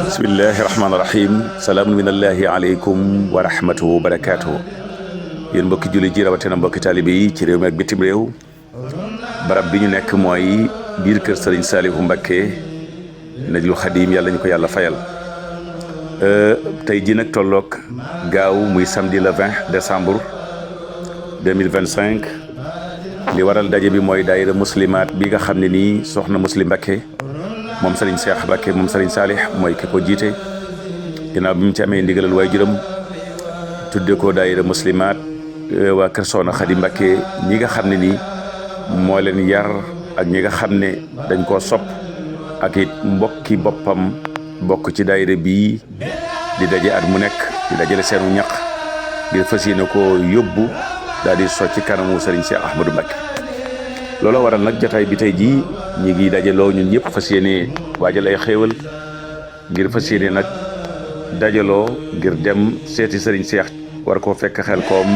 bismillahi rahmaani rahim salaamun minallahi aleykum wa rahmatuhu wa barakaatuhu yéen mbokki julli ji rawatina mbokki taalibe yi ci réew mi ak bitim réew barab bi ñu nekk mooy biir kër Serigne Saliou Mbacké Najlu Xadim yàlla ñu ko yàlla fayal tey ji nag tolloog gaaw muy samedi le 20 décembre 2025 li waral daje bi mooy daayira muslimaat bi nga xam ne nii soxna Muslim Mbacké moom Serigne Cheikh Mbacké moom Serigne Salih mooy ki ko jiite ginnaaw bi mu ci amee ndigalal waajuram tudde ko daayira muslimaat waa kër Soxna Xadi Mbacké ñi nga xam ne nii moo leen yar ak ñi nga xam ne dañ koo sopp ak it mbokki boppam bokk ci daayira bii di daje at mu nekk di dajale seenu ñaq ngir fas yéene koo yóbbu daal di socc kanamu Serigne Cheikh Ahmadou Mbacké loolu waral nag jotaay bi tey jii ñi ngi dajaloo ñun ñëpp fas yéene waajal ay xéewal ngir fas yéene nag dajaloo ngir dem seeti Serigne Cheikh war koo fekk xel koom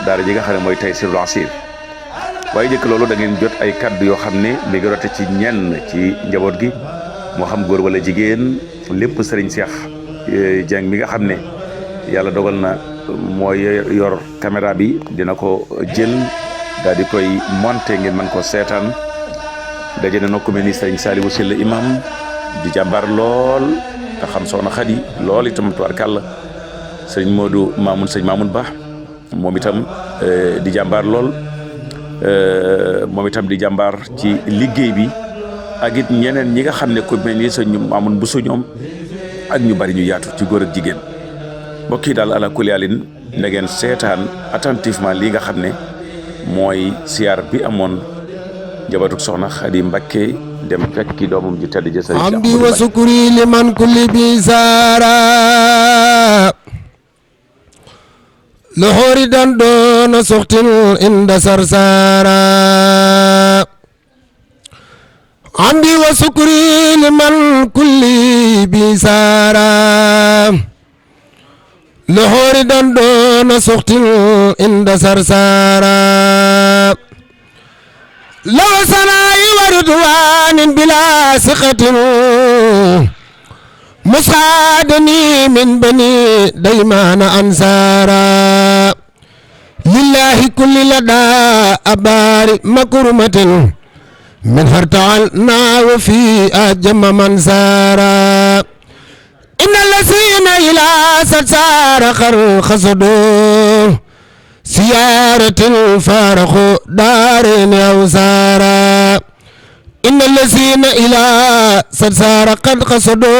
daara ji nga xam ne mooy Taysirul Asir waaye jëkk loolu da ngeen jot ay kaddu yoo xam ne mi ngi rote ci ñenn ci njaboot gi moo xam góor wala jigéen lépp Serigne Cheikh Dieng mi nga xam ne yàlla dogal na mooy yor caméra bi dina ko jël daal di koy monté ngeen mën ko seetaan daje na nokku mel ni Serigne Saliou Sylla imam di jàmbaar lool te xam soxna Xadi lool itam tubaarkàlla Serigne Modou Mamoun Serigne Mamoun Ba moom itam di jàmbaar lool moom itam di jàmbaar ci liggéey bi ak it ñeneen ñi nga xam ne ku mel ni Serigne Mamoun Bousso ñoom ak ñu bari ñu yaatu ci góor ak jigéen mbokk yi daal ala kulli alin na ngeen seetaan attentivement lii nga xam ne mooy siyaar bi amoon jabatuk soxna Xadi Mbacké dem fekki doomam ji tedd ja Serigne Cheikh amdi wa sukuri liman kulli bi sara lohori dan doona soxtin inda sarsara amdi wa sukuri liman kulli bi sara lohori dan doona soxtin inda sarsara law sanaayi wa ridwaanin bila siqatin musaadani min bani daymaana ansaara lillahi kulli ladaa abaari makrumatin min hartaal naawa fi ajama mansaara inna lasina ilaa satsaara xar xasado siyaaratin faaraxu daareeni awsaara inna lasina ilaa satsaara qad xasado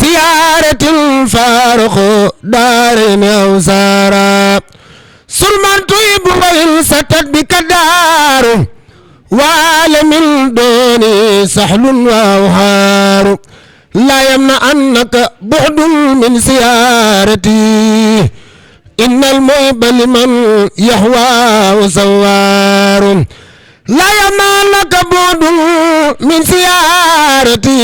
siyaaratin faaraxu daareeni awsaara sulman tuyibu wayin satat bi kadaaru waala min dooni sahlun waawhaaru laa yamna annaka bu'dun min siyaarati innal muhibba liman yahwa sawaaru laa yamna annaka bu'dun min siyaarati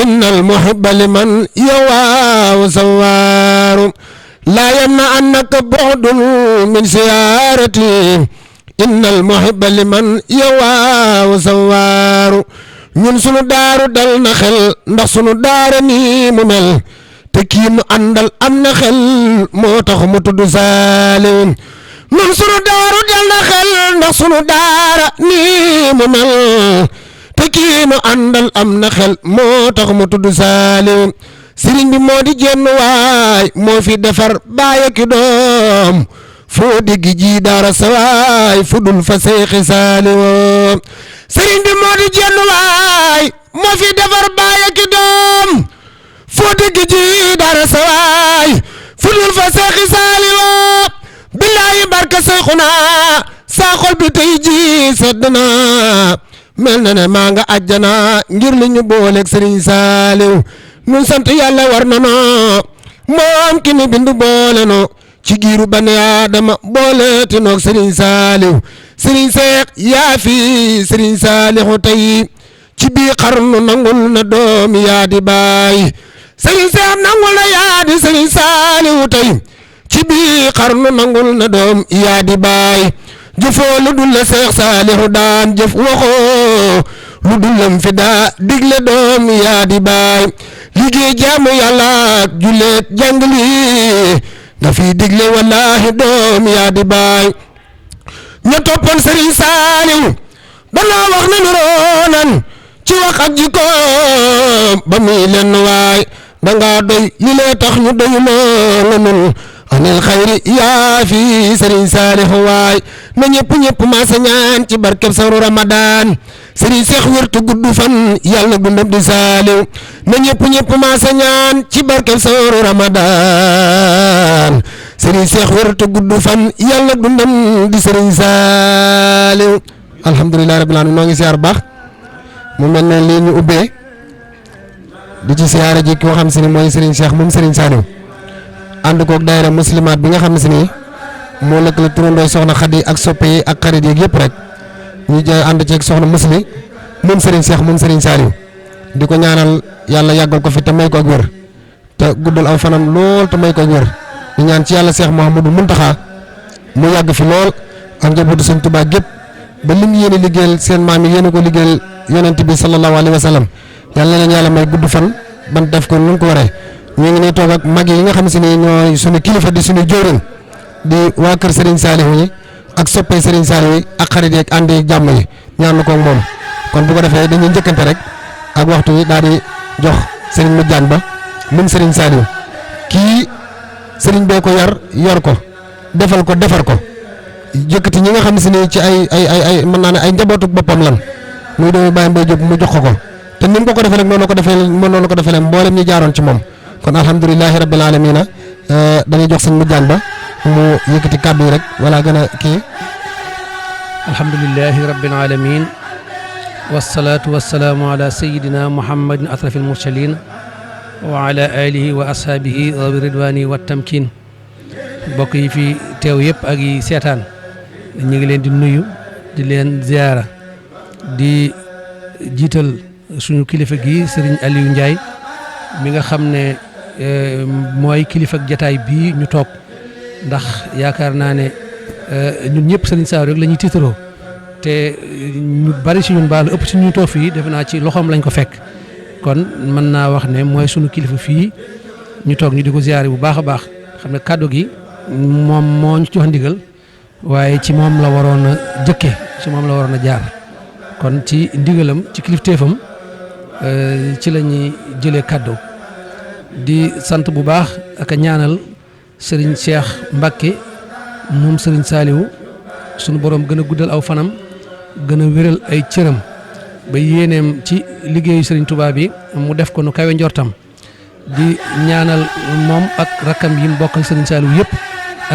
innal muhibba liman yahwa sawaaru laa yamna annaka bu'dun min siyaarati innal muhibba liman yahwa sawaaru ñun sunu daaru dal na xel ndax sunu daara nii mu mel te kii nu àndal am na xel moo tax mu tudd Saliou ñun sunu daaru dal na xel ndax sunu daara nii mu mel te kii nu àndal am na xel moo tax mu tudd Saliou sëriñ bi moo di jenn waay moo fi defar baay ki doom foo dégg ji daara sawaay fu dul fa seexi Saliou sëriñ bi moo di jenn waay moo fi defar baay ki doom foo dégg ji daara sawaay fu dul fa seexi Saliou billaahi barka Seexuna saa xol bi tey ji sedd na mel na ne maa nga àjjana ngir li ñu booleeg sëriñ Saliou nun sant yàlla war na noo moom ki ni bindu boole no ci giiru bani Adama boole te noog Serigne Saliou Serigne Cheikh yaa fi Serigne Saliou tey ci bii xarnu nangul na doomi yaa di baay Serigne Cheikh nangul na yaa di Serigne Saliou tey ci bii xarnu nangul na doom yaa di baay jëfoo lu dul la Seex Saalihu daan jëf waxoo lu dul lam fi daa digle doom yaa di baay liggéey jaamu yàlla ak julleet jàngali nga fi digle wallaahi doom yaa di baay ña toppoon Sëriñ Saaliw danaa wax na nu roonan ci wax ak jikko ba muy lenn waay danga doy li lee tax ñu doy loola nun anil xayri yaa fi Sëriñ Saalihu waay na ñëpp maasa ñaan ci barkeb saru Ramadan Sëriñ Seex wértu gudd fan yàlla dundam di saaliw na ñëpp maasa ñaan ci barkeb saru Ramadan Sëriñ Seex wértu gudd fan yàlla dundam di Sëriñ Saaliw alhamdulillahi rabbil alamin noo ngi siyaar baax mu mel ne lii ñu ubbee di ci siyaare ji koo xam si ni mooy Sëriñ Seex moom Sëriñ Saaliw ànd koog daayira muslimaat bi nga xam si ni moo lëkkale turandoo soxna Xadi ak soppe yi ak xarit yi yëpp rek ñu jë ànd ceeg soxna musli moom Sëriñ Seex moom Sëriñ Saaliw di ko ñaanal yàlla yàggal ko fi te may ko ak wér te guddal aw fanam lool te may ko ak wér di ñaan ci yàlla Seex Muhammadu Muntaxa mu yàgg fi lool ak njabootu Sëriñ Tuubaa gépp ba lim yéene liggéeyal seen maam yi yéene ko liggéeyal yonent bi sallallahu alayhi wa sallam yàlla na leen yàlla may gudd fan ban def ko nu ko waree ñu ngi nii toog ak mag yi nga xam si ni ñooy suñu kilifa di suñu jóorin di waa kër Serigne Saalihu yi ak soppee Serigne Saalihu yi ak xarit yi ak ànd yi jàmm yi ñaan na ko moom kon bu ko defee dañuy njëkkante rek ak waxtu yi daal di jox Serigne Madiane Ba moom Serigne Saalihu kii Serigne bee ko yar yor ko defal ko defar ko jëkkati ñi nga xam si ni ci ay mën naa ne ay njabootu boppam lan muy doomu bàyyi mbay jóg mu jox ko te ni mu ko defee rek noonu la ko defee mboolem ñi jaaroon ci moom kon alhamdulilahi rabbil alamina dañuy jox sëñ Madiane Ba mu yëkkati kàddu yi rek wala gën a kii alhamdulilahi rabbil alamin wasalaatu wasalaamu ala sayidina muhammadin asrafil mursalin wa ala alihi wa ashaabihi rabi ridwani wa tamkin mbokk yi fi teew yëpp ak yi seetaan ñu ngi leen di nuyu di leen ziyaara di jiital suñu kilifa gi Serigne Aliou Ndiaye mi nga xam ne mooy kilifa ak jataay bii ñu toog ndax yaakaar naa ne ñun ñëpp Serigne Saaliw rek la ñuy tiitaroo te ñu bari si ñun baalu ëpp si ñu toog fii defe naa ci loxoom lañ ko fekk kon mën naa wax ne mooy suñu kilifa fii ñu toog ñu di ko ziyaare bu baax a baax xam ne kàddu gi moom moo ñu jox ndigal waaye ci moom la waroon a jëkke ci moom la waroon a jaar kon ci ndigalam ci kilifteefam ci la ñuy jëlee kàddu di sant bu baax ak a ñaanal Serigne Cheikh Mbacké moom Serigne Saaliw sunu borom gën a guddal aw fanam gën a wéral ay cëram ba yéeneem ci liggéeyu Serigne Touba bi mu def ko nu kawe njortam di ñaanal moom ak rakkam yi mu bokkal Serigne Saaliw yëpp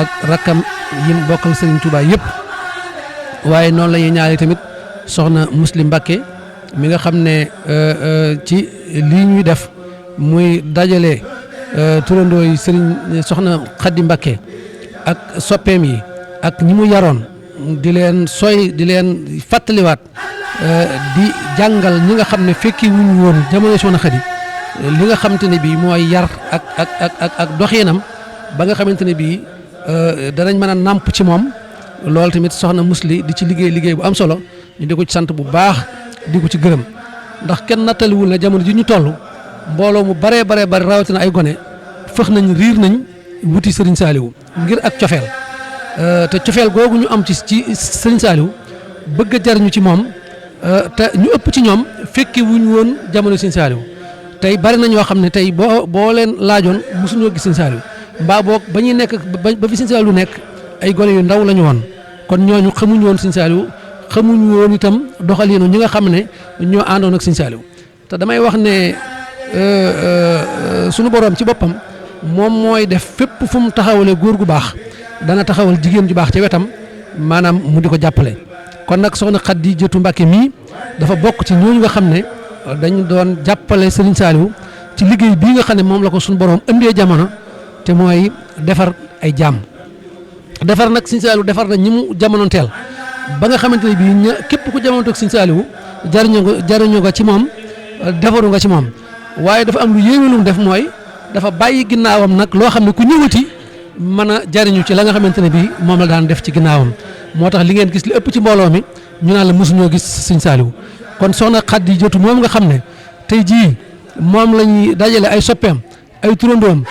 ak rakkam yi mu bokkal Serigne Touba yëpp waaye noonu la ñuy ñaanal tamit soxna Muslim Mbacké mi nga xam ne ci lii ñuy def muy dajale turandoo yi Serigne soxna Xadi Mbacké ak soppeem yi ak ñi mu yaroon di leen di leen fàttaliwaat di jàngal ñi nga xam ne fekki wuñu woon jamono soxna Xadi li nga xamante ne bii mooy yar ak doxinam ba nga xamante ne bii danañ mën a nàmp ci moom loolu tamit soxna Musli di ci liggéey bu am solo ñu di ko ci sant bu baax di ko ci gërëm ndax kenn nattaliwul ne jamono ji ñu toll mbooloo mu baree rawatina ay gone fëx nañ riir nañ wuti Serigne Saaliw ngir ak cofeel te cofeel googu ñu am ci Serigne Saaliw bëgg a jariñu ci moom te ñu ëpp ci ñoom fekki wuñ woon jamono Serigne Saaliw tey bari na ñoo xam ne tey boo leen laajoon mosuñoo gis Serigne Saaliw mbaa boog ba ñuy nekk ba fi Serigne Saaliw nekk ay gone yu ndaw la ñu woon kon ñooñu xamuñu woon Serigne Saaliw xamuñu woon itam doxaliinu ñi nga xam ne ñoo àndoon ak Serigne Saaliw te damay wax ne sunu boroom ci boppam moom mooy def fépp fu mu taxawalee góor gu baax dana taxawal jigéen ju baax ca wetam maanaam mu di ko jàppale kon nag soxna Xadi Jëtu Mbacké mii dafa bokk ci ñooñu nga xam ne dañu doon jàppale Serigne Saaliw ci liggéey bii nga xam ne moom la ko sunu boroom indee jamono te mooy defar ay jaam defar nag Serigne Saaliw defar na ñi mu jamonoonteel ba nga xamante ne bii képp ku jamonoonteel Serigne Saaliw jariñoo nga ci moom defaru nga ci moom waaye dafa am lu yéeme lu mu def mooy dafa bàyyi ginnaawam nag loo xam ne ku ñëwati mën a jariñu ci la nga xamante ne bii moom la daan def ci ginnaawam moo tax li ngeen gis li ëpp ci mbooloo mi ñu naan la mosuñoo gis sëñ Saliou kon soxna Xadijatu moom nga xam ne tey jii moom la ñuy dajale ay soppeem ay turandoom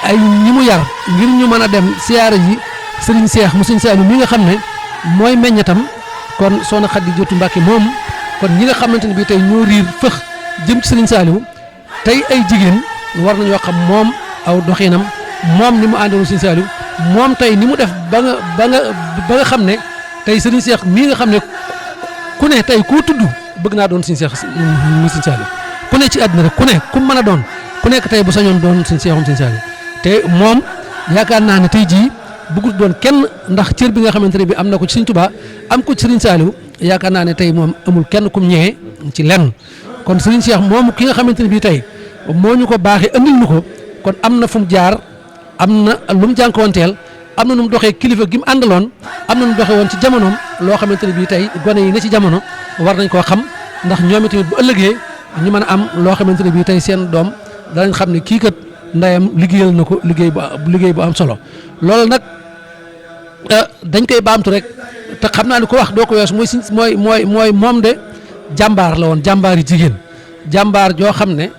ay ñi mu yar ngir ñu mën a dem siyaara ji sëriñ Seex mu sëñ Saliou mi nga xam ne mooy meññatam kon soxna Xadijatu Mbàkke moom kon ñi nga xamante ne bii tey ñoo riir fëx jëm ci sëriñ Saliou tey ay jigéen war nañoo xam moom aw doxinam moom ni mu àndoon sëriñ Saliou moom tey ni mu def ba nga xam ne tey sëriñ Seex mii nga xam ne ku ne tey koo tudd bëgg naa doon sëriñ Seex mu sëriñ Saliou ku ne ci àddina rek ku ne ku mën a doon ku nekk tey bu sañoon doon sëriñ Seexum sëriñ Saliou te moom yaakaar naa ne tey jii bëggut doon kenn ndax cër bi nga xamante ne bi am na ko ci sëriñ Tuubaa am ko ci sëriñ Saliou yaakaar naa ne tey moom amul kenn kum ñëwee ci lenn kon sëriñ Seex moom ki nga xamante ne bii tey moo ñu ko baaxee andil ñu ko kon am na fu mu jaar am na lu mu jànkoonteel am na nu mu doxee kilifa gi mu àndaloon am na nu mu doxee woon ci jamonoom loo xamante ne bii tey gone yi ne ci jamono war nañ koo xam ndax ñoom itamit bu ëllëgee ñu mën a am loo xamante ne bii tey seen doom danañ xam ne kii kat ndeyam liggéeyal na ko liggéey bu am solo loolu nag dañ koy baamtu rek te xam naa ne ko wax doo ko weesu mooy moom de jàmbaar la woon jàmbaar yi jigéen jàmbaar joo xam ne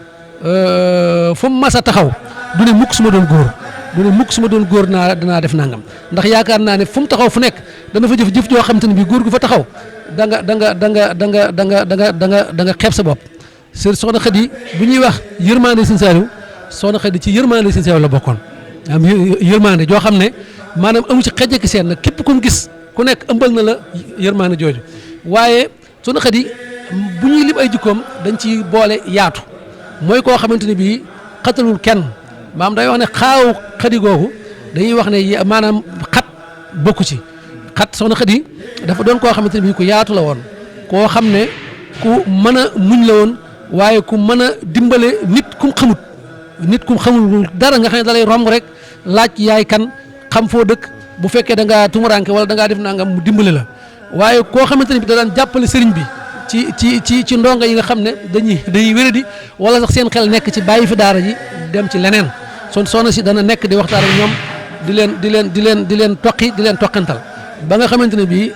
fu mu mas a taxaw du ne mukk su ma doon góor du ne mukk su ma doon góor danaa def nangam ndax yaakaar naa ne fu mu taxaw fu nekk dana fa jëf joo xam te ne bii góor gu fa taxaw da nga xeeb sa bopp. soxna Xadi bu ñuy wax yërmande sëñ Saliou soxna Xadi ci yërmande sëñ Saliou la bokkoon am yërmande joo xam ne maanaam amu ci xejjeki seen nag képp ku mu gis ku nekk ëmbal na la yërmande jooju waaye soxna Xadi bu ñuy lim ay jikkoom dañ ci boole yaatu mooy koo xamante ne bii xatalul kenn maam day wax ne xaaw Xadi googu dañuy wax ne maanaam xat bokku ci xat soxna Xadi dafa doon koo xamante ne bii ku yaatu la woon koo xam ne ku mën a muñ la woon waaye ku mën a dimbale nit kum xamul dara nga xam ne da lay romb rek laaj yaay kan xam foo dëkk bu fekkee da ngaa tumuranke wala da ngaa def nangam mu dimbale la waaye koo xamante ne bi da daan jàppale sëriñ bi ci ndongo yi nga xam ne dañuy wéradi wala sax seen xel nekk ci bàyyi fi daara ji dem ci leneen soxna si dana nekk di waxtaan ak ñoom di leen toqantal ba nga xamante ne bii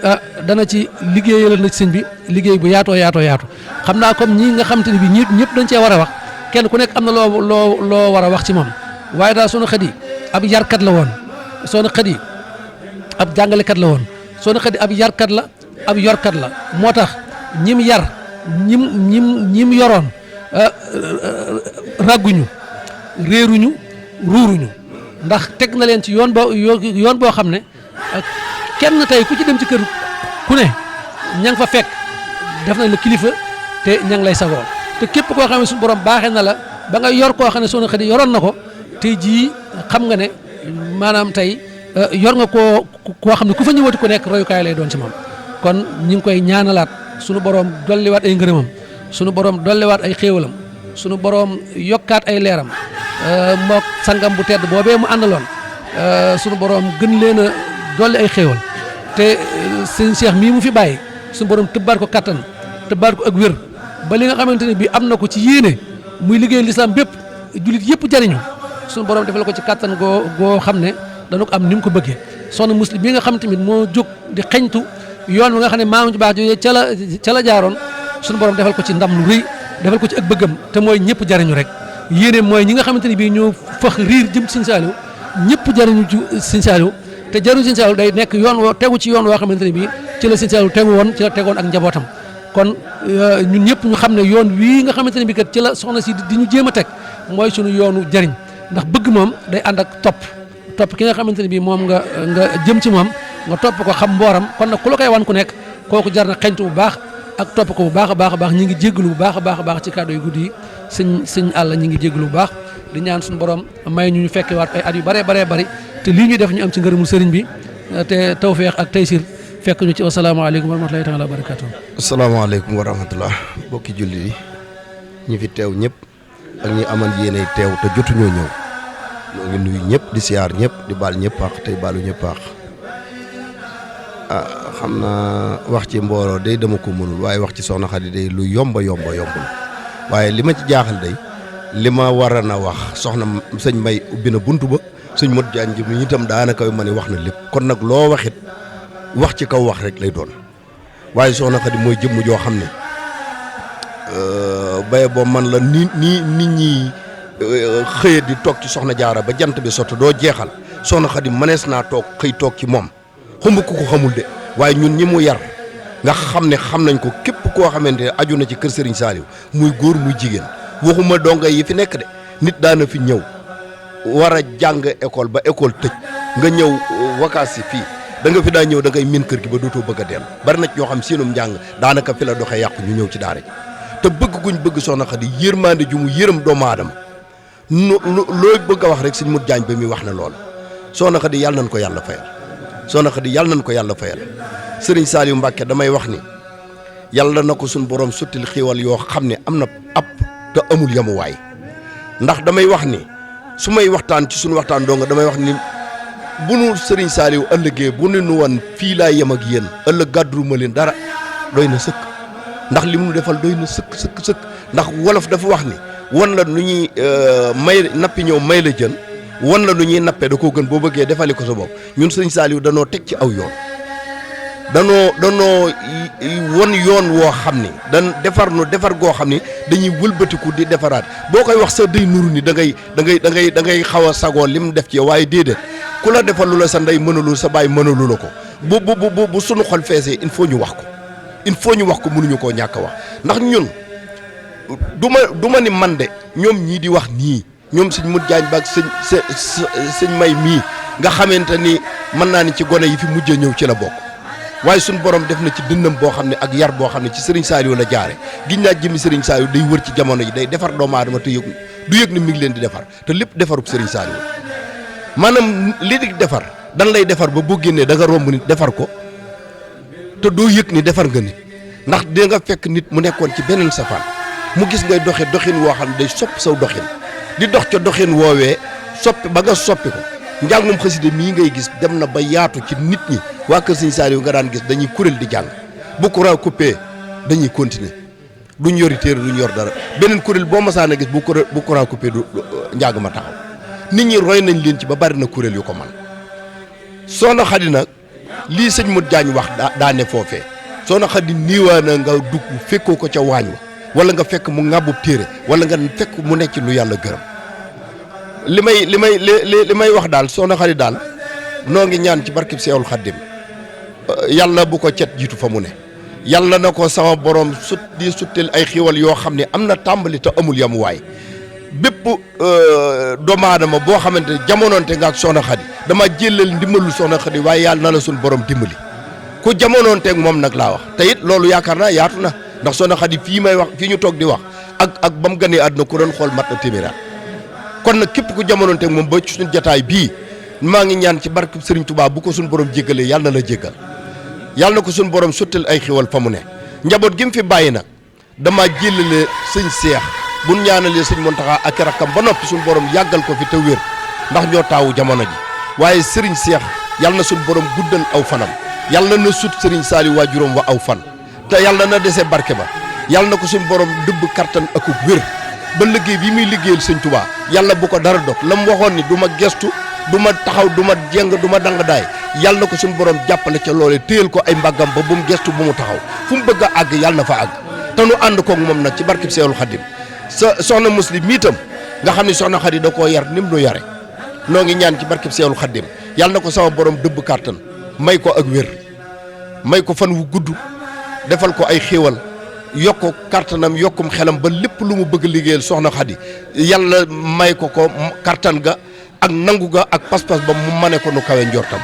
dana ci liggéeyal na ci sëñ bi liggéey bu yaatoo xam naa comme ñi nga xamante ne bii ñëpp dañ cee war a wax kenn ku nekk am na loo war a wax ci moom waaye daal soxna Xadi ab yarkat la woon soxna Xadi ab jàngalekat la woon soxna Xadi ab yarkat la ab yorkat la moo tax ñim yar ñim yoroon ragguñu réeruñu ruuruñu ndax teg na leen ci yoon boo xam ne kenn tey ku ci dem ci kër ku ne ña nga fa fekk def nañ la kilifa te ña ngi lay sagoo te képp koo xam ne suñu borom baaxee na la ba nga yor koo xam ne soxna Xadi yoroon na ko tey jii xam nga ne maanaam tey yor nga koo xam ne ku fa ñëwati ku nekk royukaay lay doon ci moom kon ñu ngi koy ñaanalaat suñu borom dolliwaat ay ngërëmam suñu borom dolliwaat ay xéewalam suñu borom yokkaat ay leeram mook sangam bu tedd boobee mu àndaloon suñu borom gën leen a dolli ay xéewal te sëñ Cheikh mii mu fi bàyyi suñu borom tëbbaat ko kattan tëbbaat ko ak wér ba li nga xamante ne bii am na ko ci yéene muy liggéey lislaam bépp jullit yëpp jariñu suñu borom defal ko ci kattan goo xam ne dana ko am ni mu ko bëggee soxna muslim bi nga xam tamit moo jóg di xeñtu yoon wi nga xam ne maam ci baax jooju ca la jaaroon suñu borom defal ko ci ndam lu rëy defal ko ci ak bëggam te mooy ñëpp jariñu rek yéene mooy ñi nga xamante ne bii ñoo fax riir jëm ci sëñ Saliou ñëpp jariñu ci sëñ Saliou te jaruñu sëñ Saliou day nekk yoon woo tegu ci yoon woo xamante ne bii ci la sëñ Saliou tegu woon ci la tegoon ak njabootam kon ñun ñëpp ñu xam ne yoon wii nga xamante ne bii kat ci la soxna si di ñu jéem a teg mooy suñu yoonu jariñ ndax bëgg moom day ànd ak topp ki nga xamante ne bii moom nga jëm ci moom nga topp ko xam mbooram kon nag ku la koy wan ku nekk kooku jar na xeñtu bu baax ak topp ko bu baax a baax ñi ngi jéggalu bu baax a baax ci kàddu yu guddi yi sëñ àll ñi ngi jéggalu bu baax di ñaan suñu borom may ñu fekke waat ay at yu baree bari te lii ñuy def ñu am ci ngërëmul sëriñ bi te tawfeex ak taysir fekk ñu ci wasalaamaaleykum wa rahmatulahi taala wa barakatuh. asalaamaaleykum wa rahmatullah bokki julli yi ñi fi teew ñëpp ak ñi amal yéenay teew te jotuñoo ñëw ñoo ngi nuyu ñëpp di siyaar ñëpp di baal ñëpp àq tey baalu ñëpp àq xam naa wax ci mbooloo day dama ko mënul waaye wax ci soxna Xadi day lu yomba waaye li ma ci jaaxal day li ma war a wax soxna sëñ Mbay ubbi na buntu ba sëñ Modou Diagne ji mi itam daanaka ma ne wax na lépp kon nag loo waxit wax ci kaw wax rek lay doon waaye soxna Xadi mooy jëmm joo xam ne baye boo man la nit ñi xëye di toog ci soxna jaara ba jant bi sotti doo jeexal soxna Xadi mënees naa toog xëy toog ci moom xumb ku ko xamul de waaye ñun ñi mu yar nga xam ne xam nañ ko képp koo xamante ne aju na ci kër Serigne Saliou muy góor muy jigéen waxuma donga yi fi nekk de nit daana fi ñëw war a jàng école ba école tëj nga ñëw vacances yi fii da nga fi daa ñëw da ngay miin kër gi ba dootoo bëgg a dellu bari na ñoo xam seenum njàng daanaka fi la doxee yàqu ñu ñëw ci daara ji te bëgg guñ bëgg soxna Xadi yërmande ju mu yërëm doomu aadama looy bëgg a wax rek sëñ Modou Diagne ba muy wax na loolu soxna Xadi yàlla nañ ko yàlla fayal soxna Xadi yàlla nañ ko yàlla fayal Serigne Saliou Mbacke damay wax ni yàlla na ko suñ borom sottil xiiwal yoo xam ne am na app te amul yamuwaay ndax damay wax ni su may waxtaan ci suñu waxtaan dong damay wax ni bu nu Serigne Saliou ëllëgee bu ne nu wan fii laa yem ak yéen ëllëg gàdduruma leen dara doy na sëkk ndax li mu defal doy na sëkk ndax wolof dafa wax ni wan la nu ñuy may nappi ñëw may la jën wan la nu ñuy nappee da koo gën boo bëggee defali ko sa bopp ñun Serigne Saliou danoo teg ci aw yoon danoo won yoon woo xam ni dan defar goo xam ni dañuy wëlbatiku di defaraat boo koy wax sa day nuru ni da ngay xaw a sagoo lim def ci yow waaye déedéet ku la defal lu la sa ndey mënalul sa baay mënalu la ko bu sunu xol feesee il faut ñu wax ko mënuñu koo ñàkk a wax ndax ñun du ma ni man de ñoom ñii di wax nii ñoom sëñ Modou Diagne baag sëñ may mii nga xamante ni mën naa ni ci gone yi fi mujjee ñëw ci la bokk waaye suñu borom def na ci dënnam boo xam ne ak yar boo xam ne ci Serigne Saliou la jaare giñ naa jëmi Serigne Saliou day wër ci jamono yi day defar doomu aadama te du yëg ni mi ngi leen di defar te lépp defarub Serigne Saliou maanaam li di defar dan lay defar ba boo génnee da nga romb nit defar ko te doo yëg ni defar nga nit ndax di nga fekk nit mu nekkoon ci beneen safaan mu gis ngay doxe doxin woo xam ne day sopp saw doxin di dox ca doxin woowee soppi ba nga soppi ko njàngum xasida mii ngay gis dem na ba yaatu ci nit ñi waa kër Serigne Saliou nga daan gis dañuy kuréel di jàng bu courant coupé dañuy continuer duñ yori téere duñ yor dara beneen kuréel boo masaan a gis bu courant coupé du njàng ma taxaw nit ñi roy nañ leen ci ba bari na kuréel yu ko man soxna Xadi nag lii sëñ Modou Diagne wax daa ne foofee soxna Xadi niiwaana nga dugg fekkoo ko ca waañ wa wala nga fekk mu ŋàbbub téere wala nga fekk mu nekk lu yàlla gërëm li may wax daal soxna Xadi daal noo ngi ñaan ci barkib Seexul Xaddim yàlla bu ko cet jiitu fa mu ne yàlla na ko sama borom suttil ay xiiwal yoo xam ne am na tàmbali te amul yamuwaay bépp doomu aadama boo xamante ne jamonoonte nga ak soxna Xadi dama jëlal ndimbalul soxna Xadi waaye yàlla na la suñ borom dimbali ku jamonoonteeg moom nag laa wax te it loolu yaakaar naa yaatu na ndax soxna Xadi fii may wax fii ñu toog di wax ak ba mu gënee àdduna ku doon xool mat na téeméer kon nag képp ku jamonoonteeg moom ba suñu jataay bii maa ngi ñaan ci barke Serigne Touba bu ko suñu borom jéggalee yàlla na la jéggal yàlla na ko suñu borom sottil ay xiwal fa mu ne njaboot gi mu fi bàyyi nag dama jëlale sëñ Seex bu ñaanalee sëñ Mountakha ak rakkam ba noppi suñu borom yàggal ko fi te wér ndax ñoo taawu jamono ji waaye Serigne Seex yàlla na suñu borom guddal aw fanam yàlla na sut Serigne Saliou waajuram wa aw fan te yàlla na dese barke ba yàlla na ko suñu borom dëbb kattan ak wér ba liggéey bi muy liggéeyal sëñ Touba yàlla bu ko dara dog la mu waxoon ni du ma gestu du ma taxaw du ma jeng du ma dang daay yàlla na ko suñu borom jàppale ca loolee téyel ko ay mbaggam ba bu mu gestu bu mu taxaw fu mu bëgg a àgg yàlla na fa àgg te nu ànd koog moom nag ci barkeb Seexul Xadim soxna muslim itam nga xam ne soxna Xadi da koo yar ni mu nu yare noo ngi ñaan ci barkeb Seexul Xadim yàlla na ko sama borom dëbb kàttan may ko ak wér may ko fan wu gudd defal ko ay xéewal yokk kàttanam yokkum xelam ba lépp lu mu bëgg liggéeyal soxna Xadi yàlla may ko kàttan ga ak nangu ga ak pas-pas ba mu mane ko nu kawe njortam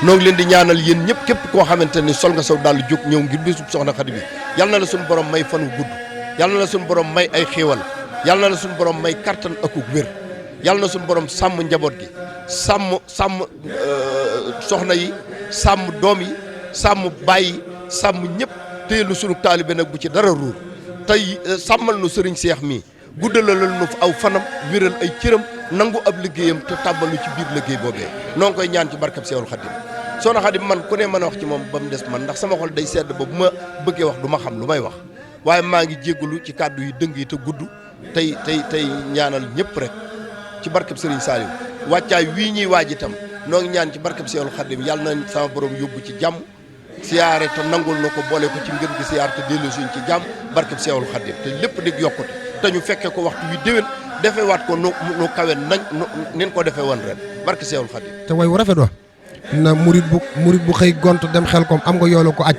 noo ngi leen di ñaanal yéen ñëpp képp koo xamante ni sol nga saw daal jóg ñëw ngir bisub soxna Xadi bi yal na la suñu borom may fan wu gudd yal na la suñu borom may ay xéewal yal na la suñu borom may kattan ak wér yal na suñu borom sàmm njaboot gi sàmm soxna yi sàmm doom yi sàmm bàyyi sàmm ñëpp téye lu sunu taalibe nag bu ci dara ruur tey sàmmal nu sëriñ Seex mii guddalalal nu fa aw fanam wéral ay cëram nangu ab liggéeyam te tàbbalu ci biir liggéey boobee noo ngi koy ñaan ci barkab Seexul Xadim soxna Xadi man ku ne mën a wax ci moom ba mu des man ndax sama xol day sedd ba bu ma bëggee wax du ma xam lu may wax waaye maa ngi jéggalu ci kàddu yi dëng yi te gudd tey ñaanal ñëpp rek ci barkab Serigne Saliou wàccaay wii ñuy waaj itam noo ngi ñaan ci barkeb Seexul Xaadim yàlla na sama borom yóbbu ci jàmm siyaare te nangul na ko boole ko ci ngën gi siyaar te dellu suñ ci jàmm barkeb Seexul Xaadim te lépp di yokkute te ñu fekke ko waxtu wi déwén defewaat ko nu kawe nañ nin ko defee woon ren barke Seexul Xaadim. te way wu rafet wa na murit bu xëy gont dem xel kom am nga yoolu ko aj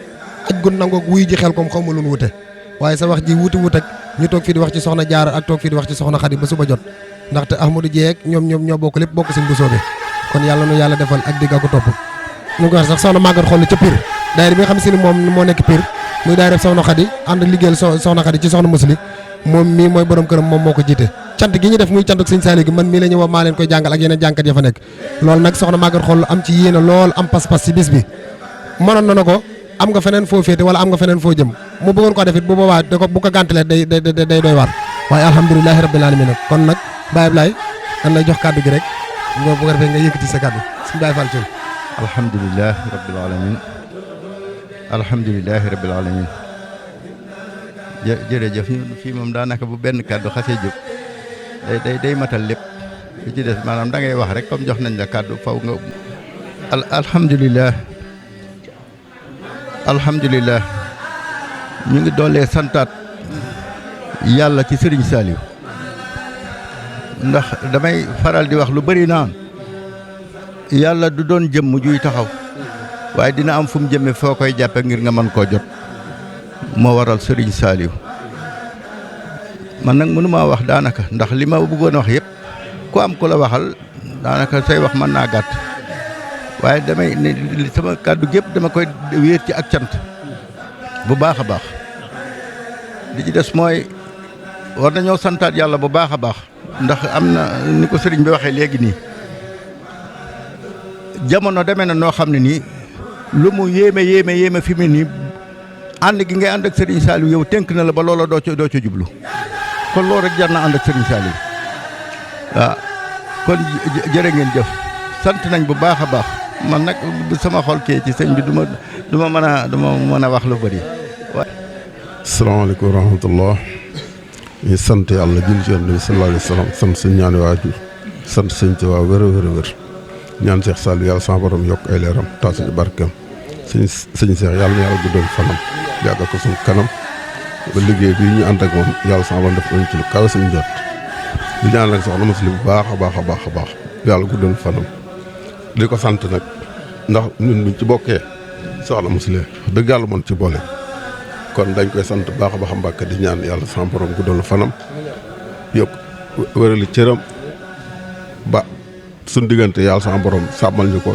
gu nangoog wuy ji xel kom xaw ma lu nu wute waaye sa wax ji wuti wut ak ñu toog fii di wax ci soxna Jaara ak toog fii di wax ci soxna Xadi ba suba jot ndaxte Ahmadou Jeeg ñoom ñoo bokk lépp bokk sëñ bu soobee kon yàlla nu yàlla defal ak digg ak topp ñu ko wax sax soxna Maguette xoll ca Pire daayira bi nga xam si ni moom moo nekk Pire muy daayira soxna Xadi ànd liggéeyal soxna Xadi ci soxna Musli moom mii mooy borom këram moom moo ko jiite cant gi ñu def muy cant ak sëñ Saliou gi man mii la ñu wax maa leen koy jàngal ak yeneen jànkat ya fa nekk loolu nag soxna Maguette xoll am ci yéene lool am pas-pas ci bis bi mënoon na ko am nga feneen foo féete wala am nga feneen foo jëm mu bëggoon ko def it bu boobaa bu ko gàntalee day doy waar waaye alhamdulilahi rabbil alamin nag kon nag Baye Ablaye dañ lay jox kàddu gi rek nga bu ko defee nga yëkkati sa kàddu suñu Baye Fall Thioune. alhamdulilahi rabbil alamin alhamdulilahi rabbil alamin jërëjëf ñun fii moom daanaka bu benn kàddu xasee jóg day matal lépp li ci des maanaam da ngay wax rek comme jox nañ la kàddu faw nga alhamdulilah ñu ngi doolee santaat yàlla ci Serigne Saliou ndax damay faral di wax lu bari naan yàlla du doon jëmm juy taxaw waaye dina am fu mu jëmme foo koy jàppe ngir nga mën koo jot moo waral Serigne Saliou man nag mënumaa wax daanaka ndax li ma bëggoon a wax yëpp ku am ku la waxal daanaka say wax mën naa gàtt waaye damay ne sama kàddu gépp dama koy wéer ci ak cant bu baax a baax li ci des mooy war nañoo santaat yàlla bu baax a baax ndax am na ni ko sëriñ bi waxee léegi nii jamono demee na noo xam ne nii lu mu yéeme fi mu nii ànd gi ngay ànd ak sëriñ Saliou yow tënk na la ba loola doo ca jublu kon loolu rek jar na ànd ak sëriñ Saliou waaw kon jërë ngeen jëf sant nañ bu baax a baax man nag sama xol kee ci sëñ bi du ma mën a wax lu bëri waaye. asalaamaaleykum wa rahmatullah ñu sant yàlla jul ci yonent bi sallallahu alayhi wa sallam sant suñ ñaani waajur sant sëñ Tuubaa wér ñaan Cheikh Saliou yàlla sama borom yokk ay leeram taas ci barkeem sëñ Cheikh yàlla na yàlla guddal fanam yàggal ko suñu kanam ba liggéey bi ñu ànd ak moom yàlla sama borom def nañ ci lu kawe suñu jot di ñaan nag soxna Musli bu baax a baax yàlla guddal fanam di ko sant nag ndax ñun buñ ci bokkee soxna Musli dëgg yàlla mën ci boole kon dañ koy sant baax a baax Mbàkke di ñaan yàlla sama borom guddal fanam yokk wérali cëram ba suñ diggante yàlla sama borom sàmmal ñu ko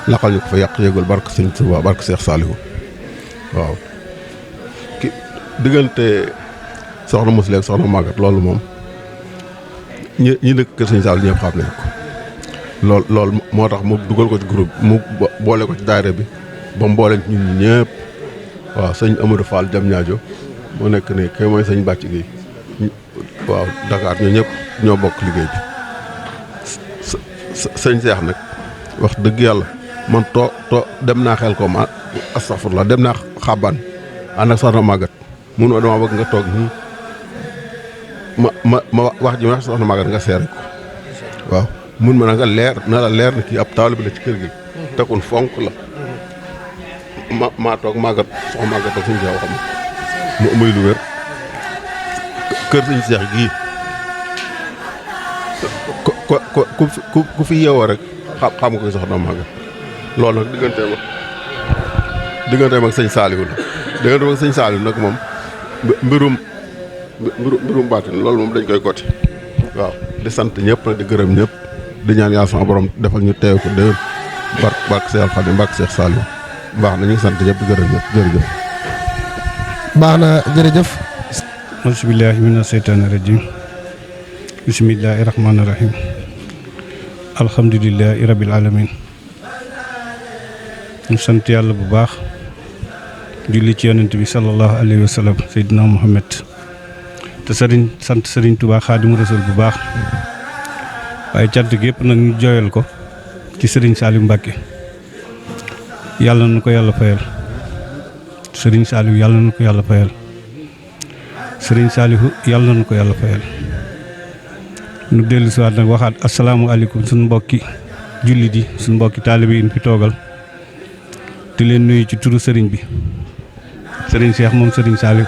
laqal ñu ko fa yàq yëgul barke Sëñ Tuubaa barke Cheikh Saliou waaw ki diggante soxna Musli ak soxna Maguette loolu moom ñi dëkk kër Sëñ Saliou ñëpp xam nañ ko loolu moo tax mu dugal ko ci groupe mu boole ko ci daayira bi ba mu boole ñun ñi ñëpp waaw sëñ Amadou Fall jam ñaajo moo nekk ne kay mooy sëñ bàcc gi waaw Dakar ñoo ñëpp ñoo bokk liggéey bi sëñ Seex nag wax dëgg yàlla man too dem naa xel ko ma astafurlah dem naa xabaan ànd ak soxna Maguette mun ma dama bëgg nga toog nii ma wax ji ma wax soxna Maguette nga seere ko waaw mun ma na nga leer na la leer na kii ab taalibe bi la ci kër gi tekun fonk la maa toog Maguette soxna Maguette ak suñu Seex xam mu muy lu wér kër suñu Seex gii ku fi yeewoo rek xam nga ko soxna Maguette loolu nag digganteem ak sëñ Saliou la digganteem ak sëñ Saliou nag moom mbirum baatin loolu moom dañ koy gotti waaw di sant ñëpp nag di gërëm ñëpp di ñaan yàlla sama borom defal ñu teew ko déwén barke Seex Xaadim barke Seex Saliou baax na ñu ngi sant ñëpp di gërëm ñëpp jërëjëf. baax na jërëjëf. auzubillahi mina seytaani rajim bismillahi rahmaani rahim alhamdulillahi rabbil alamin ñu sant yàlla bu baax julli ci yonent bi sallallahu alayhi wa sallam Seydina Muhammad te sant Sëriñ Tuubaa Xaadimu Rasuul bu baax waaye cant gi yëpp nag ñu jooyal ko ci Sëriñ Saliou Mbàkke yàlla na ko yàlla fayal Sëriñ Saliou yàlla na ko yàlla fayal Sëriñ Saliou yàlla na ko yàlla fayal nu dellu si waat nag waxaat asalaamualeykum suñu mbokki jullit yi suñu mbokki taalibe yi fi toogal di leen nuyu ci turu sëriñ bi sëriñ Cheikh moom sëriñ Saliou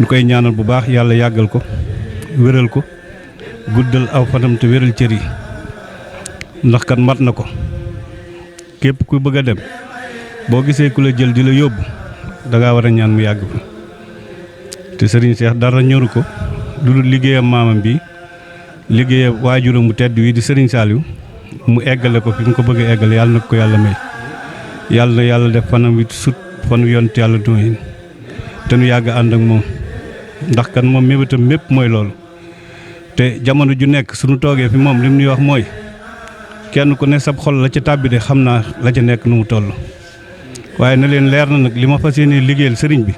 ñu koy ñaanal bu baax yàlla yàggal ko wéral ko guddal aw fanam te wéral cër yi ndax kat mat na ko képp ku bëgg a dem boo gisee ku la jël di la yóbbu da ngaa war a ñaan mu yàgg fa te sëriñ Cheikh dara ñoru ko lu dul liggéeyam maamam bi liggéeyam waajuram bu tedd wi di sëriñ Saliou mu eggale ko fi mu ko bëgg a eggale yàlla na ko yàlla may yàlla na yàlla def fanam wi sut fanu yont yàlla dooyin te nu yàgg ànd ak moom ndax kan moom mébétam mépp mooy loolu te jamono ju nekk suñu toogee fi moom li mu ñuy wax mooy kenn ku ne sab xol la ca tàbbi de xam naa la ca nekk nu mu toll waaye na leen leer na nag li ma fas yéene liggéeyal sëriñ bi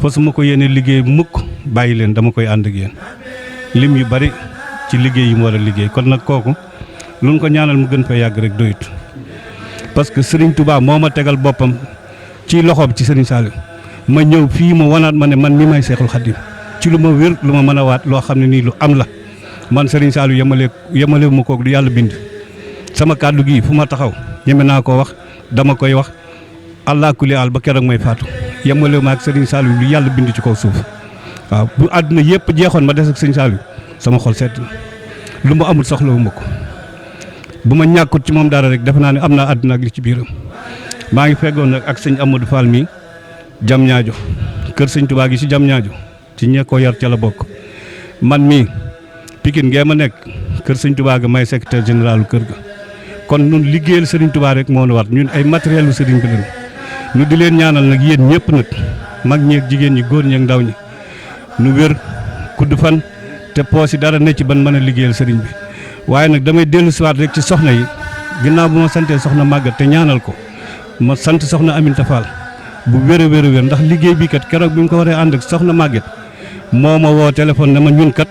fasuma ko yéene liggéey mukk bàyyi leen dama koy ànd ak yéen lim yu bari ci liggéey yi mu war a liggéey kon nag kooku lu ñu ko ñaanal mu gën fa yàgg rek doyut parce que sëriñ Touba moo ma tegal boppam ci loxoom ci sëriñ Saliou ma ñëw fii ma wanaat ma ne man mi may Seexul Xadim ci lu ma wér lu ma mën a waat loo xam ne nii lu am la man sëriñ Saliou yemale ma koog lu yàlla bind sama kàddu gi fu ma taxaw ñeme naa koo wax dama koy wax allah kulli aal ba keroog may faatu yemale ma ak sëriñ Saliou lu yàlla bind ci kaw suuf waaw bu àdduna yëpp jeexoon ma des ak sëriñ Saliou sama xol sedd na lu ma amul soxlawu ma ko bu ma ñàkkut ci moom dara rek defe naa ne am naa àdduna ak li ci biiram maa ngi feggoon nag ak sëñ Amadou Fall mi jam ñaajo kër sëñ Touba gi ci jam ñaajo ci ñe ko yar ca la bokk man mii Pikine ngee ma nekk kër sëñ Touba ga may secrétaire général kër ga kon nun liggéeyal sëriñ Touba rek moo nu war ñun ay matériel lu sëriñ bi lañu nu di leen ñaanal nag yéen ñëpp nag mag ñeeg jigéen ñi góor ñeeg ndaw ñi nu wér kudd fan te poos yi dara ne ci ban mën a liggéeyal sëriñ bi waaye nag damay dellu siwaat rek ci soxna yi ginnaaw bu ma santee soxna màggat te ñaanal ko ma sant soxna Aminta Fall bu wér a wér a wér ndax liggéey bi kat keroog bi mu ko waree ànd ak soxna màggat moo ma woo téléphone ne ma ñun kat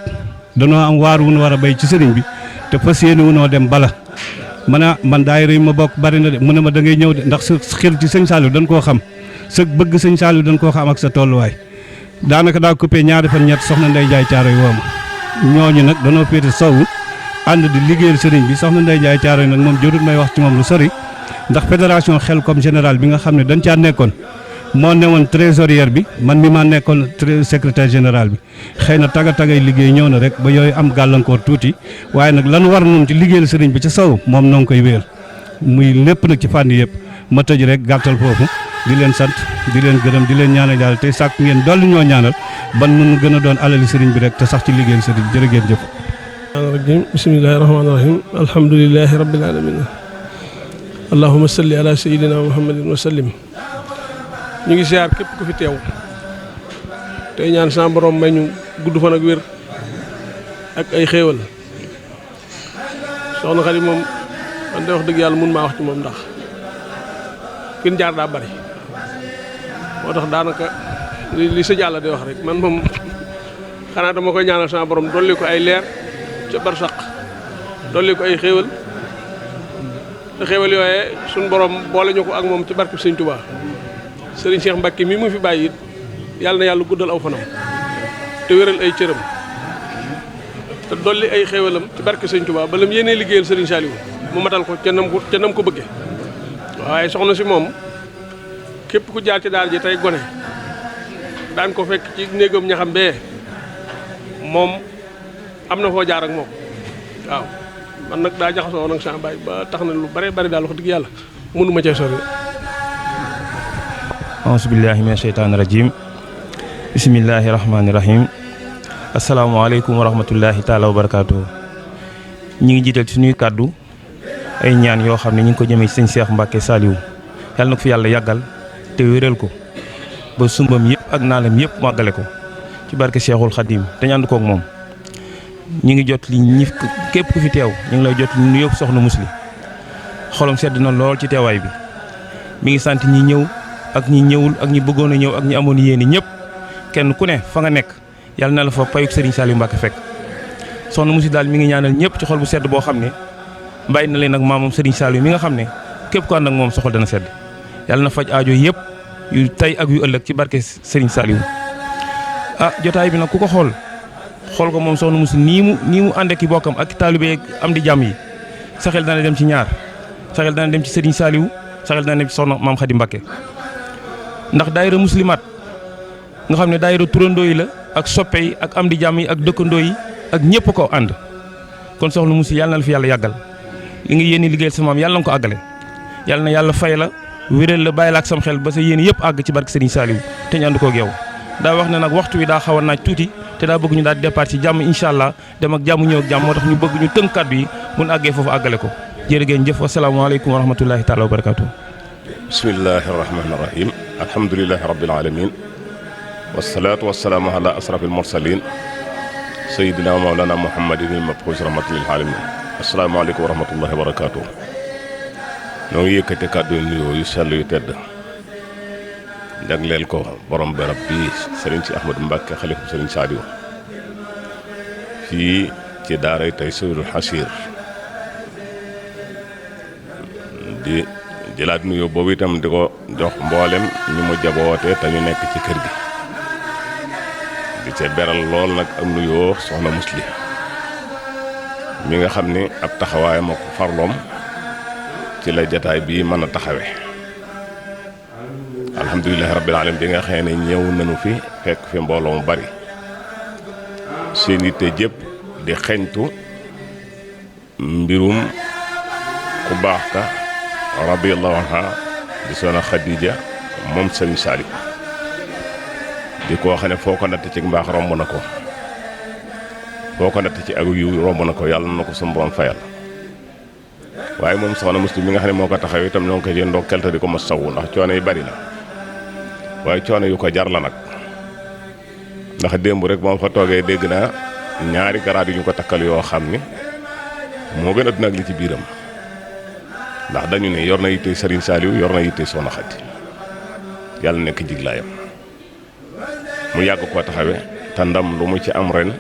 danoo am waar wu nu war a béy ci sëriñ bi te fas yéene wu noo dem bala man daayira yi ma bokk bari na de mu ne ma da ngay ñëw de ndax sa xel ci sëñ Saliou dañ koo xam sa bëgg sëñ Saliou dañ koo xam ak sa tolluwaay daanaka daa coupé ñaari fan ñett soxna Ndey Jaay Caaroy woo ma ñooñu nag danoo féete sowwu ànd di liggéeyal sëriñ bi soxna Ndey Jaay Caaroy nag moom jërut may wax ci moom lu sori ndax fédération Xelcom général bi nga xam ne dañ caa nekkoon moo newoon trésorière bi man mi maa nekkoon secrétaire général bi xëy na tagay liggéey ñëw na rek ba yooyu am gàllankoor tuuti waaye nag lan war noonu ci liggéeyal sëriñ bi ca sow moom noo ngi koy wéyal muy lépp nag ci fànn yëpp ma tëj rek gàttal foofu di leen sant di leen gërëm di leen ñaanal yàlla tey sàkk ngeen dolli ñoo ñaanal ban nu gën a doon alali sëriñ bi rek te sax ci liggéeyal sëriñ bi jërë ngeen jëf. bismillahi rahmaani rahim alhamdulilahi rabbil alamin allahumma salli ala sayyidina muhammadin wa sallim. ñu ngi siyaar képp ku fi teew tey ñaan sa borom may ñu gudd fan ak wér ak ay xéewal soxna Xadi moom man de wax dëgg yàlla mun maa wax ci moom ndax fin jaar daa bari moo tax daanaka li sa jàlla di wax rek man moom xanaa dama koy ñaanal sa borom dolli ko ay leer ca barsaq dolli ko ay xéewal te xéewal yooyee suñ borom boole ñu ko ak moom ci barke Sëñ Tuubaa sëriñ Cheikh Mbacke mii mu fi bàyyi it yàlla na yàlla guddal aw fanam te wéral ay cëram te dolli ay xéewalam ci barke sëñ Touba ba lam yéenee liggéeyal sëriñ Saliou mu matal ko ca nam ko bëgge waaye soxna si moom képp ku jaar ci daara ji tey gone daan ko fekk ci néegam ñaxam bee moom am na foo jaar ak moom waaw man nag daa jaxasoo nag sama baay ba tax na lu bare bari daal wax dëgg yàlla mënuma cee sori. aousubillahi min asheytaani rajim bisimillahi rahmaani rahim asalaamaaleykum wa rahmatullahi taala wa barakaatu. ñi ngi jiital ci suñuy kàddu ay ñaan yoo xam ne ñi ngi ko jëmee ci sëñ Cheikh Mbacke Saliou yàlla na ko fi yàlla yàggal te wéral ko ba sumbam yëpp ak naalam yëpp màggale ko ci barke Cheikhul Khadim te ñu ànd koog moom. ñi ngi jot li ñi képp ku fi teew ñu ngi lay jot li nu yëpp soxna Musli xolom sedd na lool ci teewaay bi mi ngi sant ñi ñëw ak ñi ñëwul ak ñi bëggoon a ñëw ak ñi amoon yéene ñëpp kenn ku ne fa nga nekk yàlla na la fa payuk Serigne Saliou Mbacke fekk soxna Musli daal mi ngi ñaanal ñëpp ci xol bu sedd boo xam ne bàyyi na leen ak maamam Serigne Saliou mi nga xam ne képp ku ànd ak moom soxol dana sedd yàlla na faj aajo yëpp yu tey ak yu ëllëg ci barke Serigne Saliou. ah jotaay bi nag ku ko xool xool ko moom soxna Musu nii mu ànd ak i bokkam ak taalibe am di jàmm yi sa xel dana dem ci ñaar sa xel dana dem ci Serigne Saliou sa xel dana dem ci soxna Maam Khady Mbacké ndax daayira muslimaat nga xam ne daayira turandoo yi la ak soppe yi ak am di jàmm yi ak dëkkandoo yi ak ñëpp ko ànd kon soxna Musu yàlla na la fi yàlla yàggal li nga yéene liggéeyal sa maam yàlla na ko àggale yàlla na yàlla fay la wéral la bàyyi la ak sam xel ba sa yéene yëpp àgg ci barke Serigne Saliou te ñu ànd koog yow daa wax ne nag waxtu wi daa xaw a naaj tuuti te daa bëgg ñu daal di départ ci jàmm incha allah dem ak jàmm ñëw ak jàmm moo tax ñu bëgg ñu tënk kàddu yi mun àggee foofu àggale ko jërë ngeen jëf wasalaamaaleykum wa rahmatullahi taala wa barakaatu. bismillahi rahmani rahim alhamdulilahi rabbil alamin wasalaatu wasalaamu ala asraf almursalin sayidina wa mawlana muhammadin il mabxuus rahmatan lil alamin asalaamaaleykum wa rahmatullahi wa barakaatu. ñoo ngi yëkkate kàddu yu nuyoo yu sell yu tedd jagleel ko borom barab bii Serigne si Ahmadou Mbacké xalifa Serigne Saliou fii ci daaray Taysirul Xasir di jëlaat nuyoo boobu itam di ko jox mboolem ñu mu jaboote te ñu nekk ci kër gi di ca beral lool nag am nuyoo soxna Musli mi nga xam ni ab taxawaayam ak farloom ci la jataay bii mën a taxawe alhamdulilahi rabbil alamin bi nga xëy ne ñëw nañu fi fekk fi mbooloo mu bari seen yitte jëpp di xeñtu mbirum ku baax ka radiyallahu anha di soxna Xadija moom Sëriñ Saliou di koo xam ne foo ko natt ci mbaax romb na ko foo ko natt ci ak yiw romb na ko yàlla na ko sunu borom fayal waaye moom soxna Muslim mi nga xam ne moo ko taxaw itam ñoo ngi ko jël ndokkeel te di ko ma sawu ndax coono yi bari na waaye coono yu ko jar la nag ndax démb rek moom fa toogee dégg naa ñaari garaat yu ñu ko takkal yoo xam ni moo gën a dund ak li ci biiram ndax dañu ne yor na yitte Serigne Saliou yor na yitte soxna Xadi yàlla nekk njiglaayam mu yàgg koo taxawe te ndam lu mu ci am ren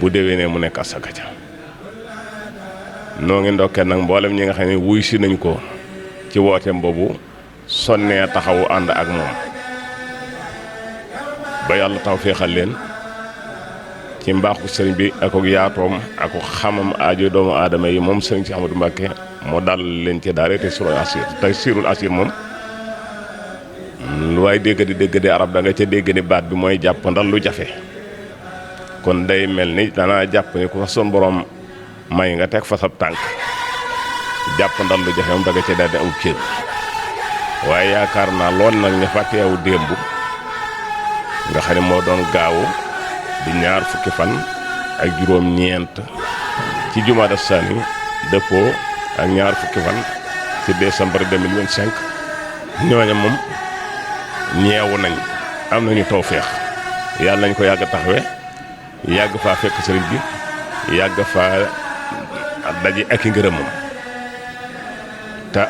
bu déwénee mu nekk asaka ca noo ngi ndokkee nag mboolem ñi nga xam ne wuy si nañ ko ci wooteem boobu sonnee taxawu ànd ak moom ba yàlla taw féexal leen ci mbaaxu sëriñ bi ak yaatoom ak xamam aajo doomu aadama yi moom sëriñ si Ahmadou Mbacké moo dal leen ci daare te Taysirul Asir moom lu waay dégg di arab da nga ca dégg ni baat bi mooy jàpp ndal lu jafe kon day mel ni danaa jàpp ni ku fa son borom may nga teg fa sab tànk jàpp ndal lu jafe moom da nga ca daal di aw cër waaye yaakaar naa lool nag ñu fa teew démb nga xam ne moo doon gaawu di ñaar fukki fan ak juróom-ñeent ci jumaada sani dëppoo ak ñaar fukki fan ci décembre 2025 ñooña moom ñeewu nañ am nañu tawféex yàlla nañ ko yàgg taxawe yàgg faa fekk sëriñ bi yàgg faa daje ak i ngërëmam te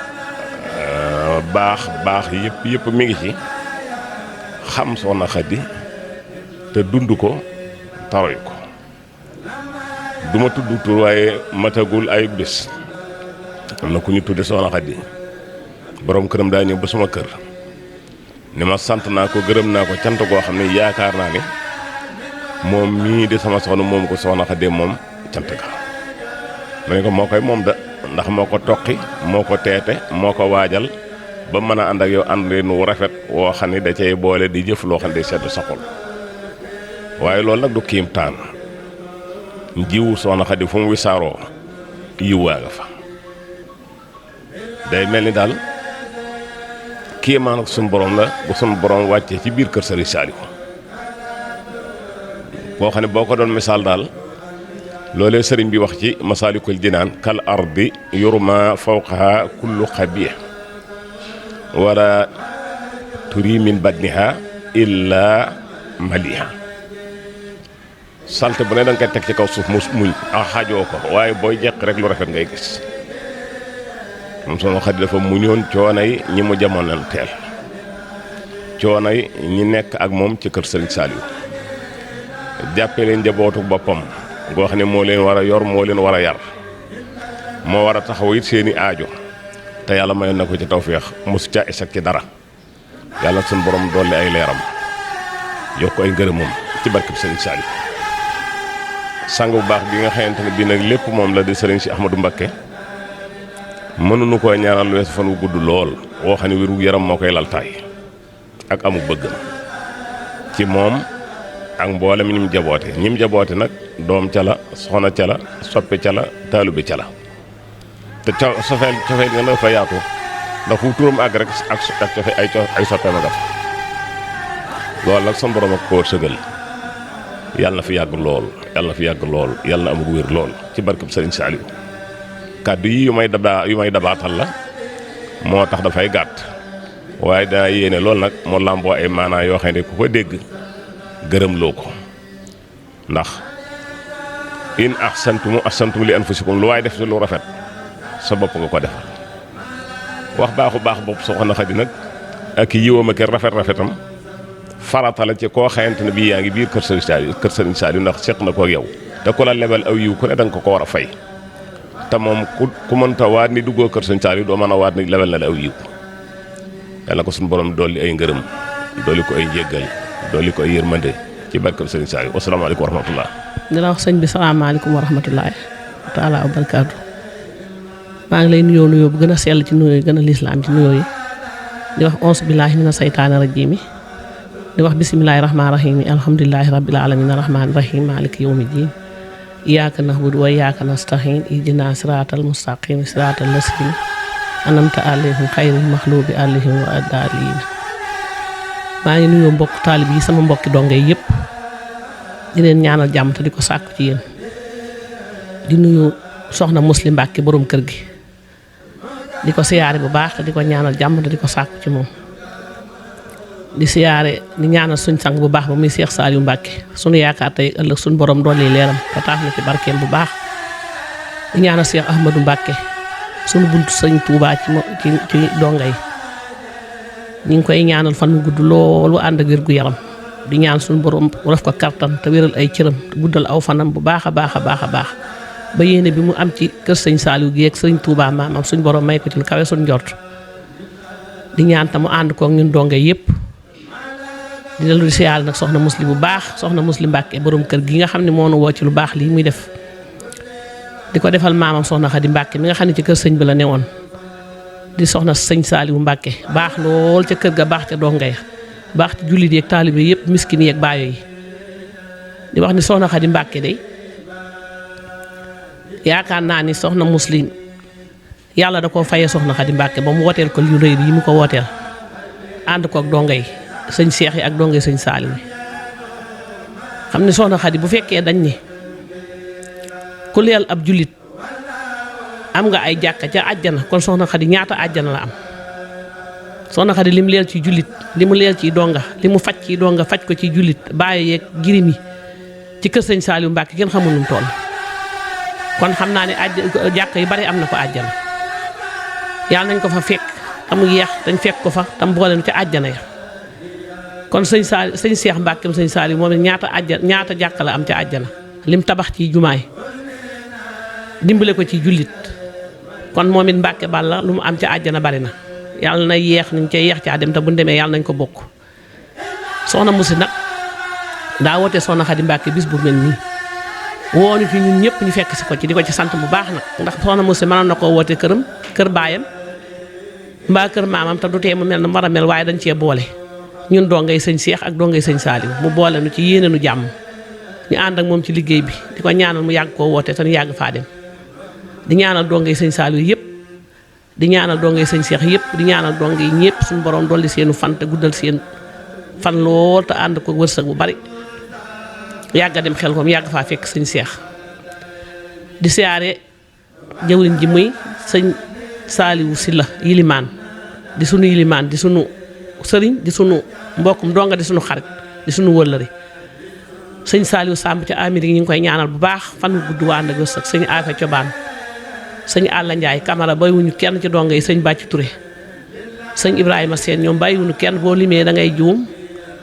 baax yëpp mi ngi ci xam soxna Xadi te dund ko taroy ko duma tudd tur waaye matagul ay bés am na ku ñu tudde soxna Xadi borom këram daa ñëw ba sama kër ni ma sant naa ko gërëm naa ko cant goo xam ne yaakaar naa ne moom mii di sama soxna moom ko soxna Xadi moom cant ga ma ne ko moo koy moom da ndax moo ko toqi moo ko teete moo ko waajal ba mën a ànd ak yow ànd nu rafet woo xam ne da cay boole di jëf loo xam ne day sedd sa xol waaye loolu nag du kiimtaan jiwu soxna Xadi fu mu wisaaroo yiwaa nga fa day mel ni daal kiimaan ak suñu borom la bu suñu borom wàccee ci biir kër Serigne Saliou boo xam ne boo ko doon misaal daal loolee sëriñ bi wax ci Masaalikul Jinaan kal ardi yurma fawqaha kullu xabiih wala turi min badniha illa maliha salte bu ne danga koy teg ci kaw suuf mu muñ a xaajoo ko waaye booy jeq rek lu rafet ngay gis moom soxna Xadi dafa muñoon coonay ñi mu jamonoon teel coonay ñi nekk ak moom ci kër Sëriñ Saliou jàppee leen njabootu boppam goo xam ne moo leen war a yor moo leen war a yar moo war a taxaw it seeni aajo te yàlla mayoon na ko ci tawféex mosu caa échec ci dara yàlla suñu borom dolli ay leeram yokk ay ngërëmam ci barkeb Sëriñ Saliou sang bu baax bi nga xamante ne bii nag lépp moom la di sëriñ si Ahmadou Mbakke mënuñu koo ñaanal lu weesu fan wu gudd lool woo xam ne wéru yaram moo koy laltaay ak amu bëgg ci moom ak mboolem ñi mu jaboote nag doom ca la soxna ca la soppe ca la taalube ca la te cofeel nga dafa yaatu ndax fu turam àgg rek ak cofe ay soppeem a nga fa loolu nag son borom ak koo sëgal yàlla na fi yàgg lool yàlla na amul wér lool ci barkeb Sëriñ Saaliw kàddu yi yu may dabaatal la moo tax dafay gàtt waaye daa yéene loolu nag moo làmboo ay maanaa yoo xam ne ku ko dégg gërëm loo ko ndax in ahsantum li anfusikum lu waaye def ci lu rafet sa bopp nga ko defal wax baax bopp soxna Xadi nag ak yiwam ak rafetam farata la ci koo xamante ne bii yaa ngi biir kër Sëriñ Saaliw ndax seq na ko ak yow te ku la lebal aw yiw ku ne da nga ko war a fay te moom ku mënta waat ni duggoo kër Sëriñ Saaliw doo mën a waat ni lebal na la aw yiw yàlla ko suñu borom dolli ay ngërëm dolli ko ay njéggal dolli ko ay yërmande ci barkeb Sëriñ Saaliw wasalaamaaleykum wa rahmatullah. di la wax sëñ bi salaamaaleykum wa rahmatullahi taala wa barakaatu. maa ngi lay nuyoo bu gën a sell ci nuyoo yi gën a lislaam ci nuyoo yi di wax auzu billaahi mina saytaani rajiim di wax bismillaahi rahmaani rahiim alhamdulillaahi rabbil aalamiin rahmaani rahiim maaliki yawmi diin iyyaaka na'budu wa iyyaaka nasta'iin ihdinaa siraatal mustaqiim siraatal laziina an'amta alayhim xayril maxluubi alayhim wa daalliin. maa ngi nuyoo mbokk taalib yi sama mbokki donge yëpp di leen ñaanal jàmm te di ko sàkku ci yéen di nuyu soxna Muslim Mbàkke borom kër gi di ko siyaare bu baax te di ko ñaanal jàmm te di ko sàkku ci moom di siyaare di ñaanal suñ sang bu baax ba muy Seex Saaliw Mbàkke sunu yaakaar tey ëllëg suñ borom dolli leeram te taaf na ci barkeem bu baax di ñaanal Seex Ahmadou Mbàkke sunu buntu sëñ Tuubaa ci donga yi ñu ngi koy ñaanal fan mu gudd loolu ànd ak wér gu yaram di ñaan suñu borom def ko kartan te wéral ay cëram te guddal aw fanam bu baax a baax ba yéene bi mu am ci kër sëñ Saaliw gi ak sëñ Tuubaa maamam suñu borom may ko ci lu kawe suñu njort di ñaan te mu ànd kook ñun donge yëpp di dellu di siyaal nag soxna Muslim bu baax soxna Muslim Mbàkke borom kër gi nga xam ne moo nu woo ci lu baax lii muy def di ko defal maamam soxna Xadi Mbàkke mi nga xam ne ci kër sëñ bi la newoon di soxna sëñ Saaliw Mbàkke baax lool ca kër ga baax ca donga ya baax ci jullit yi ak taalibe yëpp miskin yi ak baayo yi di wax ni soxna Xadi Mbàkke day yaakaar naa ni soxna Muslim yàlla da koo fayee soxna Xadi Mbàkke ba mu wooteel ko lu rëy yi mu ko wooteel ànd ko ak donga yi sëñ Seex yi ak donga yi sëñ Saaliw yi xam ni soxna Xadi bu fekkee dañ ni ku leel ab jullit am nga ay jàkka ca àjjana kon soxna Xadi ñaata àjjana la am soxna Xadi li mu leel ci jullit li mu leel ci donga li mu faj ci donga faj ko ci jullit bàyyi yeeg girim yi ci kër sëñ Saaliw Mbàkke kenn xamul nu mu toll kon xam naa ne jàkka yu bari am na ko àjjana yàlla nañ ko fa fekk tam yeex dañ fekk ko fa tam boole ca àjjana ya kon sëñ Seex Mbàkke sëñ Saaliw moom ñaata jàkka la am ca àjjana lim tabax ci jumaay dimbale ko ci jullit kon moom it Mbàkke Balla lu mu am ca àjjana bari na yàlla na yeex nañ ca yeex caa dem te bu ñu demee yàlla nañ ko bokk soxna Musi nag daa woote soxna Xadi Mbàkke bis bu mel nii woonu ci ñun ñëpp ñu fekk si ko ci di ko ci sant bu baax nag ndax soxna Musi mënoon na koo woote këram kër baayam mbaa kër maamam te du tee mu mel na war a mel waaye dañ cee boole ñun dongay sëñ Seex ak dongay sëñ Saaliw mu boole nu ci yéene nu jàmm ñu ànd ak moom ci liggéey bi di ko ñaanal mu yàgg koo woote te ñu yàgg faa dem di ñaanal dongay sëñ Saaliw yëpp di ñaanal dongay sëñ Seex yëpp di ñaanal dongay ñëpp suñu borom dolli seenu fan te guddal seen fan lool te ànd ko wërsëg bu bari yàgg a dem xel kom yàgg faa fekk sëñ Seex di siyaare jëwriñ ji muy sëñ Saaliwu Silla yilimaan di sunu yilimaan di sunu sëriñ di sunu mbokkum donga di sunu xarit di sunu wëllëri sëñ Saaliwu Sàmb ca Amérique ñu ngi koy ñaanal bu baax fan wu gudd waa ànd ak wërsëg sëñ Afe Cobaan sëñ Alla Njaay Kamara bàyyiwuñu kenn ci donga yi sëñ Bàcci Ture sëñ Ibrahima Seen ñoom bàyyiwuñu kenn boo limee da ngay juum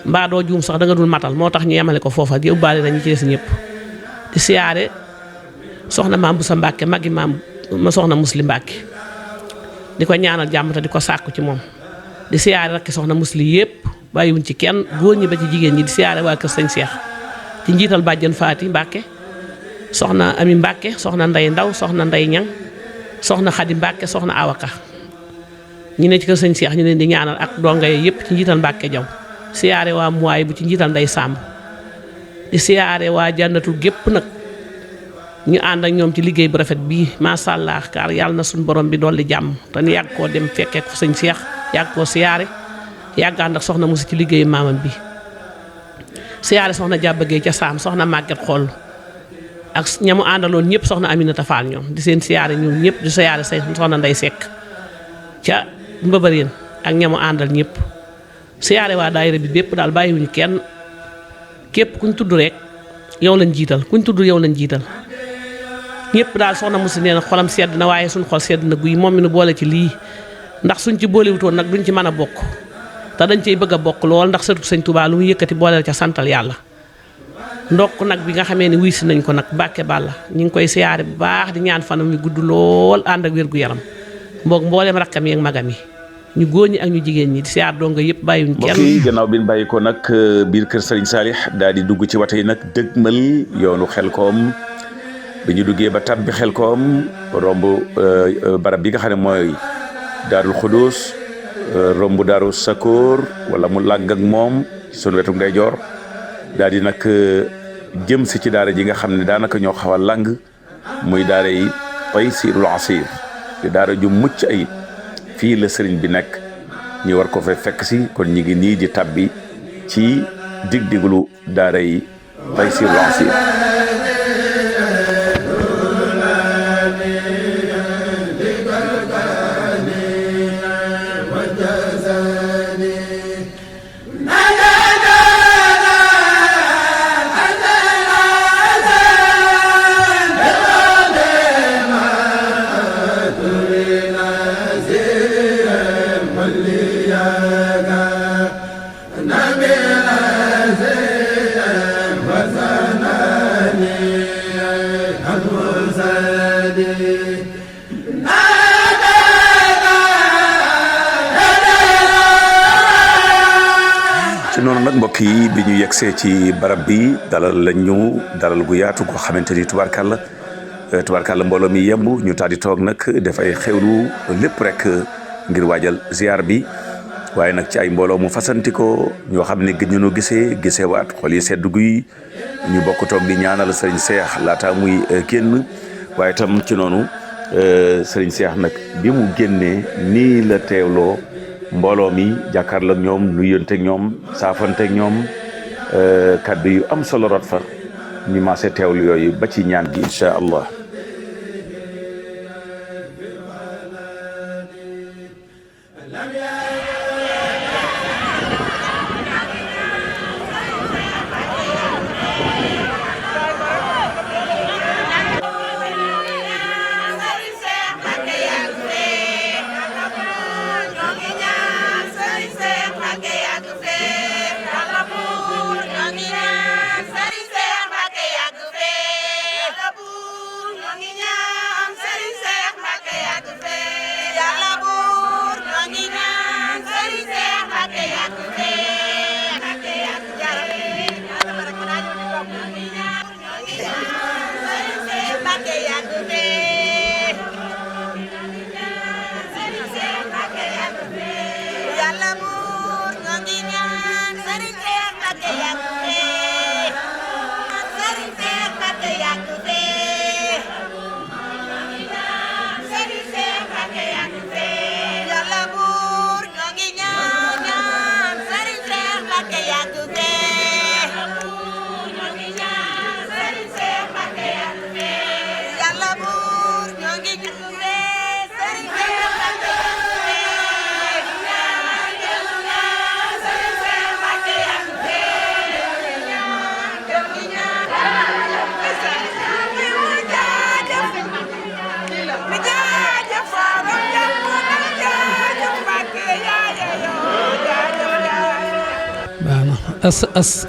mbaa doo juum sax da nga dul matal moo tax ñu yemale ko foofa di ubbaale nañu ci des ñëpp di siyaare soxna maam bu sa Mbàkke magi maam ma soxna Muslim Mbàkke di ko ñaanal jàmm te di ko sàkku ci moom di siyaare rakki soxna Muslim yëpp bàyyiwuñ ci kenn góor ñi ba ci jigéen ñi di siyaare waa kër sëñ Seex ci njiital bàjjen Faati Mbàkke soxna Ami Mbàkke soxna Ndey Ndaw soxna Ndey Ñang soxna Xadi Mbàkke soxna Awaka ñu ne ci kër sëñ Cheikh ñu leen di ñaanal ak donga yëpp ci njiital Mbàkke Jaw siyaare waa Muwaay bu ci njiital Ndey Sàmb di siyaare waa jànnatul gépp nag ñu ànd ak ñoom ci liggéey bu rafet bii macha allah kaar yàlla na suñu borom bi dolli jàmm te ñu yàgg koo dem fekkee ko sëñ Cheikh yàgg koo siyaare yàgg ànd ak soxna Musi ci liggéeyu maamam bi siyaare soxna jàbbagee ca saam soxna màgget xool ak ñamu àndaloon ñëpp soxna Aminata Fall ñoom di seen siyaare ñoom ñëpp di siyaare say soxna Ndey Sekk ca mbëbëreen ak ñamu àndal ñëpp siyaare waa daayira bi bépp daal bàyyiwuñu kenn képp kuñ tudd rek yow lañ jiital kuñ tudd yow lañ jiital ñëpp daal soxna Musi nee na xolam sedd na waaye suñ xol sedd na guy moom mi nu boole ci lii ndax suñ ci boolewutoon nag duñ ci mën a bokk te dañ cey bëgg a bokk lool ndax sëtu sëñ Tuubaa lu mu yëkkati booleel ca santal yàlla ndokk nag bi nga xamee ne wuy si nañ ko nag Mbàkke Bàlla ñu ngi koy siyaare bu baax di ñaan fanam yu gudd lool ànd ak wér-gu-yaram mboog mbooleem rakkam yi ak magam yi ñu góor ñi ak ñu jigéen ñi di siyaar donga yëpp bàyyiwuñ kenn. mbokk yi gannaaw bi ñu bàyyi ko nag biir kër Serigne Saalix daal di dugg ci wata yi nag dëgmal yoonu Xelkom bi ñu duggee ba tabbi Xelkom romb barab bi nga xam ne mooy Daarul Xudoos romb Daaru Sakoor wala mu làgg ak moom sunu wetu ndeyjoor daal di nag jëm si ci daara ji nga xam ne daanaka ñoo xaw a làng muy daara yi Taysirul Asir di daara ju mucc ayib fii la sëriñ bi nekk ñu war ko fa fekk si kon ñi ngi nii di tabbi ci dig-diglu daara yi Taysirul Asir noonu nag mbokk yi bi ñu yegsee ci barab bi dalal lañ ñu dalal gu yaatu goo xamante ni tubaarkàlla mbooloo mi yemb ñu taal di toog nag dafay xewlu lépp rek ngir waajal ziar bi waaye nag ci ay mbooloo mu fasanti ko ñoo xam ne gëj ñu gisee waat xol yi sedd guy ñu bokk toog di ñaanal sëriñ Seex laata muy génn waaye tam ci noonu sëriñ Seex nag bi mu génnee nii la teewloo mbooloo mi jàkkaarloo ak ñoom nuyonteeg ñoom saafanteeg ñoom kaddu yu am solo rot fa ñu maase teewlu yooyu ba ci ñaan gi incha allah.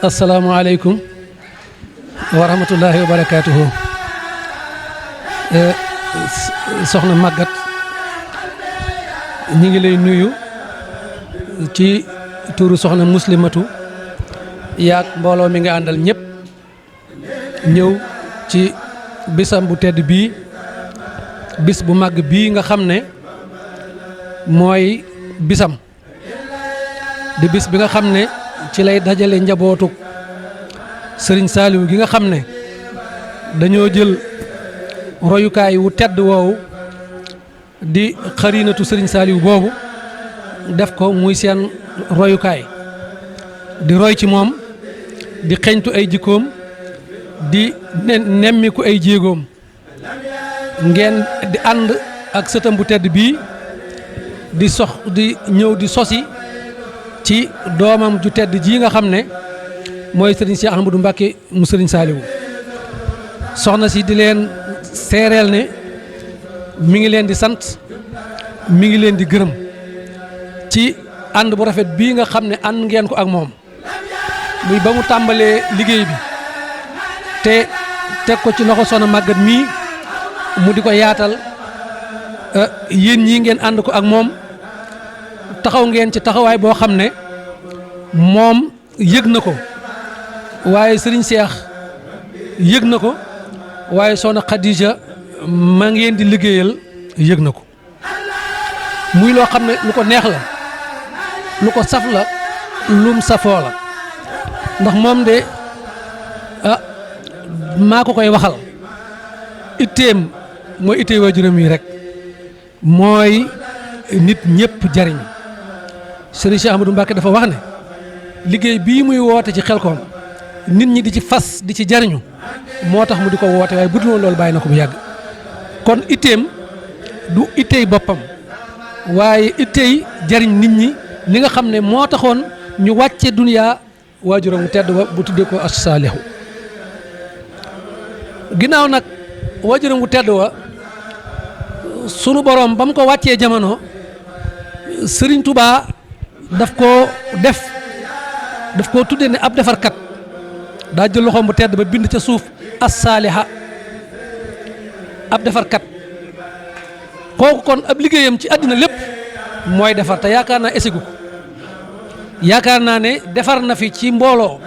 asalaamaaleykum wa rahmatullahi wa barakaatuhu soxna Magat ñi ngi lay nuyu ci turu soxna muslimatu yaag mbooloo mi nga àndal ñëpp ñëw ci bisam bu tedd bii bis bu màgg bii nga xam ne mooy bisam di bis bi nga xam ne ci lay dajale njabootu sëriñ Saaliw gi nga xam ne dañoo jël royukaay wu tedd woowu di xarinatu sëriñ Saaliw boobu def ko muy seen royukaay di roy ci moom di xeñtu ay jikkoom di nemmiku ay jéegoom ngeen di ànd ak sëtam bu tedd bii di ñëw di sosi ci doomam ju tedd ji nga xam ne mooy sëriñ Cheikh Ahmadou Mbacké mu sëriñ Saaliwu soxna si di leen seereel ne mi ngi leen di sant mi ngi leen di gërëm ci ànd bu rafet bii nga xam ne ànd ngeen ko ak moom muy ba mu tàmbalee liggéey bi te teg ko ci loxo Soxna Màggat mii mu di ko yaatal yéen ñii ngeen ànd ko ak moom taxaw ngeen ci taxawaay boo xam ne moom yëg na ko waaye sëriñ Cheikh yëg na ko waaye Soxna Khadija ma ngeen di liggéeyal yëg na ko muy loo xam ne lu ko neex la lu ko saf la lum safoo la ndax moom de maa ko koy waxal itteem mooy ittee waajuram yi rek mooy nit ñëpp jariñ sëriñ Cheikh Ahmadou Mbacké dafa wax ne liggéey bii muy woote ci Xelkom nit ñi di ci fas di ci jariñu moo tax mu di ko woote waaye bu dul woon loolu bàyyi na ko bu yàgg kon itteem du itteey boppam waaye itteey jariñ nit ñi li nga xam ne moo taxoon ñu wàcce duniyaa waajuram bu tedd ba bu tuddee ko as-Saalihu ginnaaw nag waajuram bu tedd wa sunu boroom ba mu ko wàccee jamono Sëriñ Tubaa daf koo tuddee ne ab defarkat daa jël loxoom bu tedd ba bind ca suuf as-Saaliha ab defarkat kooku kon ab liggéeyam ci àddina lépp mooy defar te yaakaar naa esigu ko yaakaar naa ne defar na fi ci mbooloo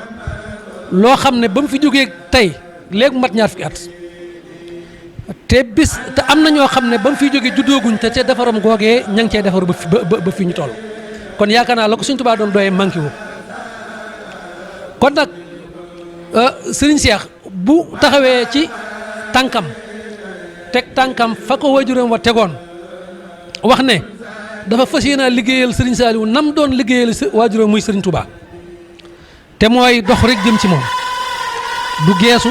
loo xam ne ba mu fi jógee tey léegi mat ñaar fukki at te am na ñoo xam ne ba mu fiy jógee juddooguñ te ca defaram googee ña ngi cee defar ba fi ñu toll kon yaakaar naa la ko Sëriñ Tuubaa doon doyee manqué wu kon nag Sëriñ Cheikh bu taxawee ci tànkam teg tànkam fa ko waajuram wa tegoon wax ne dafa fas yéene liggéeyal Sëriñ Saaliwu nam doon liggéeyal waajuram muy Sëriñ Tuubaa te mooy dox rek jëm ci moom du geesu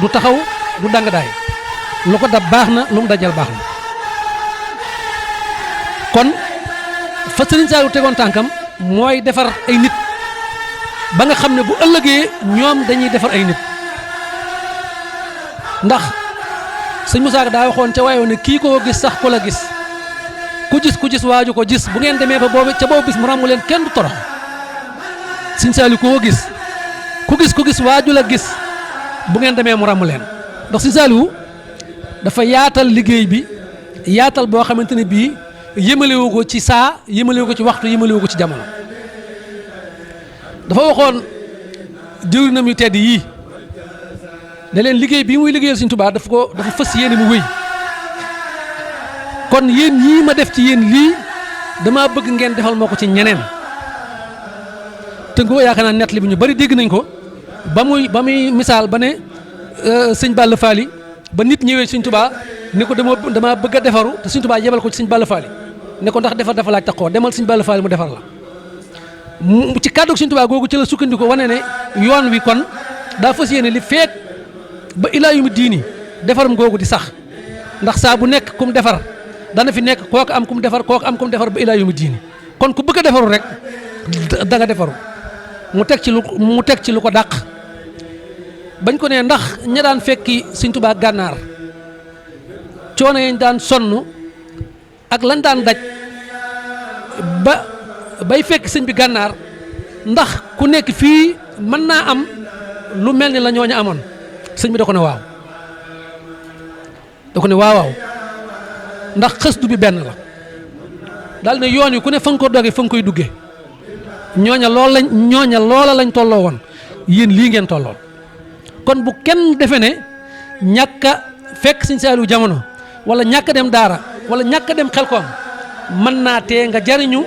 du taxaw du dangadaay lu ko dab baax na lu mu dajal baax na kon fa Sëriñ Saaliwu tegoon tànkam mooy defar ay nit ba nga xam ne bu ëllëgee ñoom dañuy defar ay nit ndax sëñ Musaa Ka daa waxoon ca waayoo ne kii koo gis sax ku la gis ku gis waaju ko gis bu ngeen demee ba boobu ca boobu bis mu ràmmu leen kenn du torox Sëriñ Saaliwu koo gis ku gis waaju la gis bu ngeen demee mu ràmmu leen ndax Sëriñ Saaliwu dafa yaatal liggéey bi yaatal boo xamante ne bii yëmalewu ko ci saa yëmalewu ko ci waxtu yëmalewu ko ci jamono dafa waxoon jëwrinam yu tedd yii ne leen liggéey bii muy liggéeyal Sëriñ Tuubaa dafa fas yéene mu wéy kon yéen ñii ma def ci yéen lii dama bëgg ngeen defal moo ko ci ñeneen te nga ko yaakaar naa nett li bi ñu bari dégg nañ ko ba muy misaal ba ne sëñ Balla Faali ba nit ñëwee Sëriñ Tuubaa ne ko dama bëgg a defaru te Sëriñ Tuubaa yebal ko ci sëñ Balla Faali ne ko ndax defar dafa laaj taxoo demal sëñ Balla Faali mu defar la ci kàddu Sëriñ Tuubaa googu ci la sukkandiku wane ne yoon wi kon daa fas yéene li feek ba ilaa yu mu diini defaram googu di sax ndax saa bu nekk kum defar dana fi nekk kooku am kum defar ba ilaa yu mu diini kon ku bëgg a defaru rek da nga defaru mu teg ci lu ko dàq bañ ko ne ndax ña daan fekki Sëriñ Tuubaa gànnaar coono yañ daan sonn ak lan daan daj bay fekk sëñ bi gànnaar ndax ku nekk fii mën naa am lu mel ni la ñooñu amoon sëñ bi da ko ne waaw ndax xëstu bi benn la daal ne yoon wi ku ne fa nga ko doge fa nga koy duggee ñooña loola lañ tolloo woon yéen lii ngeen tolloon kon bu kenn defe ne ñàkk a fekk sëñ Saaliw jamono wala ñàkk a dem daara wala ñàkk a dem Xelkom mën naa tee nga jariñu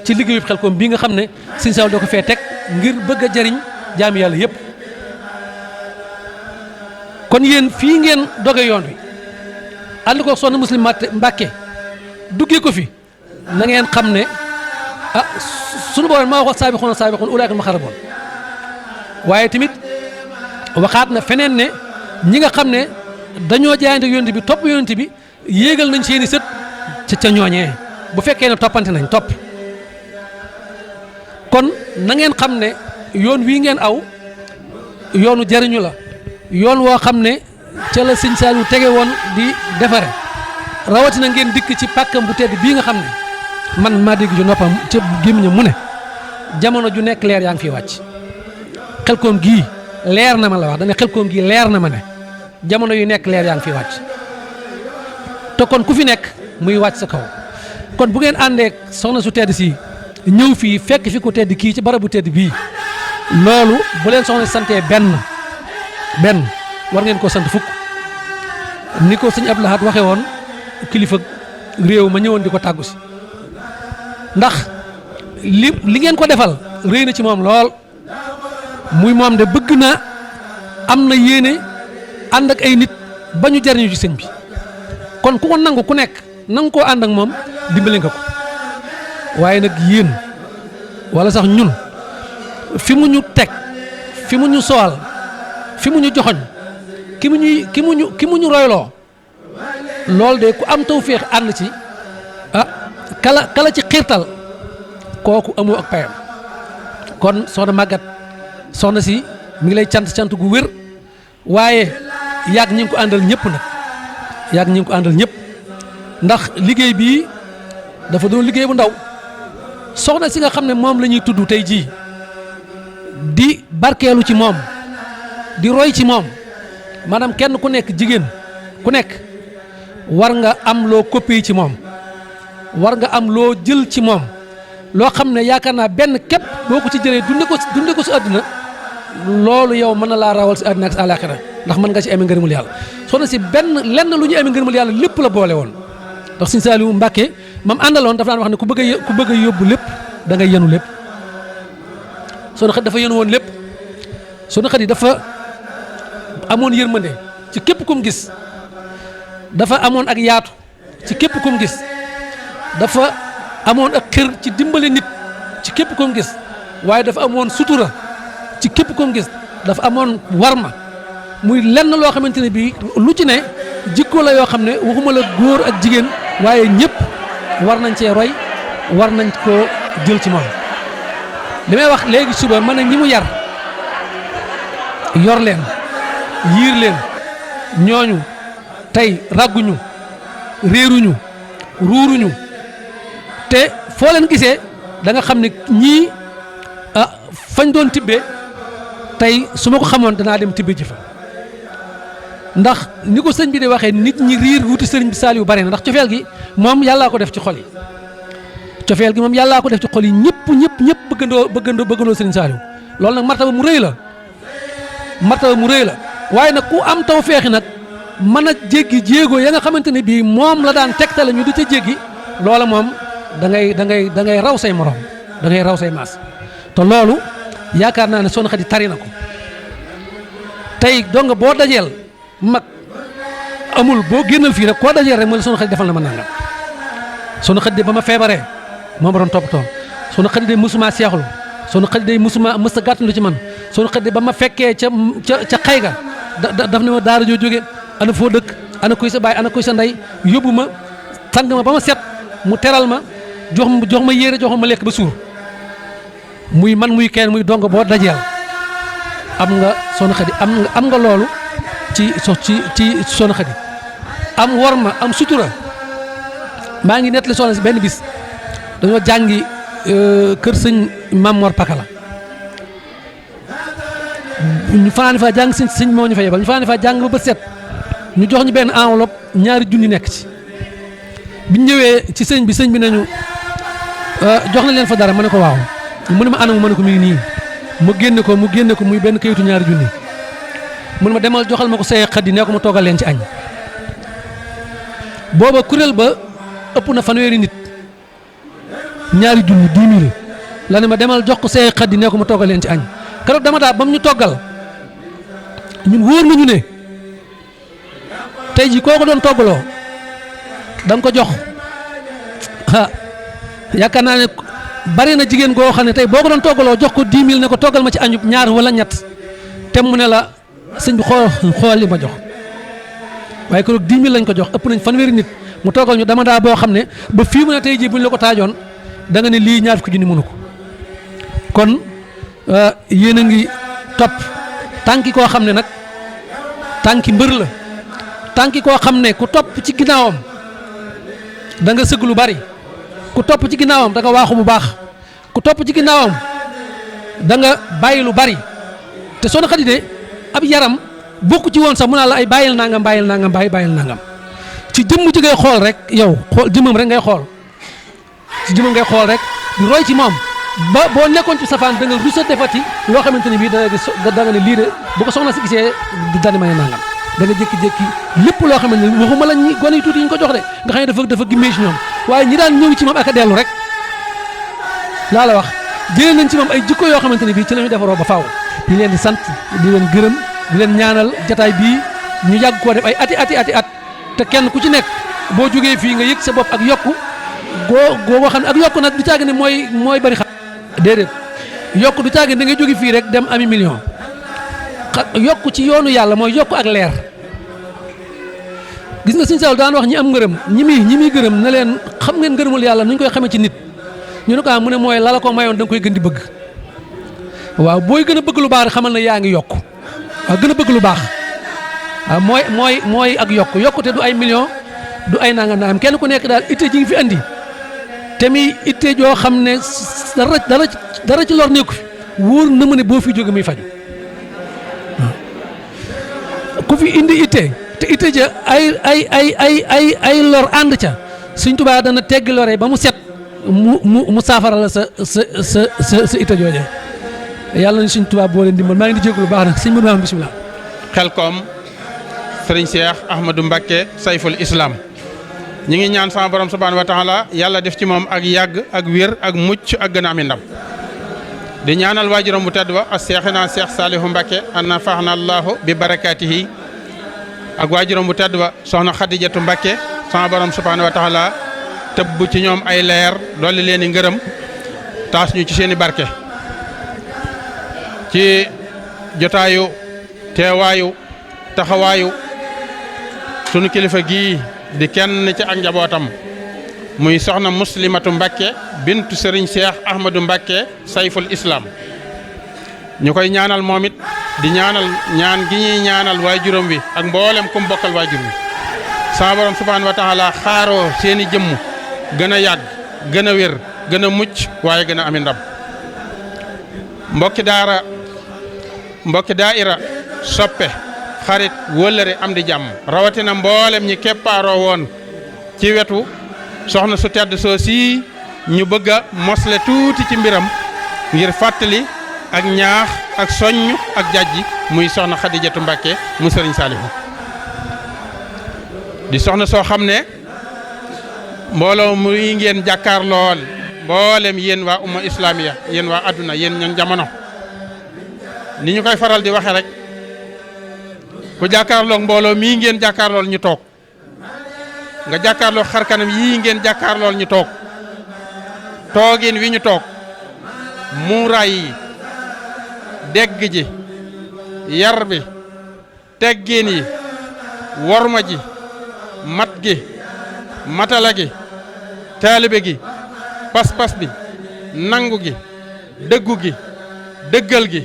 ci liggéeyu Xelkom bii nga xam ne sëñ Saaliw doo ko fee teg ngir bëgg a jariñ jaami yàlla yépp kon yéen fii ngeen doge yoon wi ànd ko Soxna Muslim Mbàkke duggee ko fi na ngeen xam ne sunu borom maa waxoon saabixuun ulaa'ika al-muqarrabuun waaye tamit waxaat na feneen ne ñi nga xam ne dañoo jaayante yonent bi topp yonent bi yéegal nañ seeni sët ca ñooñee bu fekkee ne toppante nañ topp kon na ngeen xam ne yoon wii ngeen aw yoonu jariñu la yoon woo xam ne ca la sëñ Saaliw tege woon di defare rawatina ngeen dikk ci pàkkam bu tedd bii nga xam ne man maa dégg ju noppam ca gémmiñam mu ne jamono ju nekk leer yaa ngi fiy wàcc Xelkom gii leer na ma la wax dana Xelkom gii leer na ma ne jamono yu nekk leer yaa ngi fiy wàcc te kon ku fi nekk muy wàcc sa kaw kon bu ngeen àndee soxna su tedd si ñëw fii fekk fi ku tedd kii ci barabu tedd bii loolu bu leen soxna si santee benn war ngeen ko sant fukk ni ko sëñ Abdou Lahad waxe woon kilifa réew ma ñëwoon di ko tàggu si ndax li ngeen ko defal rëy na ci moom lool muy moom de bëgg na am na yéene ànd ak ay nit ba ñu jariñu ci sëñ bi kon ku ko nangu ku nekk nangu koo ànd ak moom dimbale nga ko waaye nag yéen wala sax ñun fi mu ñu teg fi mu ñu soal fi mu ñu joxoñ ki mu ñu royloo loolu de ku am tawféex ànd ci kala ci xiirtal kooku amoo ak payam kon soxna màggat soxna si mi ngi lay cant gu wér waaye yàgg ñi ngi ko àndal ñëpp nag yàgg ñi ngi ko àndal ñëpp ndax liggéey bii dafa doon liggéey bu ndaw soxna si nga xam ne moom la ñuy tudd tey jii di barkeelu ci moom di roy ci moom maanaam kenn ku nekk jigéen ku nekk war nga am loo copier ci moom war nga am loo jël ci moom loo xam ne yaakaar naa benn képp boo ko ci jëlee dunde ko si àdduna loolu yow mën na laa rawal si àdduna ak si àllaaxira ndax mën nga ci amee ngërëmul yàlla soxna si lenn lu ñu amee ngërëmul yàlla lépp la boole woon ndax Sëñ Saaliwu Mbàkke mam àndaloon dafa daan wax ne ku bëgg a yóbbu lépp da ngay yenu lépp soxna Xadi dafa yenu woon lépp soxna Xadi dafa amoon yërmande ci képp kum gis dafa amoon ak yaatu ci képp kum gis dafa amoon ak xër ci dimbale nit ci képp kum gis waaye dafa amoon sutura ci képp kum gis dafa amoon warma muy lenn loo xamante ne bii lu ci ne jikko la yoo xam ne waxuma la góor ak jigéen waaye ñëpp war nañ cee roy war nañ koo jël ci moom li may wax léegi suba mën na ñi mu yar yor leen yiir leen ñooñu tey ràgguñu réeruñu ruuruñu te foo leen gisee da nga xam ne ñii fañ doon tibbee tey su ma ko xamoon danaa dem tibbe ji fa ndax ni ko sëñ bi di waxee nit ñi riir wuti sëriñ bi Saaliw bare na ndax cofeel gi moom yàllaa ko def ci xol yi cofeel gi moom yàllaa ko def ci xol yi ñëpp bëggandoo sëriñ Saaliw loolu nag martaba mu rëy la waaye nag ku am taw feexi nag mën a jéggi jéego ya nga xamante ne bii moom la daan tegtale ñu di ca jéggi loola moom da ngay raw say morom da ngay raw say maas te loolu yaakaar naa ne Soxna Xadi tari na ko tey dong boo dajeel mag amul boo génnal fii rek koo dajeel rek mooy Soxna Xadi defal na ma nangam Soxna Xadi ba ma feebaree moo ma doon toppatoo Soxna Xadi day musuma seexlu Soxna Xadi day musuma mës a gàttandu ci man Soxna Xadi ba ma fekkee ca xay ga daf ne ma daara joo jóge ana foo dëkk ana kuy sa baay ana kuy sa ndey yóbbu ma sang ma ba ma set mu teral ma jox ma yére jox ma lekk ba suur muy man muy kenn muy dong boo dajeel am nga Soxna Xadi am nga loolu ci Soxna Xadi am worma am sutura maa ngi nettali soxna si benn bis dañoo jàngi kër sëñ Mamor Pakala ñu fanaani fa jàng sëñ moo ñu fa yebal ñu fanaani fa jàng ba bët set ñu jox ñu benn enveloppe ñaari junni nekk ci biñ ñëwee ci sëñ bi nañu jox na leen fa dara ma ne ko waaw mu ne ma anamu ma ne ko mi ngi nii mu génne ko muy benn kayitu ñaari junni mu ne ma demal joxal ma ko say Xadi nee ko ma toogal leen ci añ booba kuréel ba ëpp na fanweeri nit ñaari junni 10 000 la ne ma demal jox ko see xaddi ne ko mu toggal leen ci añ keroog dama daa ba mu ñu toggal ñun wóor nañu ne tey jii koo ko doon toggaloo da nga ko jox yaakaar naa ne bari na jigéen goo xam ne tey boo ko doon toggaloo jox ko 10 000 ne ko toggal ma ci añub ñaar wala ñett te mu ne la sëñ bi xool li ma jox waaye keroog 10 000 lañ ko jox ëpp nañ fanweeri nit mu toggal ñu dama daa boo xam ne ba fii mu ne tey jii buñ la ko taajoon da nga ne lii ñaar fukki junni mënu ko kon yéen a ngi topp tànki koo xam ne nag tànki mbër la tànki koo xam ne ku topp ci ginnaawam da nga sëgg lu bari ku topp ci ginnaawam da nga waaxu bu baax ku topp ci ginnaawam da nga bàyyi lu bari te Soxna Xadi de ab yaram bokku ci woon sax mu naa la ay bàyyil nangam bàyyil nangam ci jëmm ji ngay xool rek yow xool jëmmam rek ngay xool ci jëmmam ngay xool rek di roy ci moom ba boo nekkoon ci safaan da nga rusa defati loo xamante ni bii da nga ne lii de bu ko soxna si gisee dani ma ne nangam da nga jékki-jékki lépp loo xamante ni waxuma la ñi gone yu tuuti yi ñu ko jox de nga xam ne dafa gimmee ci ñoom waaye ñi daan ñëw ci moom ak a dellu rek laa la wax jëlee nañ ci moom ay jikko yoo xamante ni bii ci la ñu defaroo ba faaw di leen di sant di leen gërëm di leen ñaanal jataay bii ñu yàgg koo def ay ati at te kenn ku ci nekk boo jógee fii nga yëg sa bopp ak yokku goo xam ne ak yokku nag du caagi ne mooy bari xam déedéet yokku du caagi da ngay jóge fii rek dem ami million yokku ci yoonu yàlla mooy yokku ak leer gis nga Sëñ Saaliw daan wax ñi am ngërëm ñi muy gërëm na leen xam ngeen ngërëmul yàlla nu ñu koy xamee ci nit ñu ne ko mu ne mooy la ko mayoon da nga koy gën di bëgg waaw booy gën a bëgg lu baax rek xamal na yaa ngi yokku waaw gën a bëgg lu baax waaw mooy ak yokkute du ay million du ay nangam kenn ku nekk daal itte ji ngi fi andi te muy itte joo xam ne dara ci lor nekku fi wóor na ma ne boo fi jóge muy faju ku fi indi itte te itte ja ay lor ànd ca Sëñ Tuubaa dana teggi lore ba mu set mu saafara la sa itte jooje yàlla na Sëñ Tuubaa boo leen dimbal maa ngi di jégalu baax nag sëñ Modou Mamoune bisimilah. Xelkom Sëriñ Cheikh Ahmadou Mbacké Sayful Islam ñi ngi ñaan sama borom subhanahu wa taala yàlla def ci moom ak yàgg ak wér ak mucc ak gën a ami ndam di ñaanal waajuram bu tedd ba ak Seexina Cheikh Salihu Mbacké anna faxna allahu bi barakatihi ak waajuram bu tedd ba soxna Xadijatu Mbacké sama borom subhanahu wa taala tëbb ci ñoom ay leer dolli leen i ngërëm taas ñu ci seen i barke ci jotaayu teewaayu taxawaayu sunu kilifa gii di kenn ci ak njabootam muy soxna Muslimatu Mbacké bintu Serigne Cheikh Ahmadou Mbacké Sayful Islam ñu koy ñaanal moom it di ñaanal ñaan gi ñuy ñaanal waajuram wi ak mboolem kum bokkal waajur wi sama borom subhanahu wa taala xaaroo seeni jëmm gën a yàgg gën a wér gën a mucc waaye gën a ami ndam mbokki daaira soppe xarit wëllëre am di jàmm rawatina mboolem ñi keppaaroo woon ci wetu soxna su tedd soo sii ñu bëgg a mosle tuuti ci mbiram ngir fàttali ak ñaax ak soññ ak jàjji muy soxna Xadijatu Mbacké mu Sëriñ Saalihu di soxna soo xam ne mbooloo muy ngeen jàkkaar lool mboolem yéen waa umma islamiya yéen waa adduna yéen ñoon jamono ni ñu koy faral di waxe rek ku jàkkaarloog mbooloo mii ngeen jàkkaarlool ñu toog nga jàkkaarloog xarkanam yii ngeen jàkkaarlool ñu toog toogin wi ñu toog muuraay yi dégg ji yar bi teggin yi worma ji mat gi matala gi taalibe gi pas-pas bi nangu gi dëggu gi dëggal gi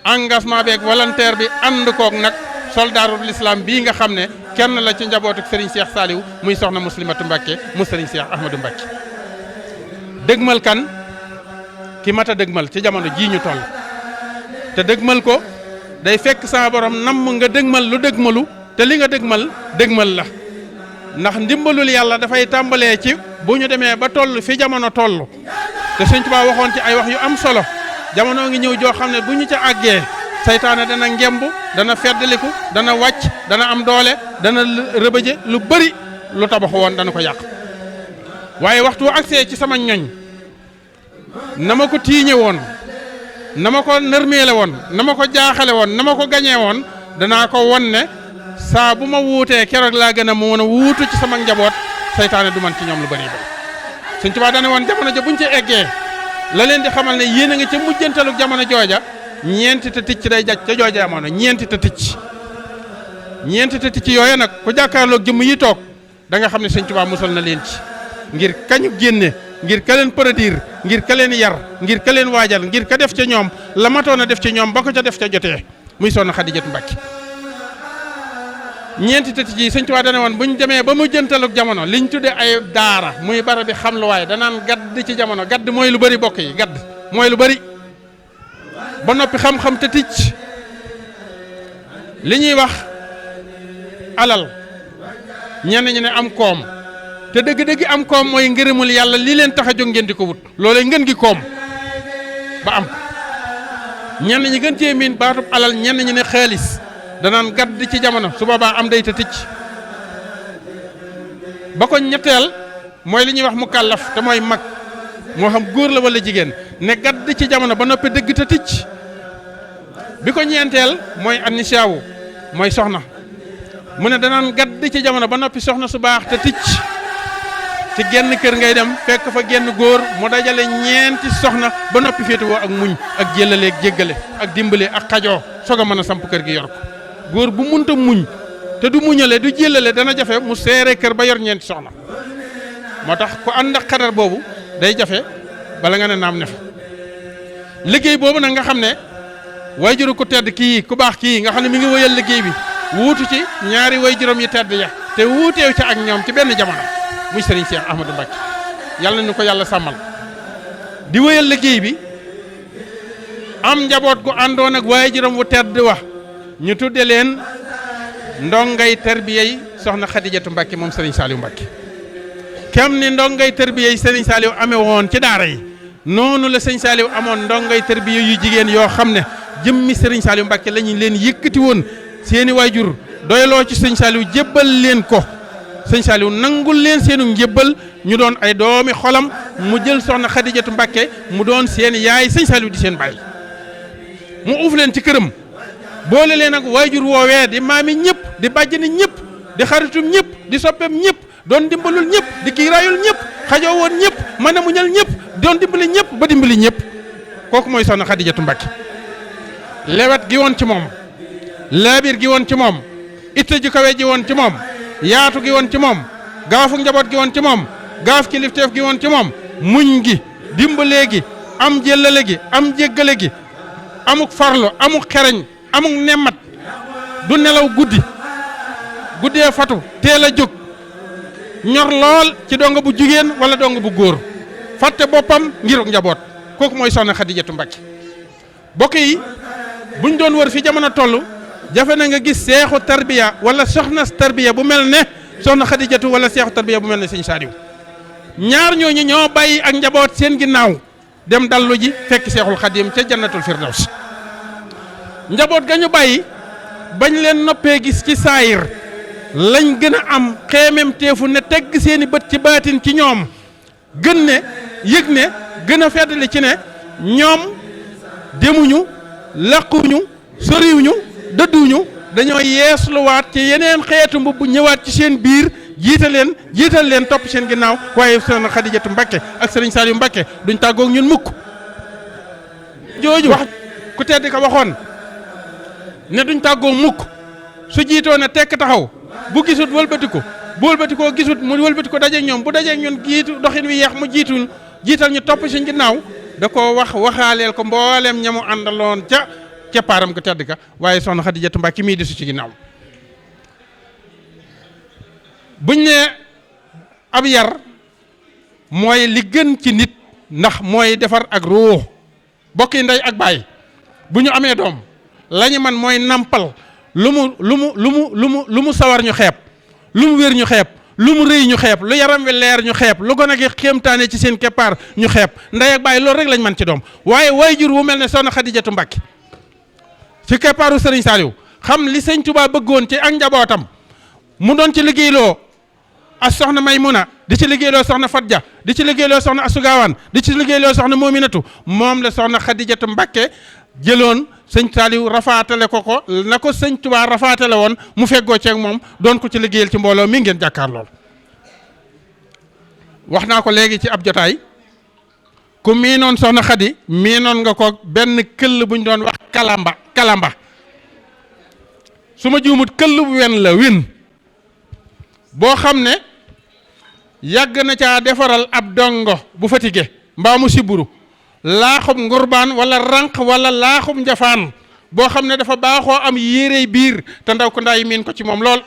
engagement beeg volontaire bi ànd koog nag soldaarul l'islam bii nga xam ne kenn la ci njabootu Serigne Cheikh Saliou muy soxna Muslimatu Mbacké mu Serigne Cheikh Ahmadou Mbacké dëgmal kan ki mat a dëgmal ci jamono jii ñu toll te dëgmal ko day fekk sama borom namm nga dëgmal lu dëgmalu te li nga dëgmal la ndax ndimbalul yàlla dafay tàmbalee ci bu ñu demee ba toll fi jamono toll te Sëñ Tuubaa waxoon ci ay wax yu am solo jamono ngi ñëw joo xam ne bu ñu ca àggee saytaane dana ngemb dana feddaliku dana wàcc dana am doole dana rëbëje lu bëri lu tabaxu woon dana ko yàq waaye waxtu agsee ci sama ñoñ na ma ko tiiñe woon na ma ko nërmeele woon na ma ko jaaxale woon na ma ko gañee woon danaa ko won ne saa bu ma wuutee keroog laa gën a mën a wuutu ci sama njaboot saytaane du man ci ñoom lu bari ba Sëñ Tuubaa dane woon jamono ja buñ ci eggee la leen di xamal ne yéen a nga ca mujjantalu jamono jooja ñeenti te ticc day jaj ca jooja jamono ñeenti te ticc yooya nag ku jàkkaarloog jëmm yi toog da nga xam ne Sëñ Tuubaa musal na leen ci ngir kañu génne ngir ka leen produire ngir ka leen yar ngir ka leen waajal ngir ka def ca ñoom la matoon a def ca ñoom ba ko ca def ca jotee muy Soxna Xadijatu Mbàkke ñeenti tëti ji Sëñ Tuubaa dana woon bu ñu demee ba mu jëntaluk jamono liñ tudde ay daara muy bara bi xam lu waaye danaan gadd ci jamono gadd mooy lu bari bokk yi gadd mooy lu bari ba noppi xam-xam te ticc li ñuy wax alal ñenn ñi ne am koom te dëgg-dëgg am koom mooy ngërëmul yàlla li leen tax a jóg ngeen di ko wut loolee ngeen gi koom ba am ñenn ñi gën cee miin baatub alal ñenn ñi ne xaalis danaan gadd ci jamono su boobaa am day te ticc ba ko ñetteel mooy li ñuy wax mu kàllaf te mooy mag moo xam góor la wala jigéen ne gadd ci jamono ba noppi dëgg te ticc bi ko ñeenteel mooy annisaawu mooy soxna mu ne danaan gadd ci jamono ba noppi soxna su baax te ticc ci genn kër ngay dem fekk fa genn góor mu dajale ñeenti soxna ba noppi féetewoo ak muñ ak jëlaleeg jéggale ak dimbale ak xajoo soog a mën a samp kër gi yor ko góor bu munta muñ te du muñale du jëlale dana jafe mu seere kër ba yor ñeenti soxna moo tax ku ànd ak xadar boobu day jafe bala nga ne naam ne fa liggéey boobu nag nga xam ne wayjuru ku tedd kii ku baax kii nga xam ne mi ngi wëyal liggéey bi wuutu ci ñaari wayjuram yi tedd ya te wuuteew ci ak ñoom ci benn jamono muy Serigne Cheikh Ahmadou Mbacké yàlla nañu ko yàlla sàmmal di wëyal liggéey bi am njaboot gu àndoon ak wayjuram wu tedd wa ñu tudde leen ndongay tarbiyey soxna Xadijatu Mbàkke moom Serigne Saliou Mbàkke kem ni ndongay tarbiyey Serigne Saliou amee woon ci daara yi noonu la Serigne Saliou amoon ndongay tarbiyey yu jigéen yoo xam ne jëmmi Serigne Saliou Mbàkke la ñu leen yëkkati woon seeni waajur doyloo ci Serigne Saliou jébbal leen ko Serigne Saliou nangul leen seenu njébbal ñu doon ay doomi xolam mu jël soxna Xadijatu Mbàkke mu doon seen yaay Serigne Saliou di seen baay mu uuf leen ci këram boole leen ak waajur woowee di maami ñëpp di bàjjani ñëpp di xaritum ñëpp di soppeem ñëpp doon dimbalul ñëpp di kiiraayul ñëpp xajoo woon ñëpp mën a muñal ñëpp doon dimbali ñëpp ba dimbali ñëpp kooku mooy soxna Xadijatu Mbàkke lewet gi woon ci moom laabir gi woon ci moom itte ju kawe ji woon ci moom yaatu gi woon ci moom gaafu njaboot gi woon ci moom gaaf kilifteef gi woon ci moom muñ gi dimbalee gi am jëllale gi am jéggale gi amuk farlo amuk xereñ amuk nemmat du nelaw guddee fatu teel a jóg ñor lool ci donga bu jigéen wala donga bu góor fàtte boppam ngiruk njaboot kooku mooy soxna Xadijatu Mbàkke bokk yi buñ doon wër fi jamono toll jafe na nga gis seexu tarbiya wala soxna tarbiya bu mel ne soxna Xadijatu wala seexu tarbiya bu mel ne Sëñ Saaliw ñaar ñooñu ñoo bàyyi ak njaboot seen ginnaaw dem dallu ji fekk seexul xadim ca jannatul firdaws njaboot ga ñu bàyyi bañ leen noppee gis ci saayir lañ gën a am xeemem teefu ne tegg seeni bët ci baatin ci ñoom gën ne yëg ne gën a feddali ci ne ñoom demuñu laquñu soriwuñu dëdduñu dañoo yeesluwaat ci yeneen xeetu mbubb ñëwaat ci seen biir jiital leen topp seen ginnaaw waaye soxna Xadijatu Mbàkke ak Sëriñ Saliou Mbàkke duñ tàggoog ñun mukk jooju wax ku tedd ka waxoon ne duñ tàggoo mukk su jiitoo ne tekk taxaw bu gisut wëlbatiku bu wëlbatikoo gisut mu wëlbatiku dajeeg ñoom bu dajeeg ñun jiitu doxin wi yeex mu jiital ñu topp seen ginnaaw da koo waxaaleel ko mboolem ñamu àndaloon ca keppaaram ko tedd ka waaye soxna Xadijatu Mbàkke mii desu ci ginnaaw buñ ne ab yar mooy li gën ci nit ndax mooy defar ak ruux bokki ndey ak baay bu ñu amee doom lañu man mooy nampal lu mu sawar ñu xeeb lu mu wér ñu xeeb lu mu rëy ñu xeeb lu yaram wi leer ñu xeeb lu gone gi xéemtaane ci seen keppaar ñu xeeb ndey ak baay loolu rek lañ man ci doom waaye waajur wu mel ne soxna Xadijatu Mbàkke ci keppaaru Sëriñ Saaliw xam li Sëñ Tuubaa bëggoon ci ak njabootam mu doon ci liggéeyloo ak soxna Maymuna di ci liggéeyloo soxna Fatja di ci liggéeyloo soxna Asugawaan di ci liggéeyloo soxna Moominatu moom la soxna Xadijatu Mbàkke jëloon sëñ Saaliw rafaatale ko na ko sëñ Tuubaa rafaatale woon mu feggoo ceeg moom doon ko ci liggéeyal ci mbooloo mi ngeen jàkkaar lool. wax naa ko léegi ci ab jotaay ku miinoon soxna Xadi miinoon nga ko benn këll bu ñu doon wax kalamba su ma juumut këll bu wen la win boo xam ne yàgg na caa defaral ab dongo bu fatigué mbaa mu siburu laaxub ngurbaan wala rànq wala laaxub njafaan boo xam ne dafa baaxoo am yérey biir te ndaw ko ndaay miin ko ci moom lool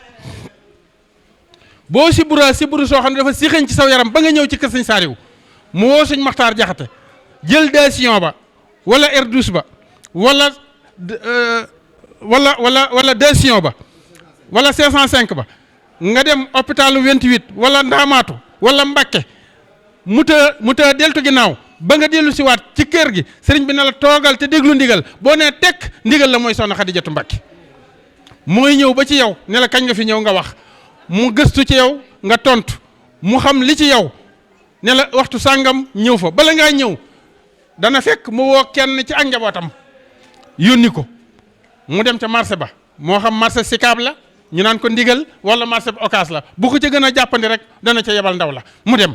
boo siburu soo xam ne dafa sixañ ci saw yaram ba nga ñëw ci kër sëñ Saaliw mu woo sëñ Maxtaar Jaxate jël décision ba wala R12 ba wala décision ba wala 505 ba nga dem hôpital 28 wala Ndaamaatu wala Mbakke mu ta deltu ginnaaw ba nga dellu si waat ci kër gi sëriñ bi ne la toogal te déglu ndigal boo nee tekk ndigal la mooy soxna Xadijatu Mbàkke mooy ñëw ba ci yow ne la kañ nga fi ñëw nga wax mu gëstu ci yow nga tontu mu xam li ci yow ne la waxtu sàngam ñëw fa bala ngaa ñëw dana fekk mu woo kenn ci ak njabootam yónni ko mu dem ca marché ba moo xam marché Sicap la ñu naan ko ndigal wala marché ba Ocass la bu ko ca gën a jàppandi rek dana ca yebal ndaw la mu dem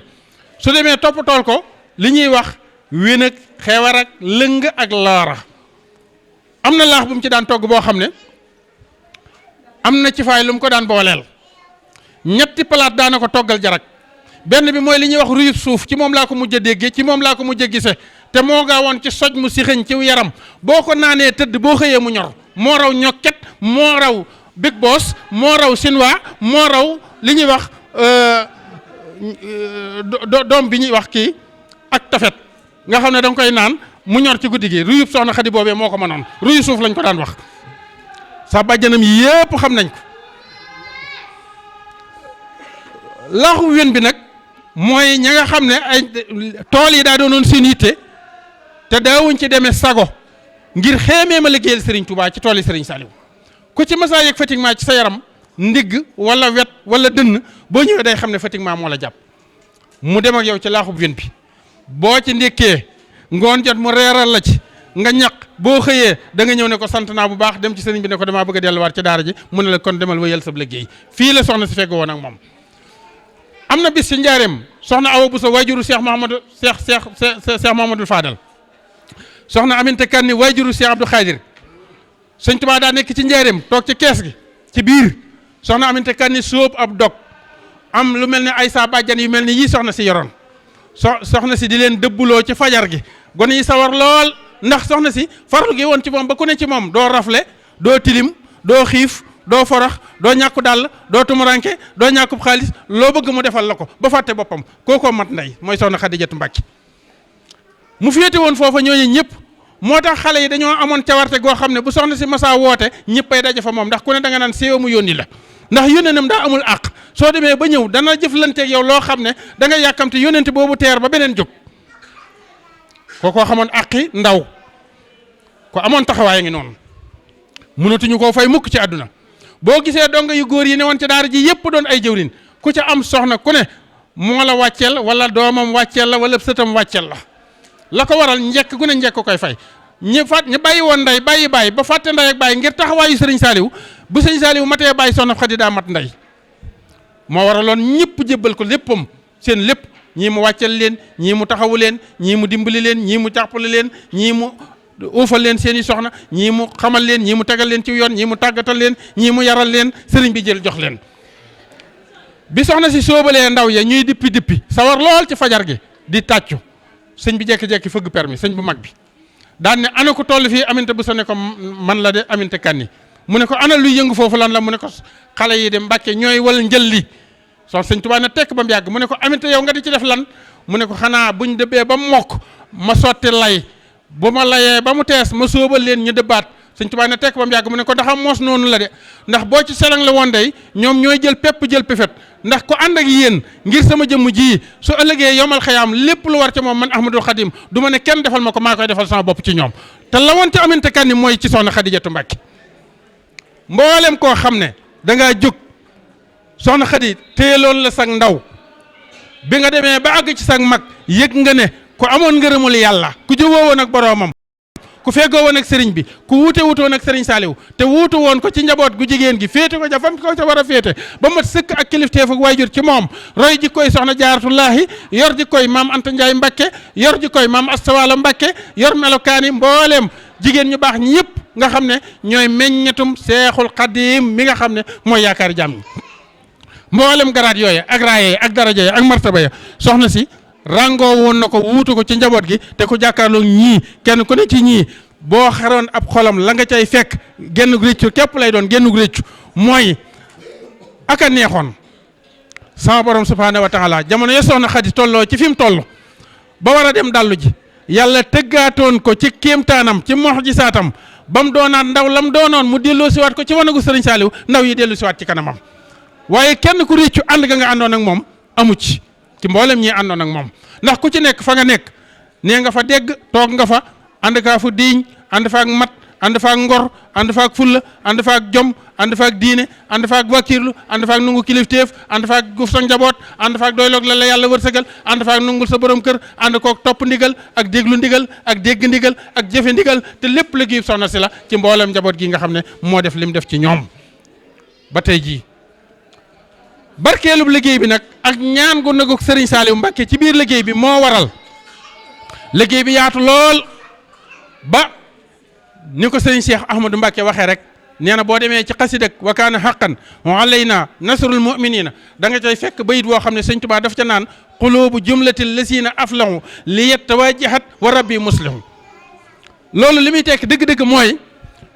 su demee toppatool ko li ñuy wax wén ak xewar ak lëng ak loora am na laax bu mu ci daan togg boo xam ne am na ci faay lu mu ko daan booleel ñetti palaat daana ko toggal jarak benn bi mooy li ñuy wax ruyub suuf ci moom laa ko mujj a déggee ci moom laa ko mujj a gise te moo gaawoon ci soj mu si xëñ ci yaram boo ko naanee tëdd boo xëyee mu ñor moo raw ñokket moo raw big boss moo raw sinwaa moo raw li ñuy wax doom bi ñuy wax kii ak tafet nga xam ne da nga koy naan mu ñor ci guddi gi ruyub soxna Xadi boobee moo ko mënoon ruyu suuf lañ ko daan wax sa bàjjanam yépp xam nañ ko laaxu wen bi nag mooy ña nga xam ne ay tool yi daa doonoon seen yitte te daawuñ ci demee sago ngir xeemee ma liggéeyal Serigne Touba ci tool yi Serigne Saliou ku ci masaa yëg fatiguement ci sa yaram ndigg wala wet wala dënn boo ñëwee day xam ne fatiguement moo la jàpp mu dem ak yow ci laaxub wen bi boo ci ndékkee ngoon jot mu reeral la ci nga ñaq boo xëyee da nga ñëw ne ko sant naa bu baax dem ci sëriñ bi ne ko damaa bëgg a delluwaat ci daara ji mu ne la kon demal wéyal sa liggéey fii la soxna si fegg woon ak moom. am na bis ci njaareem soxna Awa Bousso waajuru Cheikh Mouhamadou Fadal soxna Aminta Kanni waajuru Cheikh Abdou Khadir sëñ Tuubaa daa nekk ci njaareem toog ci kees gi ci biir soxna Aminta Kanni sóob ab dog am lu mel ne ay saa bàjjan yu mel ni yii soxna si yoroon soxna si di leen dëbbuloo ci fajar gi gone yi sawar lool ndax soxna si farlu gi woon ci moom ba ku ne ci moom doo rafle doo tilim doo xiif doo forox doo ñàkku dàll doo tumuranke doo ñàkkub xaalis loo bëgg mu defal la ko ba fàtte boppam kookoo mat ndey mooy soxna Xadijatu Mbàkke mu féete woon foofa ñooñu ñëpp moo tax xale yi dañoo amoon cawarte goo xam ne bu soxna si masaa woote ñëppay daje fa moom ndax ku ne da nga naan séewa mu yónni la ndax yónnenam daa amul àq soo demee ba ñëw dana jëflanteeg yow loo xam ne da nga yàkkamte yónnente boobu teer ba beneen jóg kookoo xamoon àqi ndaw ko amoon taxawaay ngi noonu mënatuñu koo fay mukk ci àdduna boo gisee donga yu góor yi ne woon ci daara ji yëpp doon ay jëwriñ ku ca am soxna ku ne moo la wàcceel wala doomam wàcceel la wala sëtam wàcceel la ko waral njekk gu ne njekk koy fay ñi bàyyi woon ndey bàyyi bàyyi ba fàtte ndey ak bàyyi ngir taxawaayu sëriñ Saaliw bu sëriñ Saaliw matee bàyyi soxna Xadi daa mat ndey moo waraloon ñëpp jébbal ko léppam seen lépp ñii mu wàcceel leen ñii mu taxawu leen ñii mu dimbali leen ñii mu jàppale leen ñii mu uufal leen seen i soxna ñii mu xamal leen ñii mu tegal leen ci yoon ñii mu tàggatal leen ñii mu yaral leen sëriñ bi jël jox leen bi soxna si sóobalee ndaw ya ñuy dippi sawar lool ci fajar gi di tàccu sëñ bi jekki-jekki fëgg permis sëñ bu mag bi daan ne ana ko toll fii Aminta bu sa ne ko man la de Aminta Kanni mu ne ko ana luy yëngu foofu lan la mu ne ko xale yi de Mbàkke ñooy wal njël li sëñ Tuubaa ne tekk ba mu yàgg mu ne ko Aminta yow nga di ci def lan mu ne ko xanaa buñ dëbbee ba mokk ma sotti lay bu ma layee ba mu tees ma sóobal leen ñu dëbbaat sëñ Tuubaa ne tekk ba mu yàgg mu ne ko ndax am moos noonu la de ndax boo ci selang la woon day ñoom ñooy jël pepp jël pefet ndax ko ànd ak yéen ngir sama jëmm ji su ëllëgee yomal xayaam lépp lu war ca moom man Ahmadul Xadim du ma ne kenn defal ma ko maa koy defal sama bopp ci ñoom te la woon ci Aminta Kanni mooy ci soxna Xadijatu Mbàkke mboolem koo xam ne dangaa jóg soxna Xadi téyeloon la sag ndaw bi nga demee ba àgg ci sag mag yëg nga ne ku amoon ngërëmul yàlla ku juboo woon ak boroomam ku feggoo woon ak sëriñ bi ku wuute wutoon ak sëriñ Saaliw te wuutu woon ko ci njaboot gu jigéen gi féete ko ja fam ko ca war a féete ba mat sëkk ak kilifteef ak waajur ci moom roy jikkoy soxna Jaaratullaahi yor jikkoy maam Anta Njaay Mbakke yor jikkoy maam Asta Waalo Mbakke yor melokaani mbooleem jigéen ñu baax ñi yëpp nga xam ne ñooy meññetum Seexul Xadiim mi nga xam ne mooy yaakaar jàmm ñi mboolem garaat yooya ak raaye ak daraja ya ak martaba ya soxna si rangoo woon na ko wuutu ko ci njaboot gi te ku jàkkaarloo ñii kenn ku ne ci ñii boo xaroon ab xolam la nga cay fekk genn réccu képp lay doon genn réccu mooy ak a neexoon sama borom subhaanahu wa taala jamono ya soxna Xadi tolloo ci fi mu toll ba war a dem dallu ji yàlla tëggaatoon ko ci kéemtaanam ci mu'jizaatam ba mu doonaat ndaw lam doonoon mu delloo siwaat ko ci wanagu sëriñ Saaliw ndaw yi dellu siwaat ci kanamam waaye kenn ku réccu ànd ga nga àndoon ak moom amu ci mboolem ñi àndoon ak moom ndax ku ci nekk fa nga nekk nee nga fa dégg toog nga fa ànd kaa fu diiñ ànd fa ak mat ànd fa ak ngor ànd fa ak fulla ànd fa ak jom ànd fa ak diine ànd fa ak wakiirlu ànd fa ak nungu kilifteef ànd fa ak guf sa njaboot ànd fa ak doyloog la yàlla wërsëgal ànd fa ak nungul sa borom kër ànd koog topp ndigal ak déglu ndigal ak dégg ndigal ak jëfe ndigal te lépp liggéey soxna si la ci mboolem njaboot gi nga xam ne moo def lim def ci ñoom ba tey jii barkeelub liggéey bi nag ak ñaan gu naguk sëriñ Saaliw Mbàkke ci biir liggéey bi moo waral liggéey bi yaatu lool ba ni ko sëriñ Cheikh Ahmadou Mbàkke waxee rek nee na boo demee ci xasidak wa kaana haqqan alayna nasrul mu'minina da nga cay fekk bayit woo xam ne sëñ Tuubaa daf ca naan qulubu jumlatil lazina aflahu li yatawajahat wa rabbi muslihu loolu li muy tekk dëgg-dëgg mooy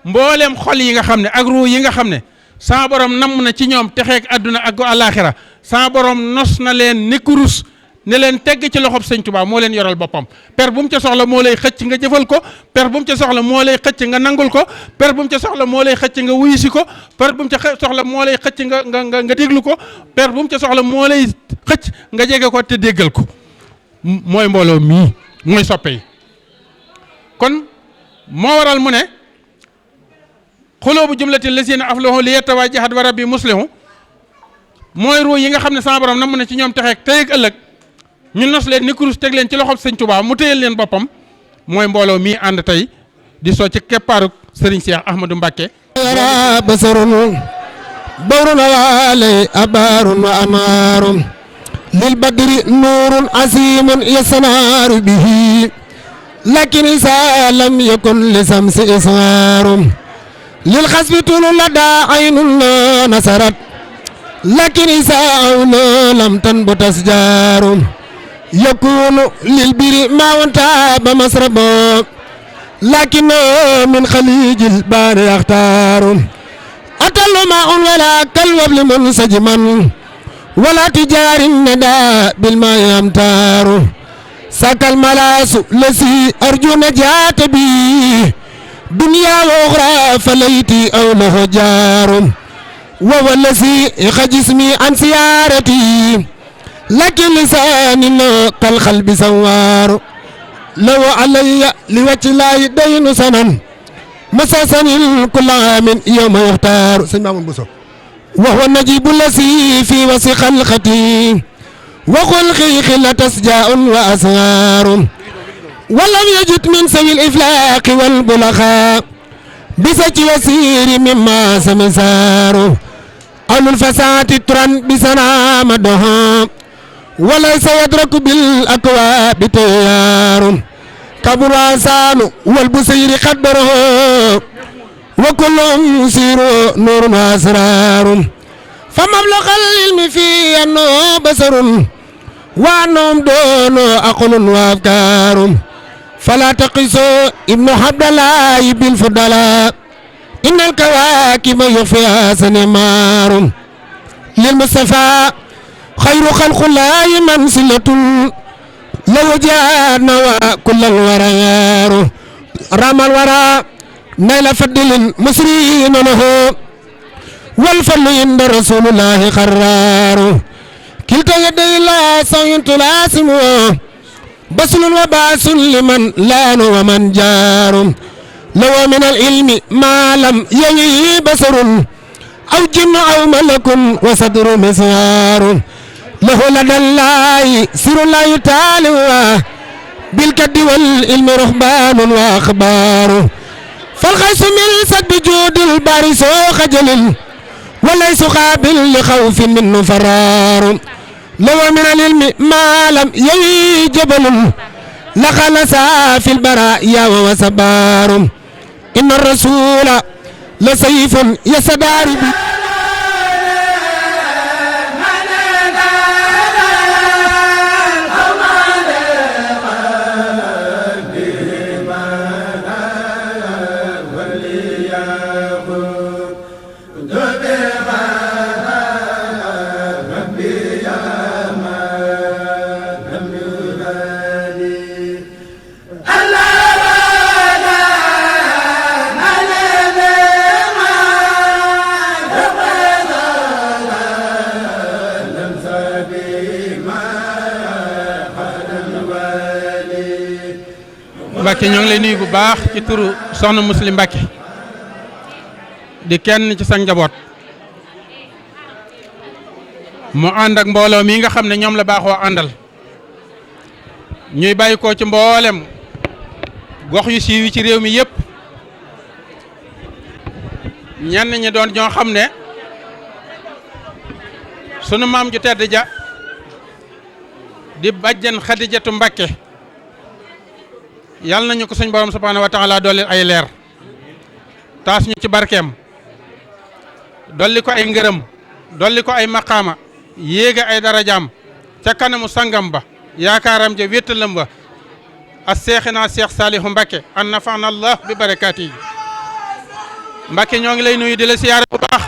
mbooleem xol yi nga xam ne ak ruu yi nga xam ne saa borom namm na ci ñoom texeeg àdduna ak àllaaxira saa borom nos na leen ni kurus ne leen tegg ci loxob sëñ Tuubaa moo leen yoral boppam per bu mu ca soxla moo lay xëcc nga jëfal ko per bu mu ca soxla moo lay xëcc nga nangul ko per bu mu ca soxla moo lay xëcc nga wuyusi ko per bu mu ca soxla moo lay xëcc nga déglu ko per bu mu ca soxla moo lay xëcc nga jege ko te déggal ko mooy mbooloo mii mooy soppe yi kon moo waral mu ne xuloobu jumlatil lazina aflahu li yatawajahat wa rabbi muslihu mooy ruu yi nga xam ne sama borom namm na ci ñoom texeeg tey ak ëllëg ñu nos leen ni kurus teg leen ci loxob sëñ Tuubaa mu téyel leen boppam mooy mbooloo mii ànd tey di soo ci keppaaruk sëriñ Cheikh Ahmadou Mbàkke yara basarun bawrun wale abarun wa amarum lil badri nurun asimun yasanaaru bihi lakin isa lam yakun li samsi isaarum lil xasbi tulu lada aynun la nasarat lakin isaawna lam tanbut asjaarum yakunu lil biri ma wanta ba masrabo lakin min xalijil baari yaxtaarum atallu ma un wala kalwabli munsajiman wala tijaarin nada bil ma yamtaaru sakal malaasu lasi arjuna jaata bi dunya wa uxra falayti aw lahu jaarum وهو الذي يخجسني عن سيارتي لكن لساني كالقلب سوار لو علي لوجه الله دين سنن مساسني كل عام يوم يختار سيدنا محمد بوسو وهو النجيب الذي في وسط خلقتي وخلقي خلة أسجاء وأسرار ولم يجد من سوي الإفلاق والبلغاء بسج وسير مما سمسار أهل الفساد تران بسنا مدها وليس يدرك بالأكواب تيار كبر آسان والبصير قدره وكلهم يسير نور وأسرار فمبلغ العلم في أنه بصر وأنهم دون عقل وأفكار فلا تقسوا ابن عبد الله بالفضلاء إن الكواكب يخفيها سنمار للمصطفى خير خلق الله منزلة لو جاءنا وكل الورى رام الورى نيل فضل مسرين له والفضل عند رسول الله قرار كلتا يدي الله سوي تلاسمه بسل وباس لمن لان ومن جار لو من العلم ما لم يوي بصر أو جن أو ملك وصدر مسيار له لدى الله سر لا يتالى بالكد والعلم رهبان وأخبار فالخيس ملست بجود البارس خجل وليس قابل لخوف منه فرار لو من العلم ما لم يلي جبل لخلص في البرايا وسبار إن الرسول لسيف يسدار Mbacke ñoo ngi lay nuyu bu baax ci turu soxna Muslim Mbacke di kenn ci sa njaboot mu ànd ak mbooloo mi nga xam ne ñoom la baaxoo àndal ñuy bàyyi ko ci mboolem gox yu siiw yi ci réew mi yëpp ñenn ñi doon ñoo xam ne sunu maam ju tedd ja di bàjjen Xadijatu Mbacke yàlla nañu ko suñ borom subhaanahu wa taala dolli ay leer taas ñu ci barkeem dolli ko ay ngërëm dolli ko ay maqaama yéega ay darajaam ca kanamu sangam ba yaakaaram ja wéttalam ba a seexinaa Seex Saalihu Mbacke an nafaana allah bi barakaati yi Mbacke ñoo ngi lay nuyu di la siyaare bu baax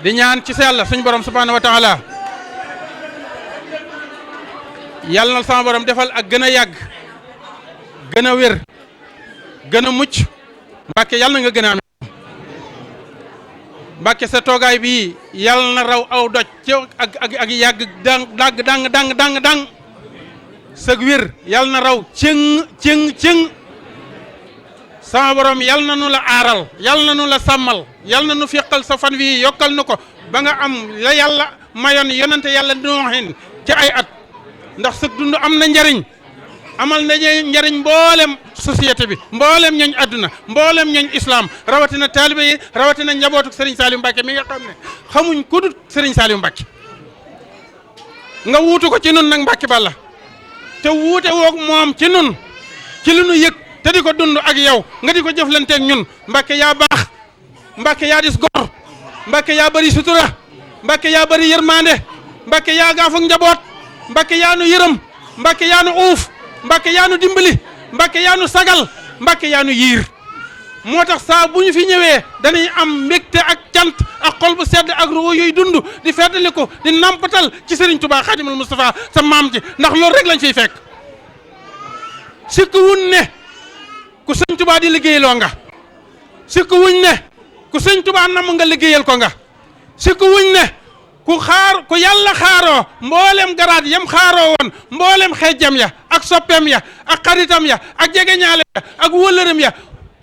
di ñaan ci Yàlla suñ borom subhaanahu wa taala yàlla na sama borom defal ak gën a yàgg gën a wér gën a mucc Mbacke yàlla na nga gën a am Mbacke sa toogaay bii yàlla na raw aw doj ci ak yàgg dang sag wér yàlla na raw cëng sama borom yàlla na nu la aaral yàlla na nu la sàmmal yàlla na nu feqal sa fan wi yokkal nu ko ba nga am la yàlla mayoon yonante yàlla nooxin ci ay at ndax sa dund am na njariñ amal na njariñ mboolem société bi mboolem ñooñ adduna mboolem ñooñ islam rawatina taalibe yi rawatina njabootu Serigne Saliou Mbacke mi nga xam ne xamuñ ku dul Serigne Saliou Mbacke nga wuutu ko ci nun nag Mbacke Balla te wuute woog moom ci nun ci li nu yëg te di ko dund ak yow nga di ko jëflanteeg ñun Mbacke yaa baax Mbacke yaa dis gor Mbacke yaa bëri sutura Mbacke yaa bëri yërmande Mbacke yaa gaaf ak njaboot Mbacke yaa nu yërëm Mbacke yaa nu uuf Mbacke yaa nu dimbali Mbacke yaa nu sagal Mbacke yaa nu yiir moo tax saa bu ñu fi ñëwee dañuy am mbégte ak cant ak xol bu sedd ak ruu yuy dund di feddali ko di nampatal ci Serigne Touba Khadimul Moustapha sa maam ji ndax loolu rek lañ fiy fekk sikku wuñ ne ku Serigne Touba di liggéeyaloo nga sikku wuñ ne ku Serigne Touba nam nga liggéeyal ko nga sikku wuñ ne ku yàlla xaaroo mboolem garaat yam xaaroo woon mboolem xeejam ya ak soppeem ya ak xaritam ya ak jegeñaale ya ak wëllëram ya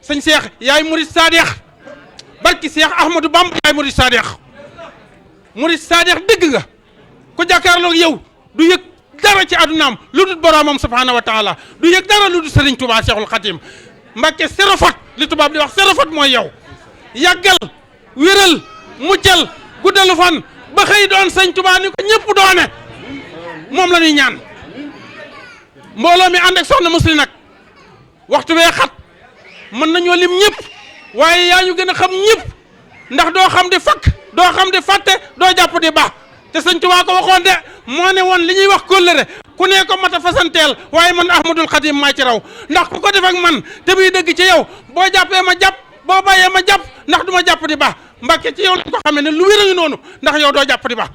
sëñ Cheikh yaay murid sadeex barki Cheikh Ahmadou Bamba yaay murid sadeex dëgg nga ku jàkkaarloog yow du yëg dara ci addunaam lu dul boroomam subhaanahu wa taala du yëg dara lu dul Serigne Touba Cheikhul Khadim Mbacke serofat li tubaab di wax serofat mooy yow yàggal wéral muccal guddalu fan ba xëy doon sëñ Touba ni ko ñëpp doone moom la ñuy ñaan mbooloo mi ànd ak soxna Muslim nag waxtu bee xat mën nañoo lim ñëpp waaye yaa ñu gën a xam ñëpp ndax doo xam di fakk doo xam di fàtte doo jàpp di baax te sëñ Touba ko waxoon de moo ne woon li ñuy wax kóllëre ku ne ko mat a fasanteel waaye man Ahmadul Khadim maa ci raw ndax ku ko def ak man te muy dëgg ci yow boo jàppee ma jàpp boo bàyyee ma jàpp ndax du ma jàpp di baax Mbacke ci yow lañ ko xamee ne lu wér a ngi noonu ndax yow doo jàpp di baax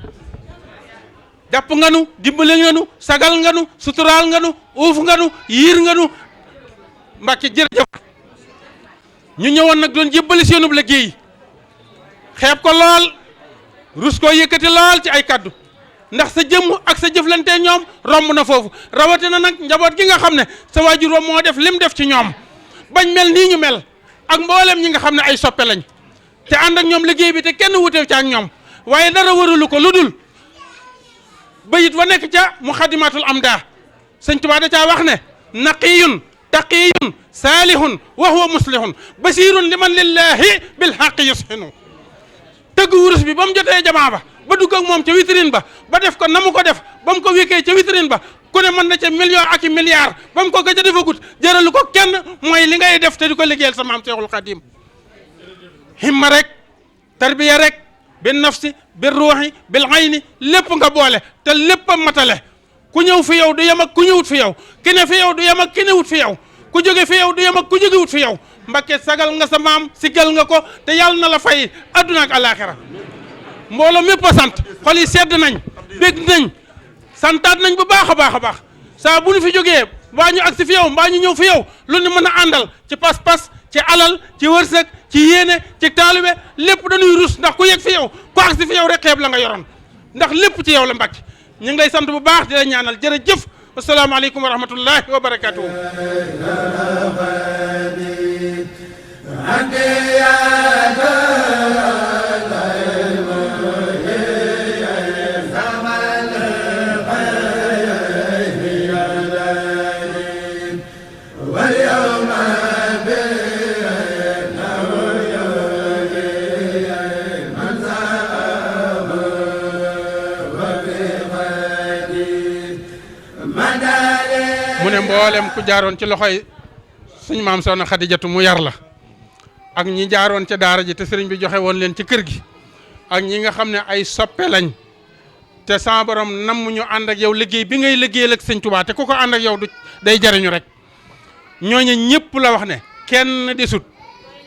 jàpp nga nu dimbale nga nu sagal nga nu suturaal nga nu uuf nga nu yiir nga nu Mbacke jërëjëf ñu ñëwoon nag doon jébbali seenub liggéey xeeb ko lool rus koo yëkkati lool ci ay kaddu ndax sa jëmm ak sa jëflante ñoom romb na foofu rawatina nag njaboot gi nga xam ne sa waajur moo def lim def ci ñoom bañ mel nii ñu mel ak mboolem ñi nga xam ne ay soppe lañ te ànd ak ñoom liggéey bi te kenn wutew ca ak ñoom waaye dara waralu ko lu dul bayit wa nekk ca muxadimatul amda sëñ Tuubaa da caa wax ne naqiyun taqiyun saalihun wa huwa muslihun basirun liman lillahi bil haqi yusxinu tëgg wurus bi ba mu jotee jamaa ba dugg ak moom ca vitrine ba def ko na mu ko def ba mu ko wékkee ca vitrine ba ku ne mën na ca million ak i milliard ba mu ko gëj a defagut jëralu ko kenn mooy li ngay def te di ko liggéeyal sa maam Seexul Xadim himma rek tarbiya rek bin nafsi bir ruuxi bil ayni lépp nga boole te lépp a matale ku ñëw fi yow du yem ak ku ñëwut fi yow ki ne fi yow du yem ak ki newut fi yow ku jóge fi yow du yem ak ku jógewut fi yow Mbakke sagal nga sa maam sigal nga ko te yàlla na la fay adduna ak alaxira mbooloo mépp a sant xol yi sedd nañ bég nañ santaat nañ bu baax a baax a baax saa bu ñu fi jógee mbaa ñu agsi fi yow mbaa ñu ñëw fi yow lu ñu mën a àndal ci pas-pas ci alal ci wërsëg ci yéene ci taalibe lépp dañuy rus ndax ku yegg fi yow ku agsi fi yow rek xeeb la nga yoroon ndax lépp ci yow la Mbakke ñu ngi lay sant bu baax di la ñaanal jërëjëf asalaamaaleykum wa rahmatullahi wa barakatuhu mu ne mboolem ku jaaroon ci loxoy suñ maam Soxna Xadijatu mu yar la ak ñi jaaroon ca daara ji te sëriñ bi joxe woon leen ci kër gi ak ñi nga xam ne ay soppe lañ te sa borom nam ñu ànd ak yow liggéey bi ngay liggéeyal ak sëñ Tuubaa te ku ko ànd ak yow du day jariñu rek ñooñu ñëpp la wax ne kenn desut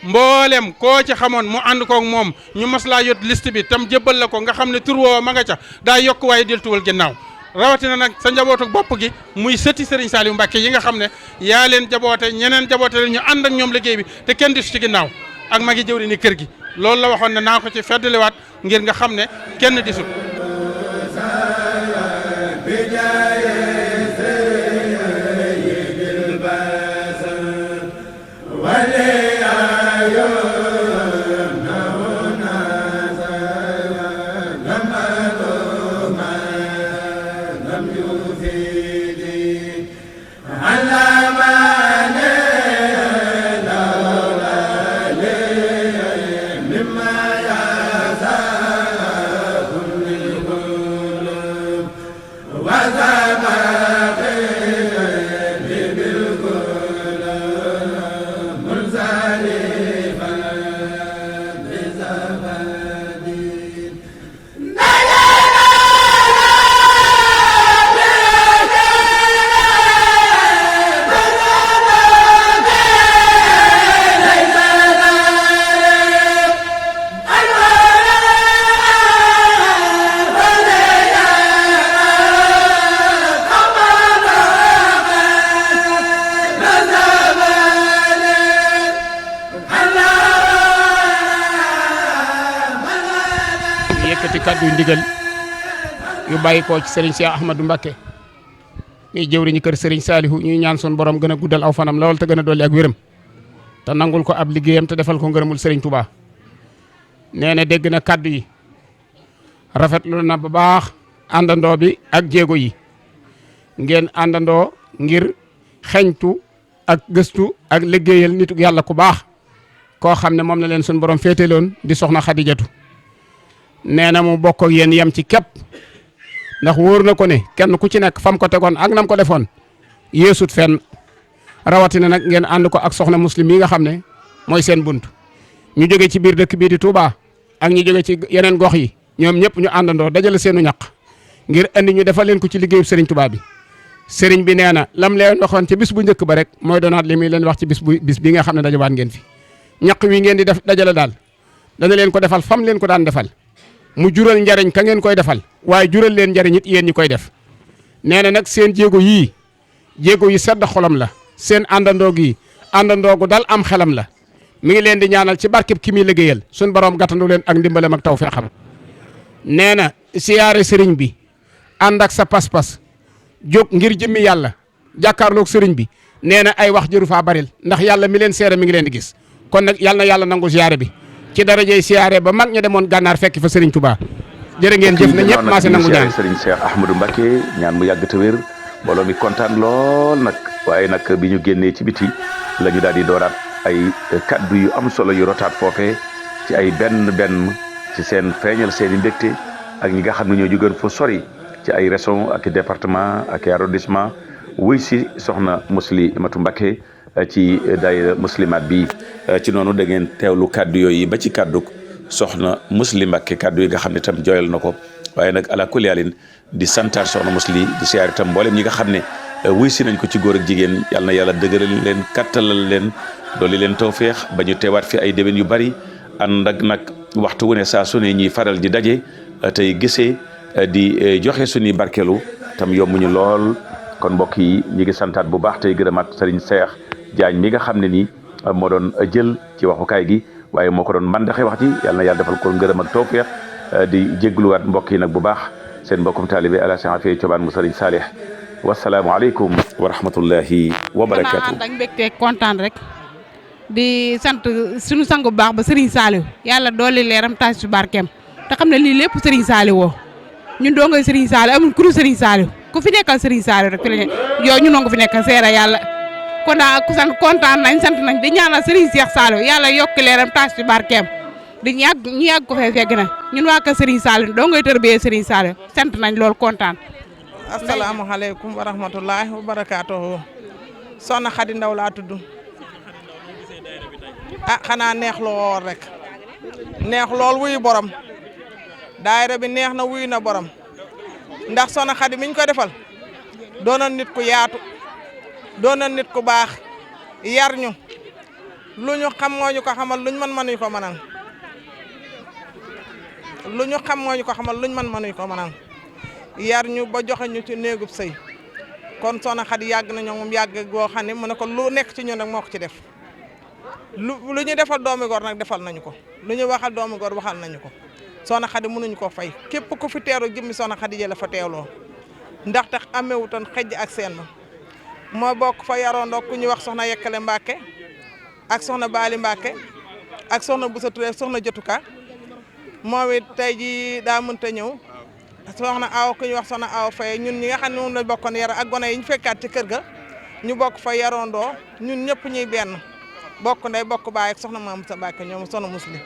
mboolem koo ci xamoon mu ànd koog moom ñu mas laa yot liste bi tam jébbal la ko nga xam ne tur woo ma nga ca daa yokk waaye deltuwal ginnaaw rawatina nag sa njabootu bopp gi muy sëti Serigne Saliou Mbacké yi nga xam ne yaa leen jaboote ñeneen jaboote leen ñu ànd ak ñoom liggéey bi te kenn desu ci ginnaaw ak magi jëwri ni kër gi loolu la waxoon ne naa ko ci feddaliwaat ngir nga xam ne kenn desut kaddu ndigal yu bàyyi ko ci Serigne Cheikh Ahmadou Mbacké ñuy jëwriñu kër Serigne Saliou ñuy ñaan son borom gën a guddal aw fanam lool te gën a dolli ak wéram te nangul ko ab liggéeyam te defal ko ngërëmul Serigne Touba nee na dégg na kaddu yi rafetlu na ba baax àndandoo bi ak jéego yi ngeen àndandoo ngir xeñtu ak gëstu ak liggéeyal nitu yàlla ku baax koo xam ne moom la leen sun borom féeteloon di soxna Xadijatu nee na mu bokk ak yéen yem ci képp ndax wóor na ko ne kenn ku ci nekk fam ko tegoon ak nam ko defoon yeesut fenn rawatina nag ngeen ànd ko ak soxna muslim yi nga xam ne mooy seen bunt ñu jóge ci biir dëkk bii di Touba ak ñu jóge ci yeneen gox yi ñoom ñëpp ñu àndandoo dajale seenu ñaq ngir andi ñu defal leen ko ci liggéeyu Serigne Touba bi Serigne bi nee na lam leen waxoon ci bis bu njëkk ba rek mooy doonaat li muy leen wax ci bis bi nga xam ne dajawaat ngeen fi ñaq wi ngeen di def dajale daal dana leen ko defal fam leen ko daan defal mu jural njariñ ka ngeen koy defal waaye jural leen njariñ it yéen ñi koy def nee na nag seen jéego yii jéego yi sedd xolam la seen àndandoo gi àndandoo gu dal am xelam la mi ngi leen di ñaanal ci barkeb ki muy liggéeyal suñ borom gàttandu leen ak ndimbalam ak tawfeexam nee na siyaare sëriñ bi ànd ak sa pas-pas jóg ngir jëmmi yàlla jàkkaarloog sëriñ bi nee na ay wax jëru faa baril ndax yàlla mi leen seere mi ngi leen di gis kon nag yàlla na yàlla nangu siyaare bi ci darajey siyaare ba mag ña demoon gànnaar fekk fa Serigne Touba jërë ngeen jëf na ñëpp maase nangu ñaan Serigne Cheikh Ahmadou Mbacké ñaan mu yàgg te wér mbooloo mi kontaan lool nag waaye nag bi ñu génnee ci biti la ñu daal di dooraat ay kaddu yu am solo yu rotaat foofee ci ay benn ci seen feeñal seen i mbégte ak ñi nga xam ne ñoo jógeen fa sori ci ay région ak département ak arrondissement wuy si soxna Muslimatu Mbacké ci daayira muslimat bi ci noonu da ngeen teewlu kaddu yooyu ba ci kaddu soxna Musli Mbacké kaddu yi nga xam ne tam jooyal na ko waaye nag ala kulli yaalin di santaat soxna Musli di siyaar itam mboolem ñi nga xam ne wuy si nañ ko ci góor ak jigéen yal na yàlla dëgëral leen kattalal leen dooli leen tawféex ba ñu teewaat fi ay déwén yu bari ànd ak nag waxtu wu ne saa su ne ñuy faral di daje tey gisee di joxe suñuy barkeelu tam yombuñu lool kon mbokk yi ñi ngi santaat bu baax tey gërëmaat Serigne Cheikh Diagne mi nga xam ne nii moo doon jël ci waxukaay gi waaye moo ko doon mandaxe wax ji yàlla na yàlla defal ko ngërëm ak tawfeex di jéggluwaat mbokk yi nag bu baax seen mbokkum taalibe ala Cheikh Thioban mu Serigne Salih wasalaamu aleykum wa rahmatullahi wa barakaatu. dañ mbégte kontaan rek di sant suñu sang bu baax ba Serigne Saliou yàlla dooli leeram taas ci barkeem te xam ne lii lépp Serigne Saliou woo ñun doo ngay Serigne Saliou amul ku dul Serigne Saliou ku fi nekkal Serigne Saliou rek fi la yow ñu noo ko fi nekkal seera yàlla kon daal ku sant kontaan nañ sant nañ di ñaanal Serigne Cheikh Saliou yàlla yokk leeram taas ci barkeem di ñu yàgg ko fee fekk na ñun waa kër Serigne Saliou doo ngay tërbiyee Serigne Saliou sant nañ lool kontaan. asalaamaaleykum wa rahmatullahi wa barakaatuhu soxna Xadi Ndaw laa tudd xanaa neex lool rek neex lool wuyu borom daayira bi neex na wuyu na borom ndax soxna Xadi miñ ko defal doonoon nit ku yaatu doonoon nit ku baax yar ñu lu ñu xam moo ñu ko xamal luñ mën mënuñ ko mënal lu ñu xam moo ñu ko xamal luñ mën mënuñ ko mënal yar ñu ba joxe ñu ci néegub sëy kon soxna Xadi yàgg nañoo moom yàgg goo xam ne mu ne ko lu nekk ci ñun rek moo ko ci def lu ñu defal doomi góor nag defal nañu ko lu ñu waxal doomi góor waxal nañu ko soxna Xadi mënuñu ko fay képp ku fi teeru jëmmi soxna Xadi jëla fa teewloo ndaxte amewutoon xejj ak seen moo bokk fa yaroondoo ku ñuy wax soxna Yekkale Mbàkke ak soxna Baali Mbàkke ak soxna Busa Ture soxna Jotuka moom it tey ji daa mënta ñëw soxna aw ku ñuy wax soxna aw Faye ñun ñi nga xam ne moom la bokkoon yar ak gone yi ñu fekkaat ci kër ga ñu bokk fa yaroondoo ñun ñëpp ñuy benn bokk ndey bokk baay ak soxna Maam Sa Mbàkke ñoom soxna Musli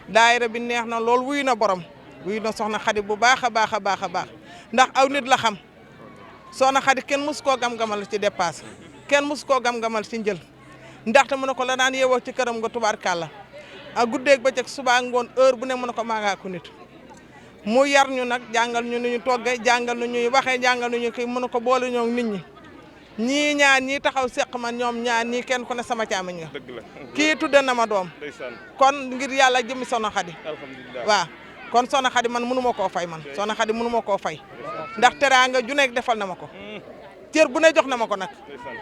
daayira bi neex na lool wuyu na borom wuyu na soxna Xadi bu baax a baax a baax a baax ndax aw nit la xam soxna Xadi kenn mus koo gam-gamal ci dépasse kenn mus koo gam-gamal ci njël ndaxte mu ne ko la daan yeewoo ci këram nga tubaarkàlla ak guddeeg bëccëg suba ngoon heure bu ne mu ne ko maa ngaa ko nit mu yar ñu nag jàngal ñu nu ñu toggee jàngal nu ñuy waxee jàngal nu ñu kii mën ko boole ñoo nit ñi ñii ñaar ñii taxaw seq man ñoom ñaar ñii kenn ku ne sama caamiñ nga kii tudde na ma doom kon ngir yàlla jëmi soxna Xadi waaw kon soxna Xadi man mënu ma koo fay man soxna Xadi mënu ma koo fay ndax teraanga ju nekk defal na ma ko cër bu ne jox na ma ko nag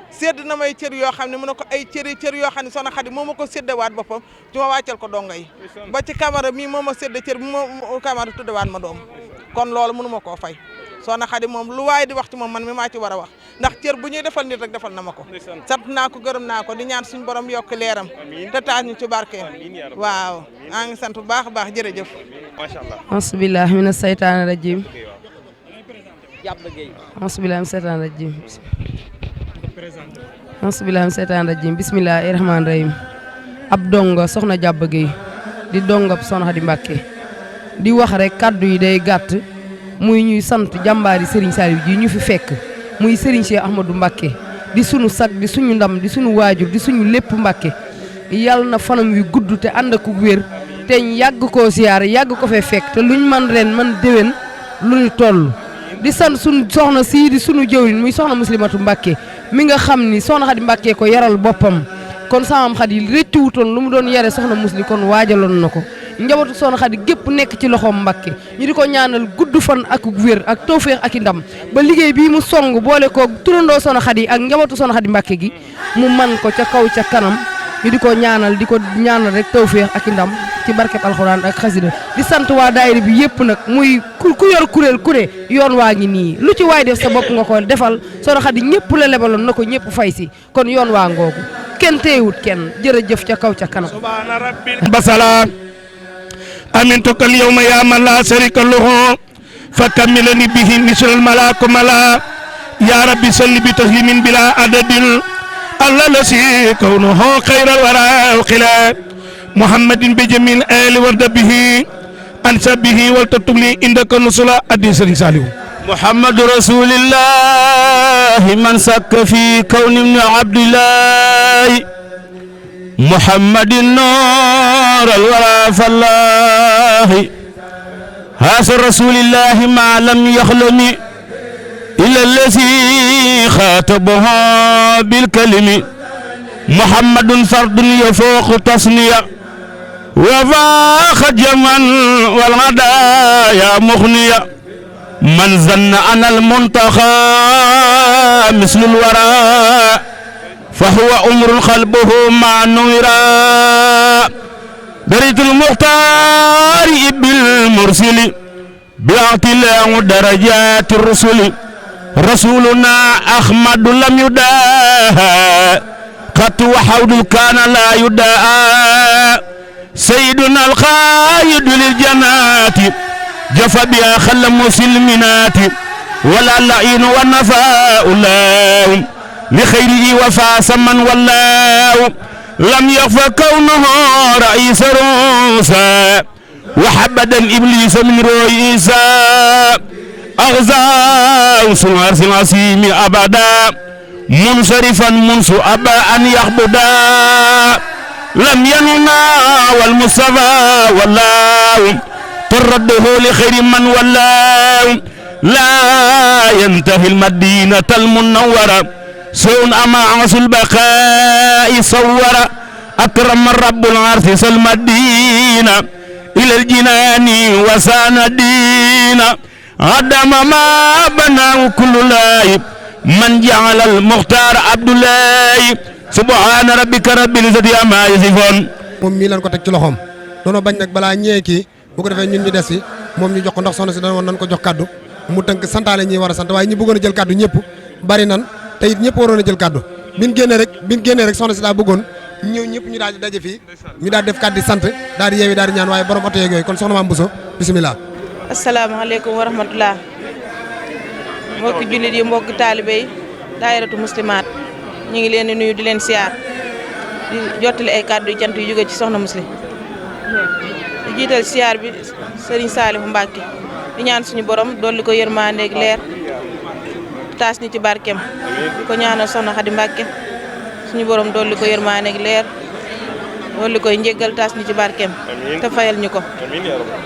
sédd na may cër yoo xam ne mu ne ko ay cër yoo xam ne soxna Xadi moo ma ko séddewaat boppam ci ma wàccel ko donga yi ba ci camara mii moo ma sédde cër bi ma camara tuddewaat ma doom kon loolu mënu ma koo fay soxna Xadi moom lu waaye di wax ci moom man mi maa ci war a wax ndax cër bu ñuy defal nit rek defal na ma ko sant naa ko gërëm naa ko di ñaan suñu borom yokk leeram te taas ñu ci barkeem waaw maa ngi sant bu baax a baax jërëjëf macha allah asbillahi mina seytaani rajim asbillahi mina seytaani rajim asbillahi mina seytaani rajim bismillahi rahmaani rahim ab donga soxna Jàbb Géey di dongab soxna Xadi Mbàkke di wax rek kaddu yi day gàtt muy ñuy sant jàmbaari Serigne Saliou ji ñu fi fekk muy Serigne Cheikh Ahmadou Mbacké di sunu sag di suñu ndam di suñu waajur di suñu lépp Mbacké yàlla na fanam wi gudd te ànd ak wér te yàgg koo siyaare yàgg ko fee fekk te luñ man ren man déwén lu ñu toll di sant suñu soxna sii di suñu jëwriñ muy soxna Muslimatu Mbacké mi nga xam ni soxna Xadi Mbacké ko yaral boppam kon samam Xadi rëccu wutoon lu mu doon yare soxna Musli kon waajaloon na ko njabootu soxna Xadi gépp nekk ci loxoom Mbacké ñu di ko ñaanal gudd fan ak wér ak tawféex ak i ndam ba liggéey bii mu song boole ko turandoo soxna Xadi ak njabootu soxna Xadi Mbacké gi mu man ko ca kaw ca kanam ñu di ko ñaanal rek tawféex ak i ndam ci barkeb alxuraan ak xasida di sant waa daayira bi yëpp nag muy ku yor kuréel ku ne yoon waa ngi nii lu ci waay def sa bopp nga ko defal soxna Xadi ñëpp la lebaloon na ko ñëpp fay si kon yoon waa ngoogu kenn teewut kenn jërëjëf ca kaw ca kanam basala amintuka al yawma ya man la sharika lahu فكملني به مثل الملاك ملا يا ربي صل بتسليم بلا عدد الله الذي كونه خير الورى وخلا محمد بجميع آل ورد به أنسى به ولتكتب لي عندك نصلا أدي سرين سالو محمد رسول الله من سك في كون ابن عبد الله محمد النور الورى فالله هذا رسول الله ما لم يخلم إلا الذي خاطبه بالكلم محمد فرد يفوق تصنيع وفاق جمعا والغدايا مغنية من ظن أن المنتخى مثل الوراء فهو أمر قلبه مع نورا دريت المختار بالمرسل باعتلاء درجات الرسل رسولنا أحمد لم يداها قط وحود كان لا يداها سيدنا القائد للجنات جفا بها خل مسلمات ولا اللعين والنفاء الله لخيره وفاس من والله لم يخف كونه رئيس روسا وحبدا إبليس من رئيسا أغزاه سنعر سنعسيم أبدا منصرفا منسو أبا أن يخبدا لم يننا والمصطفى والله ترده لخير من والله لا ينتهي المدينة المنورة سون أما عصر البقاء صور أكرم رب العرش المدينة إلى الجنان وسان الدين عدم ما بناه كل لايب من جعل المختار عبد الله سبحان ربك رب العزة عما يصفون moom mii lan ko teg ci loxoom doona bañ nag balaa ñëwee kii bu ko defee ñun ñu des si moom ñu jox ko ndax soxna si dana woon nan ko jox kaddu mu tënk santaale ñi war a sant waaye ñi bëggoon a jël kaddu ñëpp bari nan te it ñëpp waroon a jël kaddu biñ génnee rek soxna si daa bëggoon ñëw ñëpp ñu daal di daje fii ñu daal def kaddu sant daal di yeewi daal di ñaan waaye borom oto yeeg yooyu kon soxna Maam Bousso bisimilah. asalaamaaleykum wa rahmatulah mbokki jullit yi mbokki taalibe yi daayiratu muslimaat ñu ngi leen di nuyu di leen siyaar di jottali ay kàddu yu cant yu jóge ci soxna muslim di jiital siyaar bi Serigne Saliou Mbacke di ñaan suñu borom dolli ko yërmande ak leer taas ñi ci barkeem di ko ñaanal soxna Xadi Mbacke suñu borom dolli ko yërmande ak leer dolli koy njéggal taas ñi ci barkeem te fayal ñu ko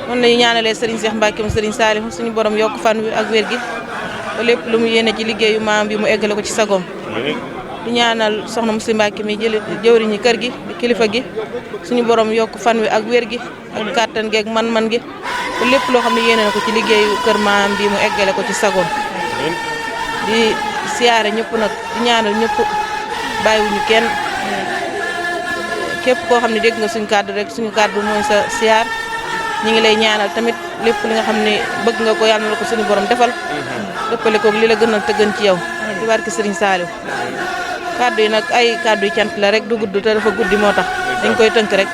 noonu la ñu ñaanalee Serigne Cheikh Mbacke mu Serigne Saliou suñu borom yokk fan wi ak wér gi ba lépp lu mu yéene ci liggéeyu maam bi mu eggale ko ci sagoom di ñaanal soxna Muslim Mbacke mi jëwriñi kër gi di kilifa gi suñu borom yokk fan wi ak wér gi ak kàttan gi ak man-man gi ba lépp loo xam ne yéene na ko ci liggéeyu kër maam bi mu eggale ko ci sagoom di siyaare ñëpp nag di ñaanal ñëpp bàyyiwuñu kenn képp koo xam ne dégg nga suñu kàddu rek suñu kàddu mooy sa siyaar ñi ngi lay ñaanal tamit lépp li nga xam ne bëgg nga ko yàlla na la ko suñu borom defal dëppale koog li la gënal te gën ci yow ci barke Serigne Saliou kàddu yi nag ay kàddu yu cant la rek du gudd te dafa guddi moo tax dañ koy tënk rek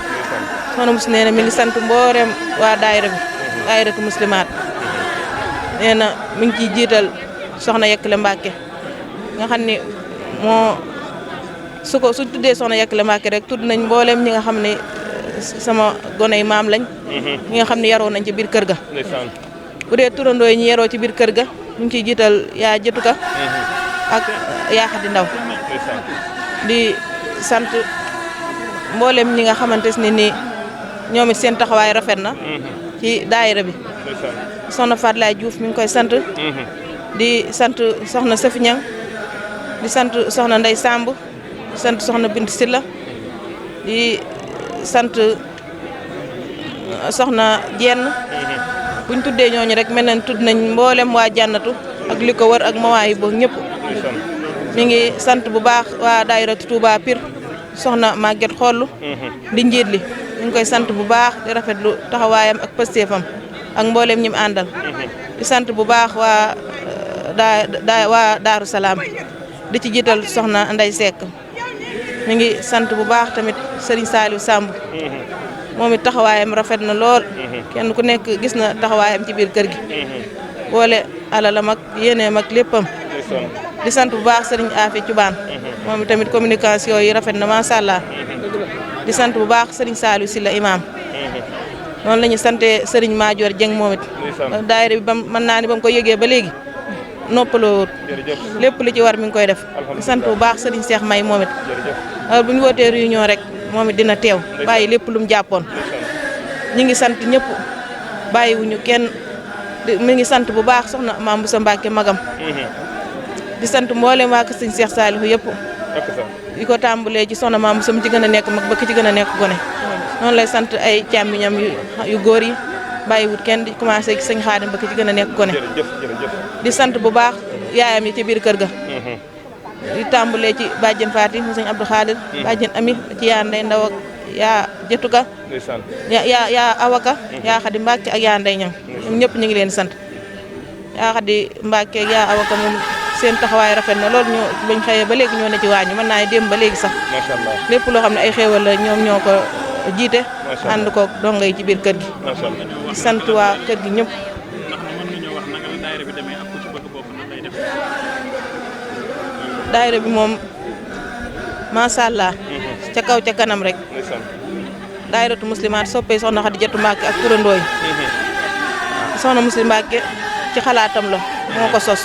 soxna mus nee na mi ngi sant mboolem waa daayira bi daayiratu muslimaat nee na mi ngi ciy jiital soxna Yekkale Mbacke nga xam ne moo su tuddee soxna Yekkale Mbacke rek tudd nañ mboolem ñi nga xam ne sama gone yi maam lañ ñi nga xam ne yaroo nañ ci biir kër ga bu dee turandoo yi ñu yaroo ci biir kër ga ñu ngi ciy jiital yaa jëtuka ak yaa Xadi Ndaw di sant mboolem ñi nga xamante ne ni ñoom it seen taxawaay rafet na ci daayira bi soxna Fatlaay Diouf mi ngi koy sant di sant soxna Safi Ñang di sant soxna Ndey Samb di sant soxna Bint Silla di sant soxna Jenn buñ tuddee ñooñu rek mel nañ tudd nañ mboolem waa jànnatu ak li ko wër ak mawaay boobu ñëpp mi ngi sant bu baax waa daayiratu Touba Pire soxna Maguette Xollu di njiit li ñu ngi koy sant bu baax di rafetlu taxawaayam ak pëstéefam ak mboolem ñi mu àndal di sant bu baax waa Daaru Salaam di ci jiital soxna Ndey Seck mi ngi sant bu baax tamit Serigne Saliou Samb moom it taxawaayam rafet na lool kenn ku nekk gis na taxawaayam ci biir kër gi boole alalam ak yéeneem ak léppam di sant bu baax sëriñ Afi Cubaan moom tamit communication yi rafet na macha allah di sant bu baax sëriñ Saliou Sylla imam noonu la ñu sante sëriñ Madior Dieng moom it daayira bi bam mën naa ni ba mu ko yëgee ba léegi noppaloo lépp li ci war mi ngi koy def di sant bu baax sëriñ Cheikh May moom it bu ñu wootee réunion rek moom it dina teew bàyyi lépp lu mu jàppoon ñi ngi sant ñëpp bàyyiwuñu kenn mi ngi sant bu baax soxna Maam Boussa Mbacke magam di sant mboolem waa sëñ Cheikh Saliou yëpp di ko tàmbalee ci soxna Maam Boussa mu ci gën a nekk mag ba ki ci gën a nekk gone noonu lay sant ay càmmiñam yu góor yi bàyyiwut kenn di commencé ci sëñ Xaadim ba ki ci gën a nekk gone di sant bu baax yaayam yi ci biir kër ga di tàmbalee ci bàjjen Faati mu sëñ Abdou Khadir bàjjen Ami ci yaa Ndey Ndaw ak yaa Jëtuka yaa Awaka yaa Xadi Mbàkke ak yaa Ndey Ñang ñoom ñëpp ñu ngi leen sant yaa Xadi Mbàkke ak yaa Awaka moom seen taxawaay rafet na loolu ñoo bañ xëyee ba léegi ñoo ne ci waañu mën naa dem ba léegi sax lépp loo xam ne ay xéewal la ñoom ñoo ko jiite ànd ko donga yi ci biir kër gi di sant waa kër gi ñëpp daayira bi moom macha allah ca kaw ca kanam rek daayiratu muslimaat soppee soxna Xadijatu Mbàkke ak turandooy soxna Muslim Mbàkke ci xalaatam la moo ko sos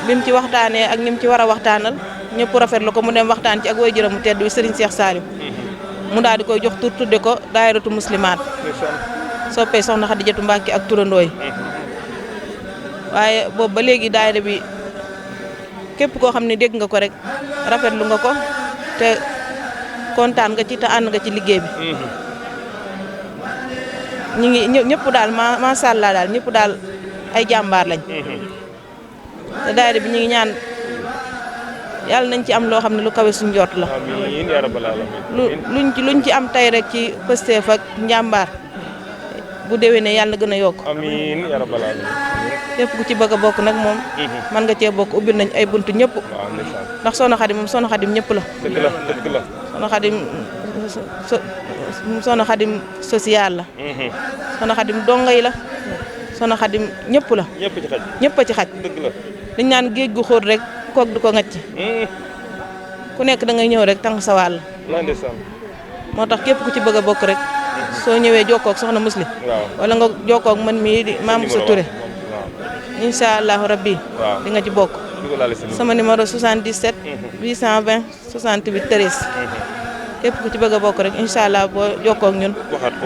bim ci waxtaanee ak ñim ci war a waxtaanal ñëpp rafetlu ko mu dem waxtaan ci ak waajuram mu tedd bi Serigne Cheikh Saliou mu daal di koy jox tur tudde ko daayiratu muslimaat soppee soxna Xadijatu Mbàkke ak turandooy waaye boobu ba léegi daayira bi képp koo xam ne dégg nga ko rek rafetlu nga ko te kontaan nga ci te ànd nga ci liggéey bi ñu ngi ñëpp daal macha allah daal ñëpp daal ay jàmbaar lañ te daayira bi ñu ngi ñaan yàlla nañ ci am loo xam ne lu kawe suñ jot la amiin yaa rabbal aalamiin luñ ci am tey rek ci pësteef ak njàmbaar bu déwénee yàlla na gën a yokk amiin yaa rabbal aalamiin képp ku ci bëgg a bokk nag moom man nga cee bokk ubbil nañ ay buntu ñëpp ndax Soxna Xadim moom Soxna Xadim ñëpp la dëgg la dëgg la Soxna Xadim Soxna Xadim social la Soxna Xadim donga yi la Soxna Xadim ñëpp la ñëpp a ci xaj dëgg la dañ naan géej gu xóot rek kook du ko ngacc ku nekk da ngay ñëw rek tàng sa wàll moo tax képp ku ci bëgg a bokk rek soo ñëwee jokkoo ak Soxna Muslim wala nga jokkoo ak man mii di Maam Boussa Touré incha allahu rabbi di nga ci bokk sama numéro 77 820 68 13 képp ku ci bëgg a bokk rek incha allah boo jokkoo ak ñun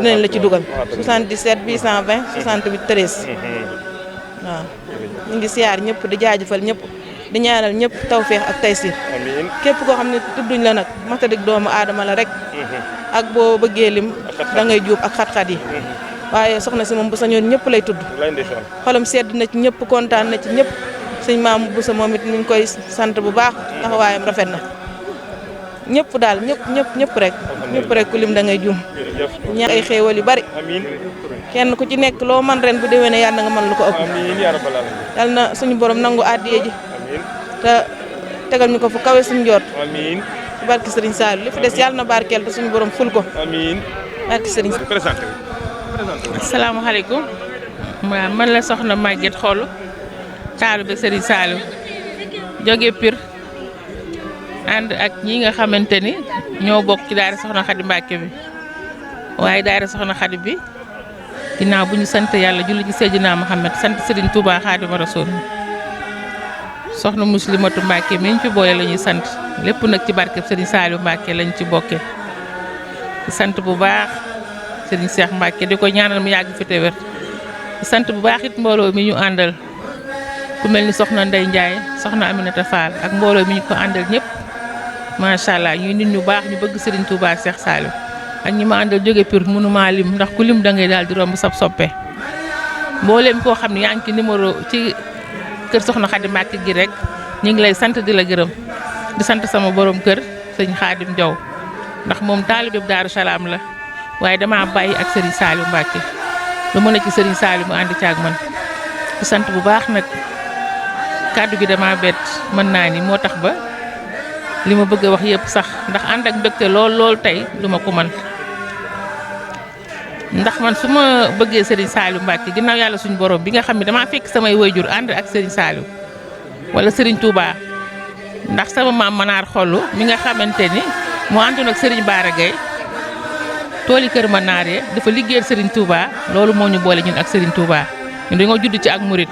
dinañ la ci dugal 77 820 68 13 waaw ñu ngi siyaar ñëpp di jaajëfal ñëpp di ñaanal ñëpp tawféex ak taysir képp koo xam ne tudduñ la nag matadik doomu aadama la rek ak boo bëggee lim da ngay juub ak xat-xat yi waaye soxna si moom bu sañoon ñëpp lay tudd xolam sedd na ci ñëpp kontaan na ci ñëpp sëñ Maam Boussa moom it ñu ngi koy sant bu baax taxawaayam rafet na ñëpp daal ñëpp rek ku lim da ngay juum ñaan ay xéewal yu bari kenn ku ci nekk loo man ren bu déwénee yàlla nga mën lu ko ëpp yàlla na suñu borom nangu àddiya ji te tegal ñu ko fu kawe suñu jot ci barki Serigne Saliou li fi des yàlla na barkeel te suñu borom ful ko barki Serigne asalaamaaleykum man la soxna Maguette Xol taalibe Serigne Saliou jóge Pire ànd ak ñi nga xamante ni ñoo bokk ci daara soxna Xadi Mbàkke bi waaye daara soxna Xadi bi ginnaaw bu ñu sant yàlla julli ci Seydina Muhammad sant Serigne Touba Xaadimu Rasuul soxna Muslimatu Mbàkke mi ñu ci boole la ñuy sant lépp nag ci barkeb Serigne Saliou Mbàkke lañ ci bokke di sant bu baax Serigne Cheikh Mbacke di ko ñaanal mu yàgg fi te wér di sant bu baax it mbooloo mi ñu àndal ku mel ni soxna Ndey Ndiaye soxna Aminata Fall ak mbooloo mi ñu ko àndal ñëpp macha allah ñuy nit ñu baax ñu bëgg Serigne Touba Cheikh Saliou ak ñi ma àndal jóge Pire mënu maa lim ndax ku lim da ngay daal di romb sab soppe mbooleem koo xam ne yaa ngi ci numéro ci kër soxna Xadi Mbacke gi rek ñu ngi lay sant di la gërëm di sant sama borom kër sëñ Xaadim Jaw ndax moom taalibe Daaru Salaam la waaye dama bàyyi ak Serigne Saliou Mbacke lu mën a ci Serigne Saliou mu ànd ci ak man di sant bu baax nag kàddu gi dama bett mën naa ni moo tax ba li ma bëgg a wax yëpp sax ndax ànd ak mbégte lool tey duma ko mën ndax man su ma bëggee Serigne Saliou Mbacke ginnaaw yàlla suñu borom bi nga xam ne damaa fekk samay wayjur ànd ak Serigne Saliou wala Serigne Touba ndax sama maam Manaar Xollu mi nga xamante ni moo àndoon ak Serigne Bara Gaye tooli kër Manaar ye dafa liggéeyal Serigne Touba loolu moo ñu boole ñun ak Serigne Touba ñun dañoo judd ci ak murit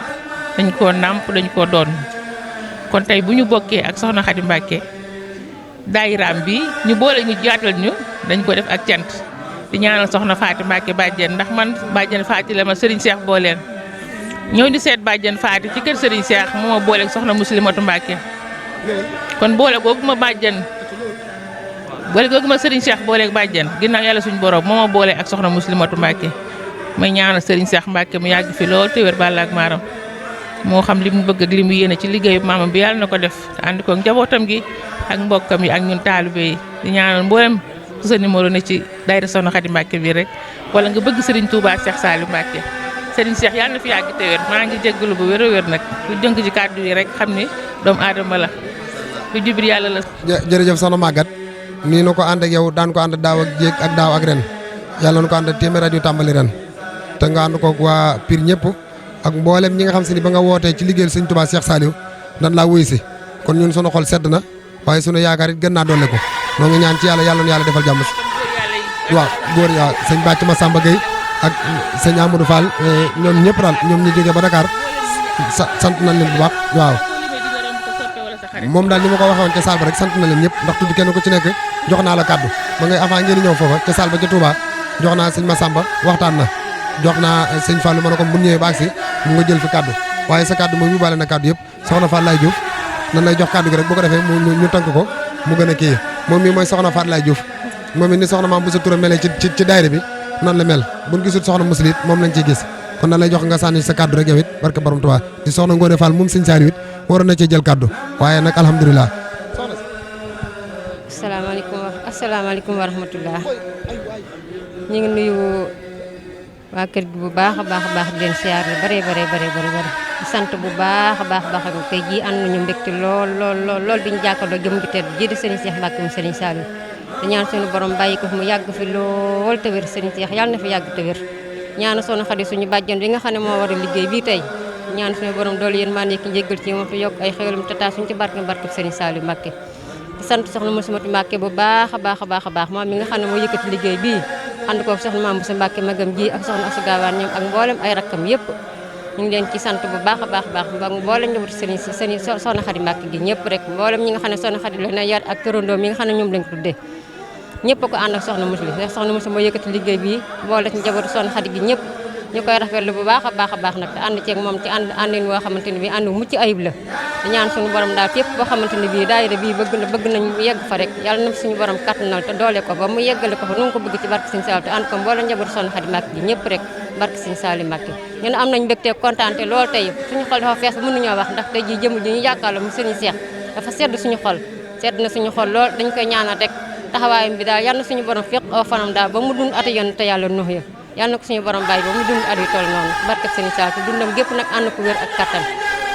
dañ koo nàmp dañ koo doon kon tey bu ñu bokkee ak soxna Khady Mbacke daayiraam bi ñu boole ñu jaatal ñu dañ ko def ak cant di ñaanal soxna Faati Mbacke bàjjen ndax man bàjjen Faati la ma Serigne Cheikh booleen ñëw di seet bàjjen Faati ci kër Serigne Cheikh moo ma booleeg soxna Muslimatu Mbacke kon boole googu ma Serigne Cheikh booleeg bàjjen ginnaaw yàlla suñu borom moo ma boole ak soxna Muslimatu Mbacke may ñaanal Serigne Cheikh Mbacke mu yàgg fi lool te wér bàlla ak maaram moo xam li mu bëgg ak li mu yéene ci liggéeyu maamam bi yàlla na ko def te ànd ko njabootam gi ak mbokkam yi ak ñun taalibe yi di ñaanal mboolem ku sa numéro ne ci daayira soxna Khady Mbacke bi rek wala nga bëgg Serigne Touba Cheikh Saliou Mbacke Serigne Cheikh yàlla na fi yàgg te wér maa ngi jéggalu bu wér a wér nag ku jënk ci kàddu yi rek xam ni doomu aadama la ku jubir yàlla la. jërëjëf soxna Maguette nii na ko ànd ak yow daan ko ànd daaw ak jéeg ak daaw ak ren yàlla na ko ànd téeméer rajo tàmbali ren te nga ànd koog waa Pire ñëpp ak mboolem ñi nga xam si ni ba nga wootee ci liggéeyal Serigne Touba Cheikh Saliou dan laa wuyu si kon ñun sunu xol sedd na waaye sunu yaakaar it gën naa doole ko noo ngi ñaan ci yàlla yàlla na yàlla defal jàmm si waaw góor yaa sëñ Bàcc Massamba Gueye ak sëñ Amadou Fall ñoom ñëpp daal ñoom ñu jógee ba Dakar sant nañ leen bu baax waaw moom daal ni ma ko waxee woon ca saal ba rek sant na leen ñëpp ndax tudd kenn ku ci nekk jox naa la kaddu ba ngay avant ngeen ñëw foofa ca saal ba ca Touba jox naa sëñ Massamba waxtaan na jox naa sëñ Fallou ma ne ko bu ñëwee ba agsi mu nga jël fi kaddu waaye sa kaddu moom yóbbaale na kaddu yëpp soxna Fall Laye Diouf nan lay jox kaddu gi rek bu ko defee ñu tënk ko mu gën a kii moom mii mooy soxna Fall Laye Diouf moom it ni soxna maam bu sa tura melee ci daayira bi noonu la mel buñ gisul soxna muslit moom lañ ciy gis kon nan lay jox nga sànni sa kaddu rek yow it barke borom Tuubaa di soxna Ngoone Fall moom sëñ Saliou it waroon na cee jël kaddu waaye nag alhamdulilah. asalaamaaleykum wa rahmatullah ñu ngi nuyu waa kër gi bu baax a baax di leen siyaar lu bare di sant bu baax a baax ak tey jii ànd nañu mbégte lool bi ñu jàkkaarloo jëm ju tedd ji di Serigne Cheikh Mbacke mu Serigne Saliou di ñaan suñu borom bàyyi ko fi mu yàgg fi lool te wér Serigne Cheikh yàlla na fi yàgg te wér ñaan soxna Khady suñu bàjjan bi nga xam ne moo war a liggéey bii tey ñaan suñu borom doolu yéen maa nekk njéggal ci moom te yokk ay xéwalam te taas suñu ci barke Serigne Saliou Mbacke di sant soxna Muslimatu Mbacke bu baax a baax moom mi nga xam ne moo yëkkati liggéey bii ànd ko soxna Mame Bousso Mbacke magam ji ak soxna Assou Gawane ñoom ak mboolem ay rakkam yëpp ñu ngi leen ci sant bu baax a baax mboolem njabootu Serigne soxna Khady Mbacke gi ñëpp rek mboolem ñi nga xam ne soxna Khady la na yar ak tërandoo mi nga xam ne ñoom lañ ko tuddee ñëpp ko ànd ak soxna Muslim ndax soxna Muslim moo yëkkati liggéey bi boole ci njabootu soxna Khady gi ñëpp ñu koy rafetlu bu baax a baax nag te ànd ceeg moom ci àndin woo xamante ne bi ànd mucc ayib la di ñaan suñu borom daal fépp boo xamante ne bii daayira bii bëgg nañ mu yegg fa rek yàlla na suñu borom kattanal te doole ko ba mu yeggale ko fa nu ko bëgg ci barke Serigne Saliou te ànd ko mboolem njabootu soxna Khady Mbacke gi ñëpp rek barke Serigne Saliou Mbacke ñun am nañ mbégte kontaan te lool tey suñu xol dafa fees mënuñoo wax ndax tey ji jëm ji ñu jàkkaarloo mu Serigne Cheikh dafa sedd suñu xol sedd na suñu xol lool dañ koy ñaanal rek taxawaayam bi daal yàlla na suñu borom féq aw fanam daal ba mu dund ata yoon te yàlla nuux ya yàlla na ko suñu borom bàyyi ba mu dund at yu toll noonu barke Serigne Saliou te dundam gépp nag ànd ko wér ak kattan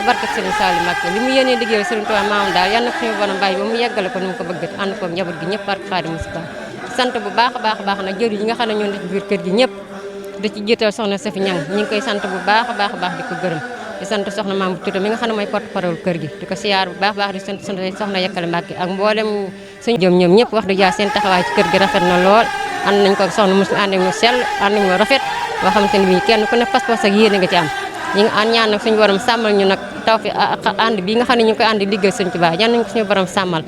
barke Serigne Saliou Mbacke li mu yéenee liggéeyal Serigne Touba maamam daal yàlla na ko suñu borom bàyyi ba mu yeggale ko ni mu ko bëgg ànd ko njaboot gi ñëpp barke Xaadimu Mustafaa sant bu baax a baax nag jëriñ yi nga xam ne ñoo ne ci biir kër gi ñëpp di ci jiital soxna Safi Ñang ñi ngi koy sant bu baax a baax di ko gërëm di sant soxna Maam bu Tuuta mi nga xam ne mooy porte-parole kër gi di ko siyaar bu baax di sant soxna Yekkale Mbacke ak mboolem suñu jëm ñoom ñëpp wax dëgg yàlla seen taxawaay ci kër gi rafet na lool ànd nañ ko soxna Muslim ànd nañ sell ànd nañ rafet boo xamante ne bii kenn ku ne pas-pas ak yéene nga ci am ñi nga ñaan nag suñu borom sàmmal ñu nag taw fi ànd bi nga xam ne ñu ngi koy ànd liggéey Sëñ Tuubaa ñaan nañ ko suñu borom sàmmal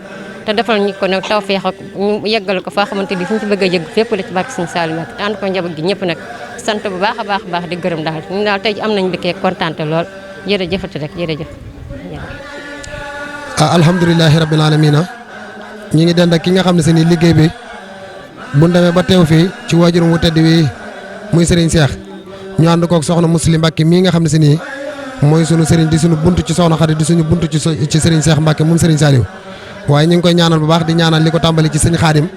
te defal ñu ko nag taw feex ak ñu yeggal ko foo xamante ni fu ñu ci bëgg a yëgg fépp la ci barke Sëñ Saliou Mbacke te ànd ko njaboot gi ñëpp nag sant bu baax a baax di gërëm daal ñu daal tey am nañ mbégte kontaante lool jërëjëfati rek jërëjëf alhamdulilahi rabbil alamina ñi ngi dend ak ki nga xam ne se ni liggéey bi bu demee ba teew fii ci waajurum wu tedd wi muy Serigne Cheikh ñu ànd koog soxna Muslim Mbacke mii nga xam ne se nii mooy sunu Serigne di sunu buntu ci soxna Khady di suñu buntu ci Serigne Cheikh Mbacke moom Serigne Saliou waaye ñu ngi koy ñaanal bu baax di ñaanal li ko tàmbali ci sëñ Xaadim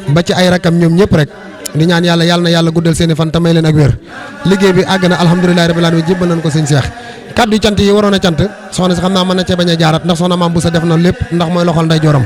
ba ci ay rakam ñoom ñëpp rek di ñaan yàlla na yàlla guddal seen i fan te may leen ak wér liggéey bi àgg na alhamdulilahi rabbil alamin jébbal nañ ko sëñ Cheikh kaddu yi cant yi waroon a cant soxna si xam naa mën na cee bañ a jaarat ndax soxna Maam Bousso def na lépp ndax mooy loxol nday joram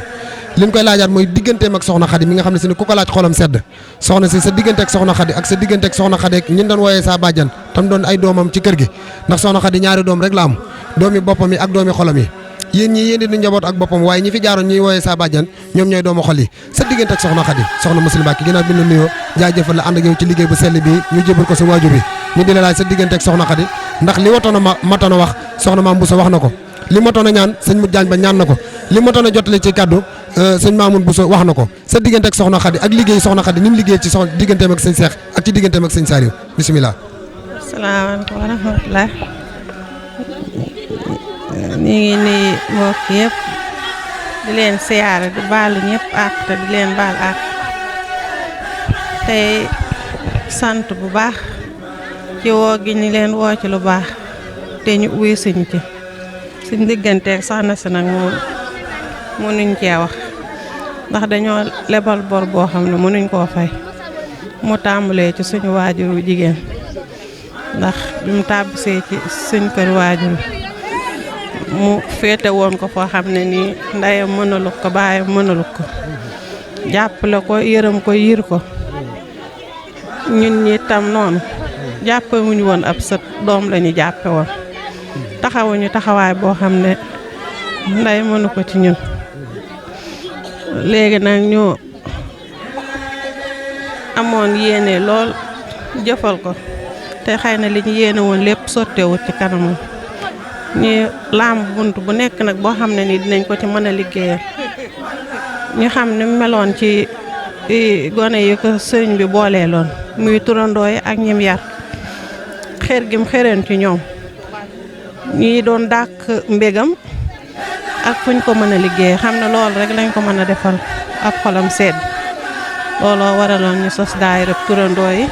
liñ koy laajaat mooy digganteem ak soxna Xadi mi nga xam ne si ne ku ko laaj xolam sedd soxna si sa diggante ak soxna Xadi ak sa diggante ak soxna Xadi ak ñi doon wooyee saa bàjjan tam doon ay doomam ci kër gi ndax soxna Xadi ñaari doom rek la am doomi boppam yi ak doomi xolam yi yéen ñii yéen di njaboot ak boppam waaye ñi fi jaaroon ñuy wooyee saa bàjjan ñoom ñooy doomu xol yi sa diggante ak soxna Xadi soxna Muslim Mbàkke ginnaaw bi ñu nuyoo jaajëfal la ànd ak yow ci liggéey bu sell bi ñu jébal ko sa waajur bi ñu di la laaj sa diggante ak soxna Xadi ndax li watoon a matoon a wax soxna Maam Bousso wax na ko li matoon a ñaan sëñ Mut Jaañ ba ñaan na ko li matoon a jotale ci kàddu sëñ Mamoun Bousso wax na ko sa diggante ak soxna Xadi ak liggéey soxna Xadi ni mu liggéey ci soxna digganteem ak sëñ Seex ak ci digganteem ak sëñ Saliou bisimilah. asalaamaaleykum wa rahmatulah ñu ngi nuyu mbokk yëpp di leen siyaare di baalu ñëpp àq te di leen baal àq tey sant bu baax ci woo gi ñu leen woo ci lu baax te ñu uy suñ ci suñ digganteeg soxna si nag moom mënuñ cee wax ndax dañoo lebal bor boo xam ne mënuñ koo fay mu tàmbalee ci suñu waajur wu jigéen ndax bi mu tàbbisee ci suñ kër waajur mu féete woon ko foo xam ne nii ndeyam mënalu ko baayam mënalu ko jàppale ko yërëm ko yiir ko ñun ñi tam noonu jàppewuñu woon ab sët doom lañu jàppe woon taxawuñu taxawaay boo xam ne ndey mënu ko ci ñun léegi nag ñu amoon yéene lool jëfal ko te xëy na li ñu yéene woon lépp sottewut ci kanamam ñu làmb bunt bu nekk nag boo xam ne ni dinañ ko ci mën a liggéeyal ñu xam ne meloon ci gone yi ko sëriñ bi booleeloon muy turandoo yi ak ñim yar xër gim xëreen ci ñoom ñi doon dàq mbégam ak fuñ ko mën a liggéey xam ne loolu rek lañ ko mën a defal ak xolam sedd looloo waraloon ñu sos daayira turandoo yi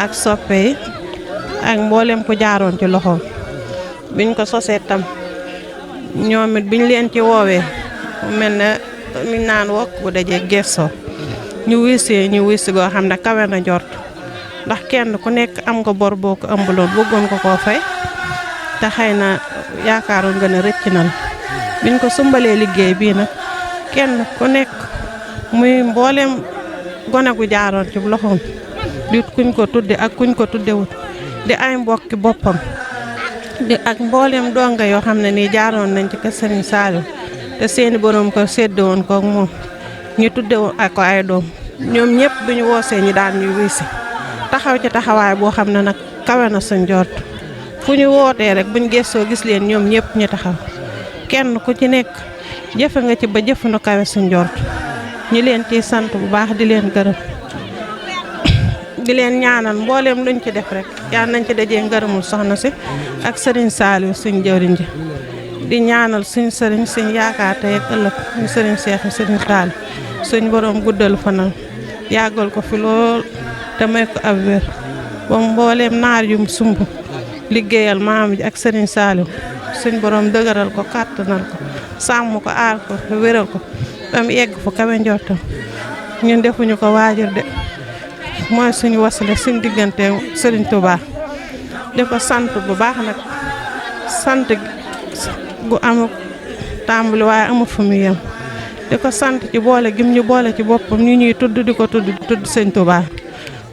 ak soppe yi ak mboolem ku jaaroon ci loxoom biñ ko sosee tam ñoom it biñ leen ci woowee mel na mi naan wokk bu dajee gessoo ñu wisi goo xam ne kawe na jort ndax kenn ku nekk am nga bor boo ko ëmbaloon bëggoon ko koo fay te xëy na yaakaaroon nga ne rëcc na la biñ ko sumbalee liggéey bii nag kenn ku nekk muy mboolem gone gu jaaroon ci loxoom di kuñ ko tudde ak kuñ ko tuddewut di ay mbokki boppam di ak mboolem donga yoo xam ne nii jaaroon nañ ci kër Sëriñ Saliou te seeni borom ko sédd woon ko moom ñu tudde woon ak ay doom ñoom ñëpp bu ñu woosee ñi daan ñuy wuy si taxaw ci taxawaay boo xam ne nag kawe na suñ jort fu ñu wootee rek buñ gëstoo gis leen ñoom ñëpp ñu taxaw kenn ku ci nekk jëfe nga ci ba jëfu nu kawe suñ jort ñi leen ciy sant bu baax di leen gërëm di leen ñaanal mbooleem luñ ci def rek yal nañ ci dajee ngërëmul soxna si ak sëriñ Saliou suñ jëwriñ ji di ñaanal suñ sëriñ suñ yaakaar tey ak ëllëg ñu sëriñ Seex sëriñ Taal suñ borom guddal fanam yàggal ko fi lool te may ko ab wér ba mbooleem naar yum sumb liggéeyal maam ji ak sëriñ Saliou suñ borom dëgëral ko kàttanal ko sàmm ko aar ko wéral ko ba mu yegg fu kawe njortam ñun defuñu ko waajur de mooy suñu wasila suñ diggante sëriñ Touba di ko sant bu baax nag sant gu amul tàmbali waaye amul fu mu yem di ko sant ci boole gim ñu boole ci boppam ñu ñuy tudd di ko tudd sëñ Touba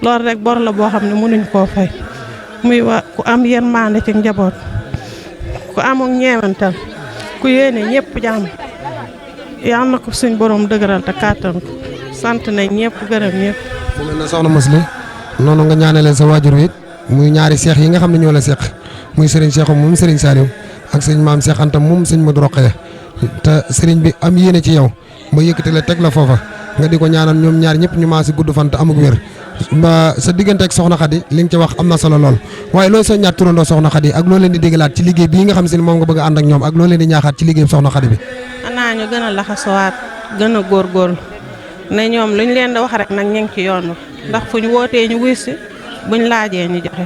loolu rek bor la boo xam ne mënuñ koo fay muy wa ku am yërmande ci njaboot ku amul ñeewantal ku yéene ñëpp jàmm yal na ko suñ borom dëgëral te kàttan ko sant nañ ñëpp gërëm ñëpp. fu mel ne soxna Musli noonu nga ñaanalee sa waajur wi muy ñaari seex yi nga xam ne ñoo la seex muy sëriñ Seexum moom sëriñ Saliou ak sëñ maam Seex Anta moom sëñ Modou Rokhaya te sëriñ bi am yéene ci yow ba yëkkati la teg la foofa nga di ko ñaanal ñoom ñaar ñëpp ñu maa si gudd fan te amuk wér ba sa diggante ak soxna Xadi li nga ci wax am na solo lool waaye loolu soo ñaat turandoo soxna Xadi ak loo leen di déggalaat ci liggéey bii nga xam si ne moom nga bëgg a ànd ak ñoom ak loo leen di ñaaxaat ci liggéey soxna Xadi bi. xanaa ñu gën a laxasuwaat gën a góorgóorlu ne ñoom luñ leen di wax rek nag ñu ngi ci yoon wi ndax fu ñu wootee ñu wuy si buñ laajee ñu joxe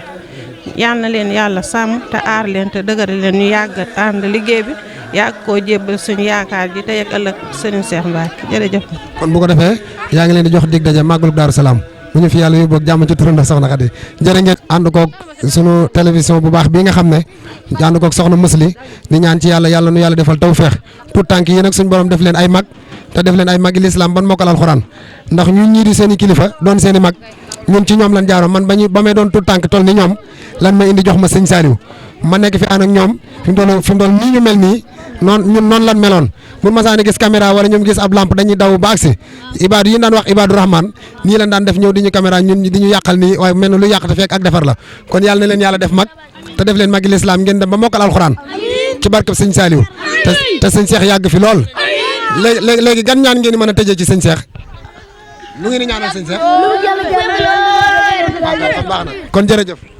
yal na leen yàlla sàmm te aar leen te dëgëral leen ñu yàgg ànd liggéey bi yàgg koo jébbal suñu yaakaar ji tey ak ëllëg sëriñ Seex Mbacke jërëjëf. kon bu ko defee yaa ngi leen di jox dig daje màggalu Daaru Salaam bu ñu fi yàlla yóbbu ak jàmm ci turandoo soxna Khady jërë ngeen ànd koog sunu télévision bu baax bii nga xam ne ànd koog soxna Musli di ñaan ci yàlla nu yàlla defal tawfeex tout tànk yi nag suñu borom def leen ay mag te def leen ay magi lislaam ban mokkal alxuraan ndax ñun ñii di seen i kilifa doon seen i mag ñun ci ñoom lan jaaroon man ba may doon tout tànk toll ni ñoom lan ma indi jox ma sëñ Saliou ma nekk fi ànd ak ñoom fi mu toll nii ñu mel nii noonu lan meloon bu ma saani gis caméra wala ñoom gis ab lampe dañuy daw ba agsi ibaadu yi daan wax ibaadu rahman nii lan daan def ñëw di ñu caméra ñun di ñu yàqal nii waaye mel na lu yàq te fekk ak defar la kon yàlla na leen yàlla def mag te def leen magi lislaam ngeen dem ba mokkal alxuraan ci barkeb sëñ Saliou te sëñ Cheikh yàgg fi lool léegi gan ñaan ngeen di mën a tëjee ci sëñ Cheikh lu ngeen di ñaanal sëñ Cheikh kon jërëjëf